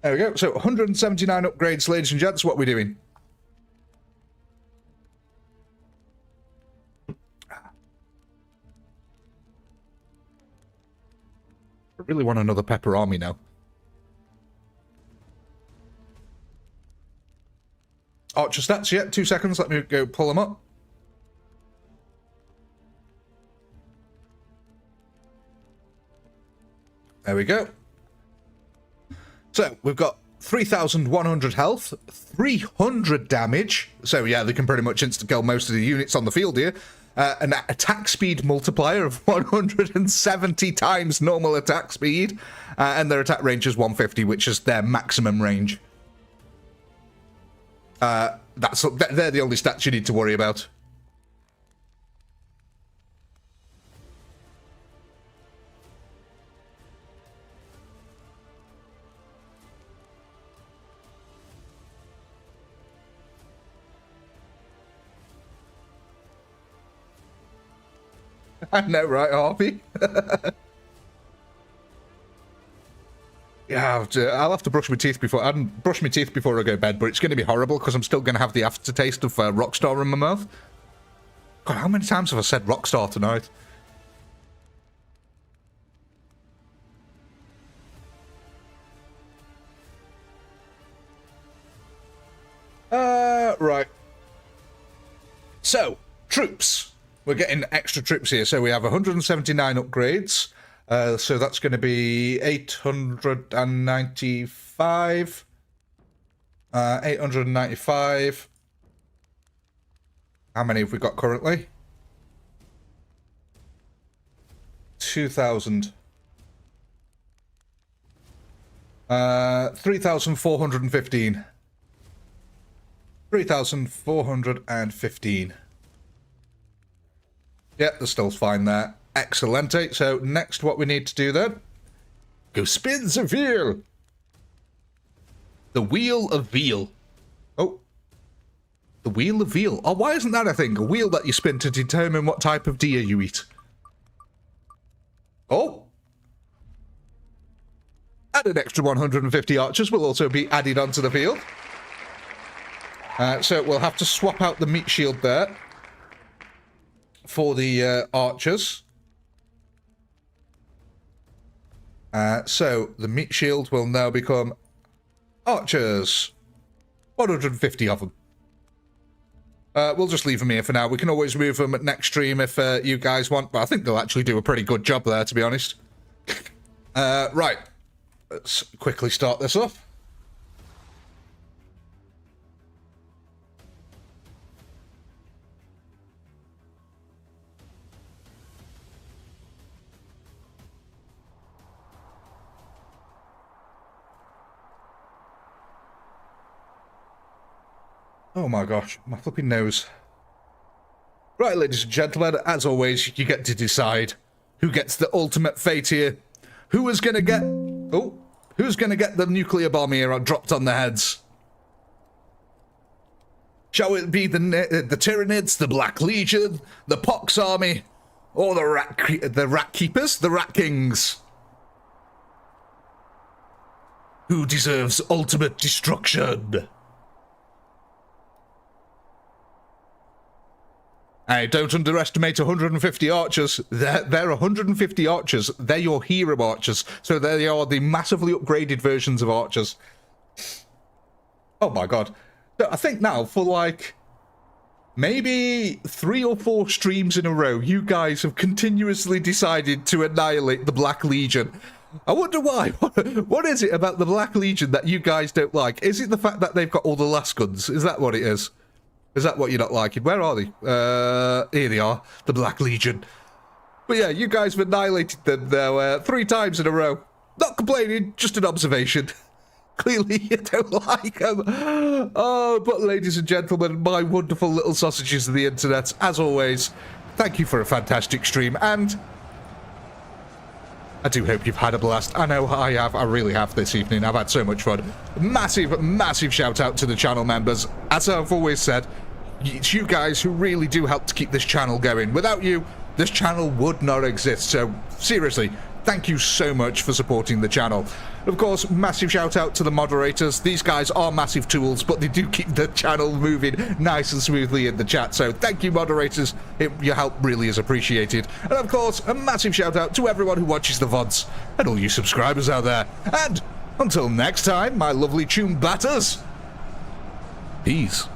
There we go. So 179 upgrades, ladies and gents. What are we doing? I really want another pepper army now. Archer stats, yeah, 2 seconds. Let me go pull them up. There we go. So, we've got 3,100 health, 300 damage. So, yeah, they can pretty much insta-kill most of the units on the field here. An attack speed multiplier of 170 times normal attack speed. And their attack range is 150, which is their maximum range. They're the only stats you need to worry about. I know, right, Harvey? Yeah, I'll have to brush my teeth before I go to bed, but it's going to be horrible because I'm still going to have the aftertaste of Rockstar in my mouth. God, how many times have I said Rockstar tonight? Right. So, troops. We're getting extra troops here. So we have 179 upgrades. So that's going to be 895. 895. How many have we got currently? 2,000. 3,415. 3,415. Yeah, the still fine there. Excellente. So next what we need to do then, go spin the wheel. The wheel of veal. Oh. The wheel of veal. Oh, why isn't that a thing? A wheel that you spin to determine what type of deer you eat. Oh. And an extra 150 archers will also be added onto the field. So we'll have to swap out the meat shield there for the archers. So the meat shield will now become archers. 150 of them. We'll just leave them here for now. We can always move them at next stream if you guys want, but I think they'll actually do a pretty good job there, to be honest. Right. Let's quickly start this off. Oh my gosh, my flipping nose. Right, ladies and gentlemen, as always, you get to decide who gets the ultimate fate here. Who is going to get... Oh, who's going to get the nuclear bomb here dropped on their heads? Shall it be the Tyranids, the Black Legion, the Pox Army, or the Rat Keepers, the Rat Kings? Who deserves ultimate destruction? Hey, don't underestimate 150 archers. They're 150 archers. They're your hero archers. So they are the massively upgraded versions of archers. Oh my god. I think now for like maybe 3 or 4 streams in a row, you guys have continuously decided to annihilate the Black Legion. I wonder why. What is it about the Black Legion that you guys don't like? Is it the fact that they've got all the last guns? Is that what it is? Is that what you're not liking? Where are they? Here they are. The Black Legion. But yeah, you guys have annihilated them now 3 times in a row. Not complaining, just an observation. Clearly you don't like them. Oh, but ladies and gentlemen, my wonderful little sausages of the internet, as always, thank you for a fantastic stream, and I do hope you've had a blast. I know I have. I really have this evening. I've had so much fun. Massive, massive shout out to the channel members. As I've always said, it's you guys who really do help to keep this channel going. Without you, this channel would not exist. So, seriously, thank you so much for supporting the channel. Of course, massive shout out to the moderators. These guys are massive tools, but they do keep the channel moving nice and smoothly in the chat. So thank you, moderators. Your help really is appreciated. And of course, a massive shout out to everyone who watches the VODs and all you subscribers out there. And until next time, my lovely tune batters, peace.